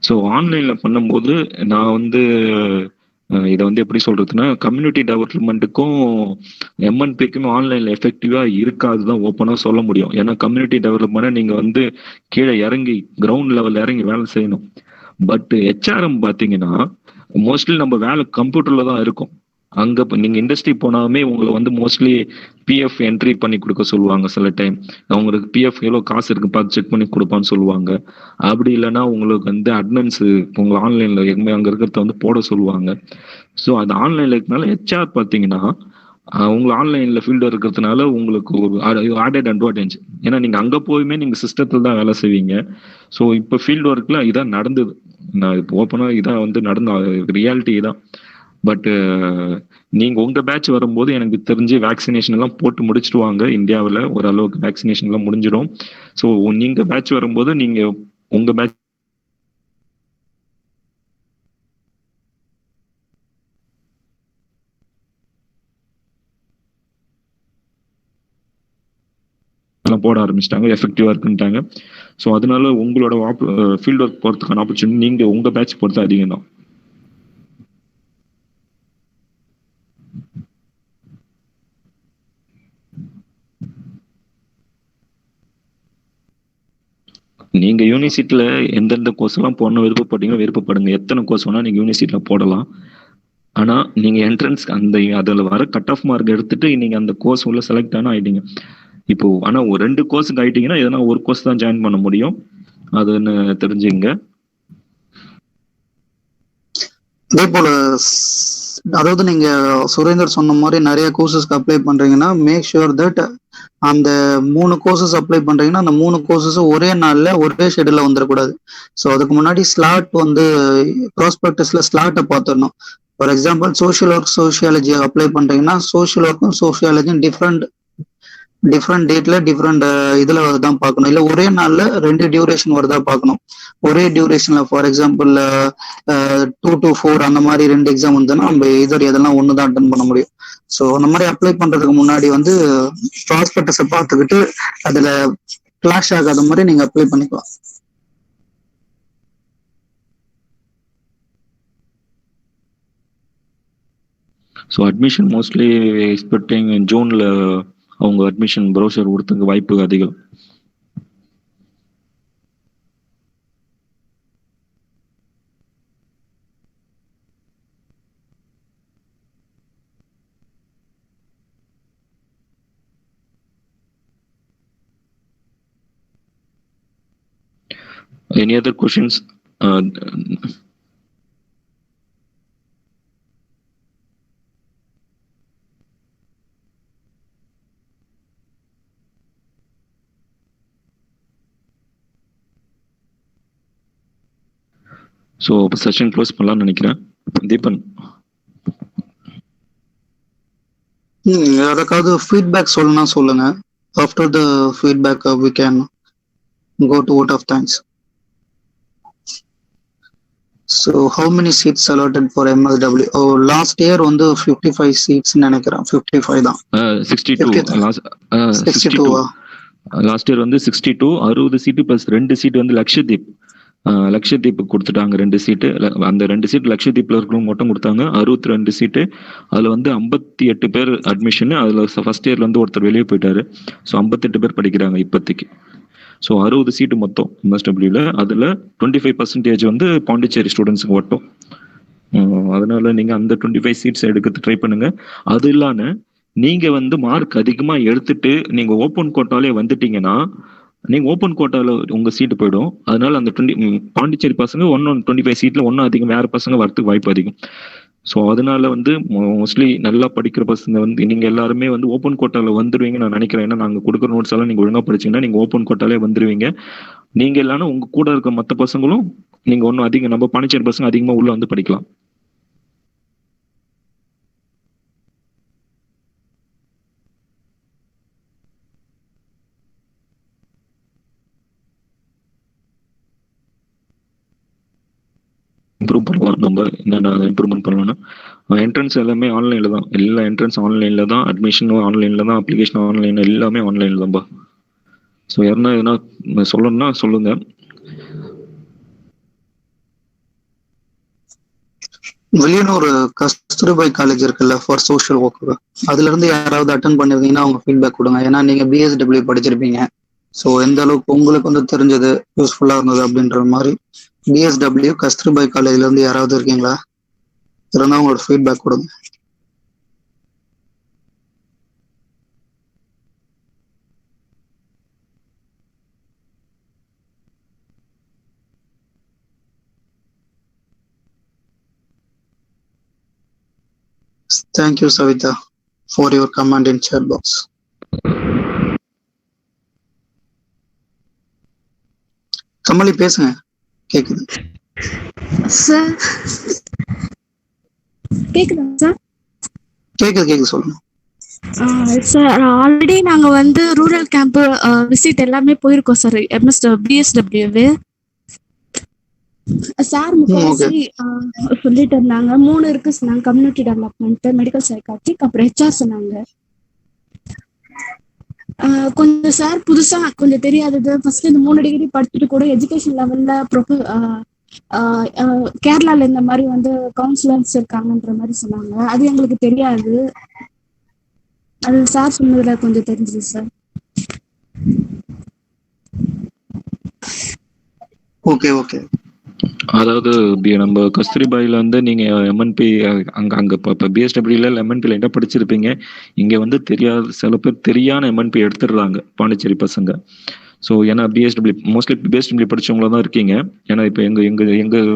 ஸோ ஆன்லைனில் பண்ணும்போது நான் வந்து இதை வந்து எப்படி சொல்றதுன்னா, கம்யூனிட்டி டெவலப்மெண்ட்டுக்கும் எம்என்பிக்குமே ஆன்லைன்ல எஃபெக்டிவா இருக்காதுதான் ஓப்பனா சொல்ல முடியும். ஏன்னா கம்யூனிட்டி டெவலப்மெண்ட் நீங்க வந்து கீழே இறங்கி கிரவுண்ட் லெவல் இறங்கி வேலை செய்யணும். பட் ஹெச்ஆர்எம் பாத்தீங்கன்னா மோஸ்ட்லி நம்ம வேலை கம்ப்யூட்டர்ல தான் இருக்கும். அங்க நீங்க இண்டஸ்ட்ரி போனாலுமே உங்களை வந்து மோஸ்ட்லி பிஎஃப் என்ட்ரி பண்ணி கொடுக்க சொல்லுவாங்க. சில டைம் அவங்களுக்கு பிஎஃப் எவ்வளோ காசு இருக்கு பார்த்து செக் பண்ணி கொடுப்பான்னு சொல்லுவாங்க. அப்படி இல்லைன்னா உங்களுக்கு வந்து அட்னன்ஸ் உங்க ஆன்லைன்ல எங்க அங்க இருக்கிறத வந்து போட சொல்லுவாங்க. ஸோ அது ஆன்லைன்ல இருக்கனால ஹெச்ஆர் பார்த்தீங்கன்னா உங்களை ஆன்லைன்ல ஃபீல்டு இருக்கிறதுனால உங்களுக்கு ஒரு ஆடட் அட்வான்டேஜ். ஏன்னா நீங்க அங்க போயுமே நீங்க சிஸ்டத்துல தான் வேலை செய்வீங்க. ஸோ இப்போ ஃபீல்டு ஒர்க்ல இதான் நடந்தது. நான் இப்போ ஓப்பனா இதான் வந்து நடந்த ரியாலிட்டி தான். பட் நீங்க உங்க பேட்ச் வரும்போது எனக்கு தெரிஞ்சு வேக்சினேஷன் எல்லாம் போட்டு முடிச்சிடுவாங்க. இந்தியாவில் ஓரளவுக்கு வேக்சினேஷன் எல்லாம் முடிஞ்சிடும். ஸோ நீங்க பேட்ச் வரும்போது நீங்க உங்க பேட்ச் எல்லாம் போட ஆரம்பிச்சிட்டாங்க, எஃபெக்டிவா இருக்குன்ட்டாங்க. ஸோ அதனால உங்களோட ஃபீல்ட் ஒர்க் போறதுக்கான ஆப்பர்ச்சுனிட்டி நீங்க உங்க பேட்ச் பொறுத்து அதிகம் தான். நீங்க யூனிவர்சிட்டியில எந்தெந்த கோர்ஸ் எல்லாம் போடணும் விருப்பப்பட்டீங்களோ விருப்பப்படுங்க. எத்தனை கோர்ஸ் வேணா நீங்க யூனிவர்சிட்டியில போடலாம். ஆனா நீங்க என்ட்ரன்ஸ் அதுல வர கட் ஆஃப் மார்க் எடுத்துட்டு நீங்க அந்த கோர்ஸ் உள்ள செலக்ட் ஆயிட்டீங்க. இப்போ ஆனா ஒரு 2 கோர்ஸுக்கு ஆயிட்டீங்கன்னா எதனா ஒரு கோர்ஸ் தான் ஜாயின் பண்ண முடியும். அதுன்னு தெரிஞ்சுங்க. அதே போல அதாவது நீங்க சுரேந்தர் சொன்ன மாதிரி நிறைய கோர்சஸ்க்கு அப்ளை பண்றீங்கன்னா மேக் ஷுர் தட் அந்த 3 கோர்சஸ் அப்ளை பண்றீங்கன்னா அந்த 3 கோர்சஸ் ஒரே நாள்ல ஒரே ஷெட்யூல்ல வந்துடக்கூடாது. ஸோ அதுக்கு முன்னாடி ஸ்லாட் வந்து ப்ராஸ்பெக்டஸ்ல ஸ்லாட்டை பார்த்துடணும். For example social work sociology apply பண்றீங்கன்னா சோஷியல் ஒர்க்கும் சோஷியாலஜியும் டிஃப்ரெண்ட் டேட்ல டிஃப்ரெண்ட் இதுல தான் பார்க்கணும். இல்லை ஒரே நாள்ல 2 டியூரேஷன் வருதா பார்க்கணும். ஒரே டியூரேஷன்ல ஃபார் எக்ஸாம்பிள் 2 to 4 அந்த மாதிரி 2 எக்ஸாம் வந்ததுன்னா நம்ம எதெல்லாம் ஒன்று தான் அட்டன் பண்ண முடியும். ஸோ அந்த மாதிரி அப்ளை பண்றதுக்கு முன்னாடி வந்து ப்ராஸ்பெக்டஸை பார்த்துக்கிட்டு அதுல கிளாஷ் ஆகாத மாதிரி நீங்க அப்ளை பண்ணிக்கலாம். ஸோ அட்மிஷன் மோஸ்ட்லி எக்ஸ்பெக்டிங் ஜூன்ல அவங்க அட்மிஷன் ப்ரௌசர் கொடுத்துக்க வாய்ப்பு அதிகம். Any other questions? So session close பண்ணலாம்னு நினைக்கிறேன். தீபன், யாருக்காவது ஃபீட்பேக் சொல்லணும்னா சொல்லுங்க. After the feedback we can go to vote of thanks. So how many seats allotted for MSW? Oh, last year வந்து 55 seats நினைக்கிறேன். 55 தான். 62 லாஸ்ட் இயர் வந்து 62, 60 சீட்டு பிளஸ் 2 சீட்டு வந்து லக்ஷதீப் கொடுத்துட்டாங்க. 2 சீட்டு, அந்த 2 சீட்டு லக்ஷதீப்ல இருக்கிறவங்க மட்டும் கொடுத்தாங்க. 62 சீட்டு, அதுல வந்து 58 பேர் அட்மிஷன். அதுல ஃபர்ஸ்ட் இயர்ல வந்து ஒருத்தர் வெளியே போயிட்டாரு. ஸோ 58 பேர் படிக்கிறாங்க இப்போதைக்கு. ஸோ 60 சீட்டு மொத்தம் MSWல. அதுல 25% வந்து பாண்டிச்சேரி ஸ்டூடெண்ட்ஸுக்கு மட்டும். அதனால நீங்க அந்த 25 சீட்ஸ் எடுக்க ட்ரை பண்ணுங்க. அது இல்லாம நீங்க வந்து மார்க் அதிகமா எடுத்துட்டு நீங்க ஓப்பன் கோட்டாலே வந்துட்டீங்கன்னா நீங்க ஓப்பன் கோட்டால உங்க சீட்டு போயிடும். அதனால அந்த பாண்டிச்சேரி பசங்க 25 சீட்ல ஒன்னும் அதிகம் வேற பசங்க வரத்துக்கு வாய்ப்பு அதிகம். ஸோ அதனால வந்து மோஸ்ட்லி நல்லா படிக்கிற பசங்க வந்து நீங்க எல்லாருமே வந்து ஓப்பன் கோட்டால வந்துருவீங்க நான் நினைக்கிறேன். ஏன்னா நாங்க கொடுக்குற நோட்ஸ் எல்லாம் நீங்க ஒழுங்கா படிச்சீங்கன்னா நீங்க ஓப்பன் கோட்டாலே வந்துருவீங்க. நீங்க இல்லைன்னா உங்க கூட இருக்க மற்ற பசங்களும் நீங்க ஒன்னும் அதிகம் நம்ம பாண்டிச்சேரி பசங்க அதிகமா உள்ள வந்து படிக்கலாம். இம்ப்ரூவ் பண்ணலாம். நம்ம என்னென்ன இம்ப்ரூவ்மெண்ட் பண்ணலாம்னா என்ட்ரன்ஸ் எல்லாமே ஆன்லைன்ல தான். எல்லா என்ட்ரன்ஸ் ஆன்லைன்ல தான், அட்மிஷனும் ஆன்லைன்ல தான், அப்ளிகேஷன் ஆன்லைன், எல்லாமே ஆன்லைன்ல தான்பா. ஸோ யாருன்னா எதனா சொல்லணும்னா சொல்லுங்க. வெளியூர் கஸ்தூரிபாய் காலேஜ் இருக்குல்ல ஃபார் சோஷியல் ஒர்க், அதுல இருந்து யாராவது அட்டன் பண்ணிருந்தீங்கன்னா அவங்க ஃபீட்பேக் கொடுங்க. ஏன்னா நீங்க BSW படிச்சிருப்பீங்க. ஸோ எந்த அளவுக்கு உங்களுக்கு வந்து தெரிஞ்சது யூஸ்ஃபுல்லா இருந்தது அப்படின்ற மாதிரி. BSW கஸ்தூரிபாய் காலேஜ்ல இருந்து யாராவது இருக்கீங்களா? இருந்தா உங்களோட ஃபீட்பேக் கொடுங்க. Thank you, Savita, for your comment in chat box. Kamali பேசுங்க, கேக்குது. சார் கேக்குதா சார்? கேக்குது சொல்லுங்க. சார் ஆல்ரெடி நாங்க வந்து ரூரல் கேம்ப் விசிட் எல்லாமே போயிருக்கோம் சார். பிஎஸ்டபிள்யூ சார் முக்காவாசி சொல்லிட்டு இருந்தாங்க. 3 இருக்கு சொன்னாங்க. கம்யூனிட்டி டெவலப்மெண்ட், மெடிக்கல் சைக்காட்ரிக், அப்புறம் ஹெச்ஆர் சொன்னாங்க. கொஞ்சம் சார் புதுசா கொஞ்சம் தெரியாதது. ஃபர்ஸ்ட் இந்த 3 டிகிரி படிச்சுட்டு கூட எஜுகேஷன் லெவல்ல கேரளால இந்த மாதிரி வந்து கவுன்சிலர்ஸ் இருக்காங்கன்ற மாதிரி சொன்னாங்க. அது எங்களுக்கு தெரியாது. அது சார் சொன்னதுல கொஞ்சம் தெரிஞ்சது சார். ஓகே. அதாவது நம்ம கஸ்தூரிபாயில வந்து நீங்க எம்என்பி அங்க இப்போ பிஎஸ்டபிள்யூல எம்என்பியில் என்ன படிச்சிருப்பீங்க. இங்க வந்து தெரியாத சில பேர் தெரியாத எம்என்பி எடுத்துடுறாங்க பாண்டிச்சேரி பசங்க. ஸோ ஏன்னா பிஎஸ்டபிள்யூ மோஸ்ட்லி பிஎஸ்டபிள்யூ படிச்சவங்கள தான் இருக்கீங்க. ஏன்னா இப்போ எங்கள்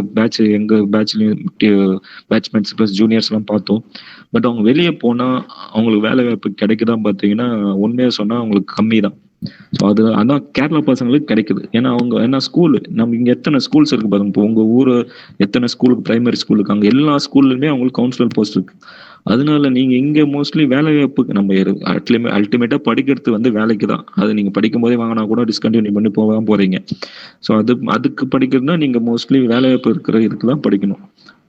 பேட்ச்மேட்ஸ் ப்ளஸ் ஜூனியர்ஸ்லாம் பார்த்தோம். பட் அவங்க வெளியே போனால் அவங்களுக்கு வேலை வாய்ப்பு கிடைக்குதான் பார்த்தீங்கன்னா உண்மையாக சொன்னால் அவங்களுக்கு கம்மி தான். ஸோ அதான் கேரளா பசங்களுக்கு கிடைக்குது. ஏன்னா அவங்க என்ன ஸ்கூலு நம்ம இங்கே எத்தனை ஸ்கூல்ஸ் இருக்கு பாருங்க. இப்போ உங்கள் ஊர் எத்தனை ஸ்கூலுக்கு பிரைமரி ஸ்கூலுக்கு அங்கே எல்லா ஸ்கூல்லுமே அவங்களுக்கு கவுன்சிலர் போஸ்ட் இருக்கு. அதனால நீங்க இங்க மோஸ்ட்லி வேலை வாய்ப்புக்கு நம்ம அல்டிமேட்டா படிக்கிறது வந்து வேலைக்கு தான். அது நீங்க படிக்கும் போதே வாங்கினா கூட டிஸ்கண்டினியூ பண்ணி போகலாம் போறீங்க. ஸோ அதுக்கு படிக்கிறதுனா நீங்க மோஸ்ட்லி வேலை வாய்ப்பு இருக்கிற இதுக்கு தான் படிக்கணும்.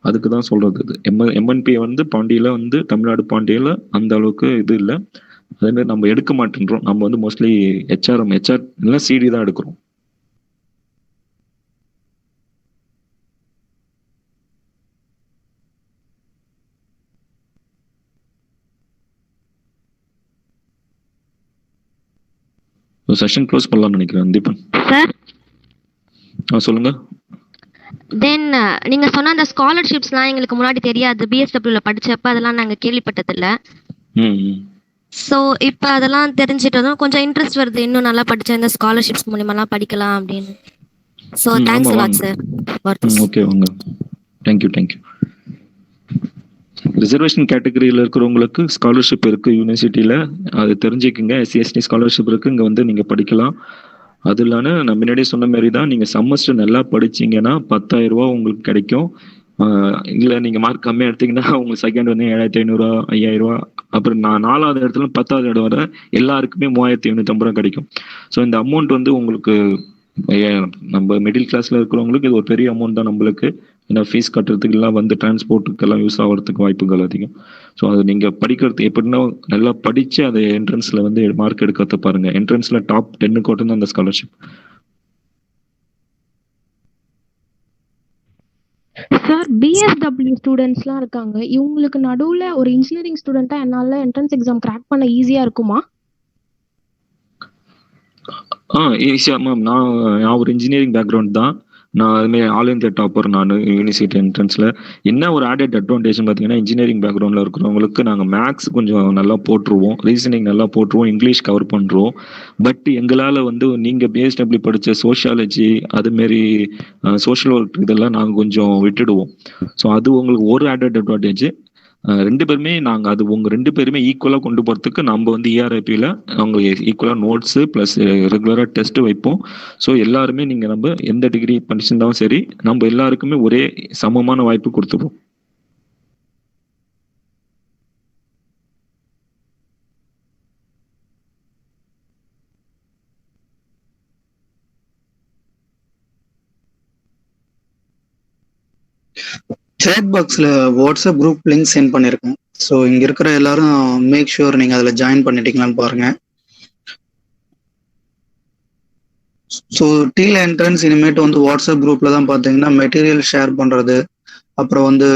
அதுக்கு தான் சொல்றது. இது எம்என்பி வந்து பாண்டியில வந்து தமிழ்நாடு பாண்டியில அந்த அளவுக்கு இது இல்லை. அதே மாதிரி நம்ம எடுக்க மாட்டேன்றோம். நம்ம வந்து மோஸ்ட்லி ஹெச்ஆர் இல்லை சிடி தான் எடுக்கிறோம். செஷன் க்ளோஸ் பண்ணலாம்னு நினைக்கிறேன். தீபன் சார் சொல்லுங்க. தென் நீங்க சொன்ன அந்த ஸ்காலர்ஷிப்ஸ்லாம் எங்களுக்கு முன்னாடி தெரியாது. பிஎஸ்டபிள்யூல படிச்சப்ப அதெல்லாம் நாங்க கேள்விப்பட்டதில்ல. ஸோ இப்போ அதெல்லாம் தெரிஞ்சிட்டதும் கொஞ்சம் இன்ட்ரெஸ்ட் வருது. இன்னும் நல்லா படிச்சா இந்த ஸ்காலர்ஷிப்ஸ் மூலியமாலாம் படிக்கலாம் அப்படின்னு. So thanks a lot sir. Okay வாங்க. தேங்க்யூ. ரிசர்வேஷன் கேட்டகரியில் இருக்கிறவங்களுக்கு ஸ்காலர்ஷிப் இருக்கு யூனிவர்சிட்டியில. அது தெரிஞ்சுக்குங்க. SC/ST ஸ்காலர்ஷிப் இருக்கு. இங்க வந்து நீங்க படிக்கலாம். அது இல்லாம நான் முன்னாடியே சொன்ன மாதிரி தான், நீங்க செமஸ்டர் நல்லா படிச்சீங்கன்னா 10,000 ரூபா உங்களுக்கு கிடைக்கும். இல்லை நீங்க மார்க் கம்மியாக எடுத்தீங்கன்னா உங்களுக்கு செகண்ட் வந்து 7,500 ரூபா, 5,000 ரூபா. அப்புறம் நான் 4வது இடத்துல 10வது இடம் வர எல்லாருக்குமே 3,850 ரூபா கிடைக்கும். ஸோ இந்த அமௌண்ட் வந்து உங்களுக்கு நம்ம மிடில் கிளாஸ்ல இருக்கிறவங்களுக்கு இது ஒரு பெரிய அமௌண்ட் தான் நம்மளுக்கு. ஏன்னா ஃபீஸ் கட்டுறதுக்கு எல்லாம் வந்து டிரான்ஸ்போர்ட்டுக்கு எல்லாம் யூஸ் ஆகிறதுக்கு வாய்ப்புகள் அதிகம். ஸோ அது நீங்க படிக்கிறது எப்படின்னா நல்லா படிச்சு அதை என்ட்ரன்ஸ்ல வந்து மார்க் எடுக்கிறத பாருங்க. என்ட்ரன்ஸ்ல டாப் 10 கோட்டு தான் அந்த ஸ்காலர்ஷிப். சார் பிஎஸ்டபிள்யூ ஸ்டூடெண்ட்ஸ்லாம் இருக்காங்க. இவங்களுக்கு நடுவில் ஒரு இன்ஜினியரிங் ஸ்டூடெண்ட்டாக என்னால் என்ட்ரன்ஸ் எக்ஸாம் கிராக் பண்ண ஈஸியாக இருக்குமா? ஈஸியா மேம். நான் ஒரு இன்ஜினியரிங் பேக்ரவுண்ட் தான். நான் அதுமாதிரி ஆல் இந்தியா டாப்பர் நான் யூனிவர்சிட்டி என்ட்ரன்ஸில். என்ன ஒரு ஆடட் அட்வான்டேஜ் பார்த்தீங்கன்னா இன்ஜினியரிங் பேக்ரவுண்டில் இருக்கிறவங்களுக்கு நாங்கள் மேக்ஸ் கொஞ்சம் நல்லா போட்டுருவோம், ரீசனிங் நல்லா போட்டுருவோம், இங்கிலீஷ் கவர் பண்ணுறோம். பட் எங்களால் வந்து நீங்கள் பிஎஸ்டபிள்யூ படித்த சோஷியாலஜி அதுமாரி சோஷியல் ஒர்க் இதெல்லாம் நாங்கள் கொஞ்சம் விட்டுடுவோம். ஸோ அது உங்களுக்கு ஒரு ஆடட் அட்வான்டேஜ். 2 பேருமே நாங்கள் அது உங்கள் 2 பேருமே ஈக்குவலாக கொண்டு போகிறதுக்கு நம்ம வந்து ERIPயில் அவங்களுக்கு ஈக்குவலாக நோட்ஸு ப்ளஸ் ரெகுலராக டெஸ்ட்டு வைப்போம். ஸோ எல்லாருமே நீங்கள் நம்ம எந்த டிகிரி படிச்சிருந்தாலும் சரி நம்ம எல்லாருக்குமே ஒரே சமமான வாய்ப்பு கொடுத்துருவோம். சேட் பாக்ஸ்ல வாட்ஸ்அப் குரூப் லிங்க் சென்ட் பண்ணிருக்கேன். ஸோ இங்க இருக்கிற எல்லாரும் மேக் ஷூர் நீங்க அதில் ஜாயின் பண்ணிட்டீங்களான்னு பாருங்க. ஸோ டீல் என்ட்ரன்ஸ் இனிமேட்டு வந்து வாட்ஸ்அப் குரூப்ல தான் பார்த்தீங்கன்னா மெட்டீரியல் ஷேர் பண்றது, அப்புறம் வந்து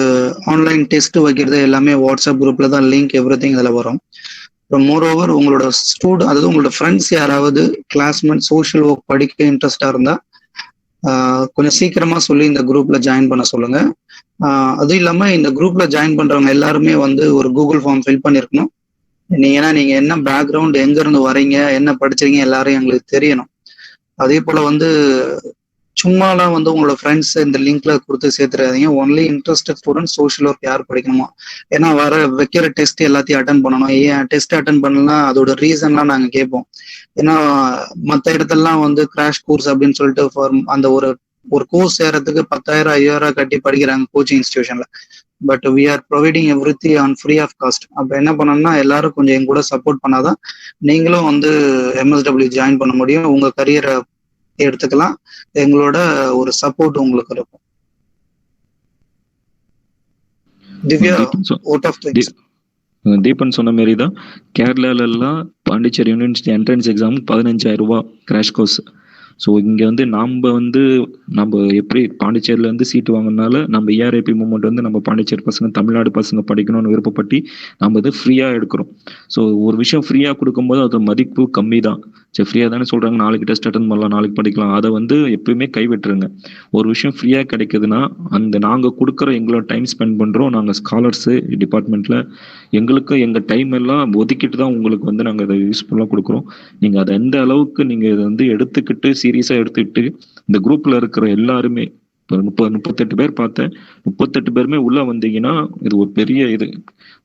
ஆன்லைன் டெஸ்ட் வைக்கிறது எல்லாமே வாட்ஸ்அப் குரூப்ல தான் லிங்க் எவ்ரிதிங் இதில் வரும். அப்புறம் மோரோவர் உங்களோட அதாவது உங்களோட ஃப்ரெண்ட்ஸ் யாராவது கிளாஸ்மேட் சோஷியல் ஒர்க் படிக்க இன்ட்ரெஸ்டா இருந்தா கொஞ்சம் சீக்கிரமா சொல்லி இந்த குரூப்ல ஜாயின் பண்ண சொல்லுங்க. அதுவும் இல்லாம இந்த குரூப்ல ஜாயின் பண்றவங்க எல்லாருமே வந்து ஒரு கூகுள் ஃபார்ம் ஃபில் பண்ணிருக்கணும். நீங்க என்ன பேக்ரவுண்ட், எங்க இருந்து வரீங்க, என்ன படிச்சீங்க எல்லாரும் எங்களுக்கு தெரியணும். அதே போல வந்து சும்மாலாம் வந்து உங்களோட ஃப்ரெண்ட்ஸ் இந்த லிங்க்ல கொடுத்து சேர்த்துறாதீங்க. Only interested student social work யார் படிக்கணுமோ. ஏன்னா வைக்கிற டெஸ்ட் எல்லாத்தையும் அட்டன் பண்ணணும். ஏன் டெஸ்ட் அட்டன் பண்ணலாம் அதோட ரீசன்லாம் நாங்கள் கேட்போம். ஏன்னா மற்ற இடத்துலலாம் வந்து கிராஷ் கோர்ஸ் அப்படின்னு சொல்லிட்டு அந்த ஒரு ஒரு கோர்ஸ் சேரத்துக்கு 10,000 5,000 கட்டி படிக்கிறாங்க கோச்சிங் இன்ஸ்டிடியூஷன்ல. But we are providing everything on free of cost. அப்ப என்ன பண்ணணும்னா எல்லாரும் கொஞ்சம் எங்க கூட சப்போர்ட் பண்ணாதான் நீங்களும் வந்து MSW ஜாயின் பண்ண முடியும், உங்க கரியரை எடுத்துக்கலாம், எங்களோட ஒரு சப்போர்ட் உங்களுக்கு இருக்கும். Divya, out of things Deepan சொன்ன மாரி தான் கேரளாலெல்லாம் பாண்டிச்சேரி யூனிவர்சிட்டி என்ட்ரன்ஸ் எக்ஸாம் 15,000 ரூபா கிராஷ் கோர்ஸ். ஸோ இங்கே வந்து நம்ம எப்படி பாண்டிச்சேரியிலேருந்து சீட்டு வாங்கினால நம்ம ERIP மூமெண்ட் வந்து நம்ம பாண்டிச்சேரி பசங்க தமிழ்நாடு பசங்க படிக்கணும்னு விருப்பப்பட்டு நம்ம இது ஃப்ரீயாக எடுக்கிறோம். ஸோ ஒரு விஷயம் ஃப்ரீயாக கொடுக்கும்போது அது மதிப்பு கம்மி தான். சரி ஃப்ரீயாக தானே சொல்கிறாங்க, நாளைக்கு டெஸ்ட் அட்டன் பண்ணலாம், நாளைக்கு படிக்கலாம், அதை வந்து எப்பயுமே கைவிட்டுருங்க. ஒரு விஷயம் ஃப்ரீயாக கிடைக்குதுன்னா நாங்கள் கொடுக்குற எங்களோட டைம் ஸ்பெண்ட் பண்ணுறோம். நாங்கள் ஸ்காலர்ஸு டிபார்ட்மெண்ட்டில் எங்களுக்கு எங்கள் டைம் எல்லாம் ஒதுக்கிட்டு தான் உங்களுக்கு வந்து நாங்கள் அதை யூஸ்ஃபுல்லாக கொடுக்குறோம். நீங்கள் அதை எந்த அளவுக்கு நீங்கள் இதை வந்து எடுத்துக்கிட்டு சீரியஸாக எடுத்துக்கிட்டு இந்த குரூப்பில் இருக்கிற எல்லாருமே இப்போ 38 பேர் பார்த்தேன், 38 பேருமே உள்ளே வந்தீங்கன்னா இது ஒரு பெரிய இது.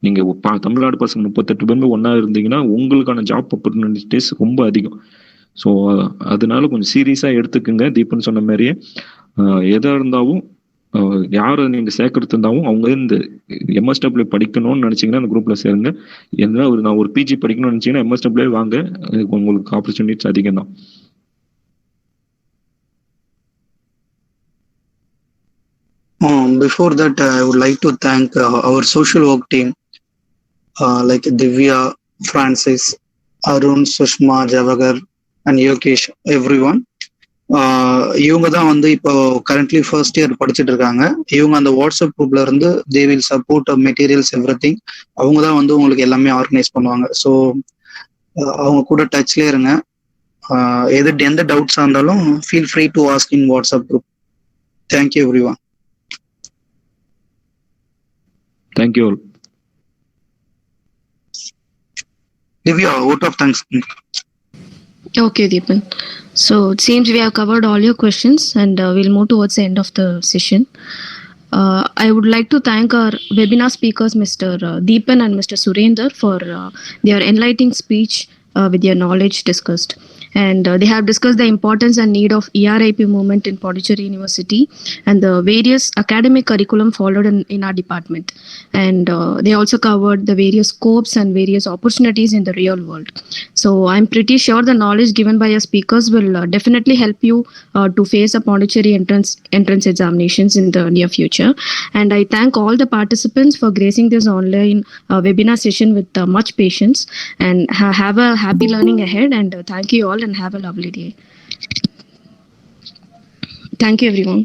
நீங்கள் தமிழ்நாடு பசங்க 38 பேருமே ஒன்றா இருந்தீங்கன்னா உங்களுக்கான ஜாப் ஆப்பர்ச்சுனிட்டிஸ் ரொம்ப அதிகம். ஸோ அதனால கொஞ்சம் சீரியஸாக எடுத்துக்குங்க. தீபன் சொன்ன மாதிரியே எதாக இருந்தாலும் யாரை நீங்கள் சேர்க்கறது இருந்தாலும் அவங்க இந்த MSW படிக்கணும்னு நினச்சிங்கன்னா அந்த குரூப்பில் சேருங்க. என்ன நான் ஒரு PG படிக்கணும்னு நினச்சிங்கன்னா MSW வாங்க, உங்களுக்கு ஆப்பர்ச்சுனிட்டிஸ் அதிகம் தான். Before that, I would like to thank our social work team like Divya, Francis, Arun, Sushma, Javagar and Yokesh, everyone. இவங்க தான் வந்து இப்போ கரண்ட்லி ஃபர்ஸ்ட் இயர் படிச்சுட்டு இருக்காங்க. இவங்க அந்த வாட்ஸ்அப் குரூப்ல இருந்து they will support materials everything. அவங்க தான் வந்து உங்களுக்கு எல்லாமே ஆர்கனைஸ் பண்ணுவாங்க. ஸோ அவங்க கூட டச்ல இருங்க. எந்த டவுட்ஸாக இருந்தாலும் feel free to ask in WhatsApp group. Thank you every one. Thank you all. Divya, vote of thanks. Okay, Deepan. So it seems we have covered all your questions, and we'll move towards the end of the session. I would like to thank our webinar speakers, Mr. Deepan and Mr. Surendar, for their enlightening speech with their knowledge discussed. And they have discussed the importance and need of ERIP movement in Pondicherry University and the various academic curriculum followed in our department. And they also covered the various scopes and various opportunities in the real world. So I'm pretty sure the knowledge given by your speakers will definitely help you to face a Pondicherry entrance examinations in the near future. And I thank all the participants for gracing this online webinar session with much patience. And have a happy learning ahead. And thank you all and have a lovely day. Thank you, everyone.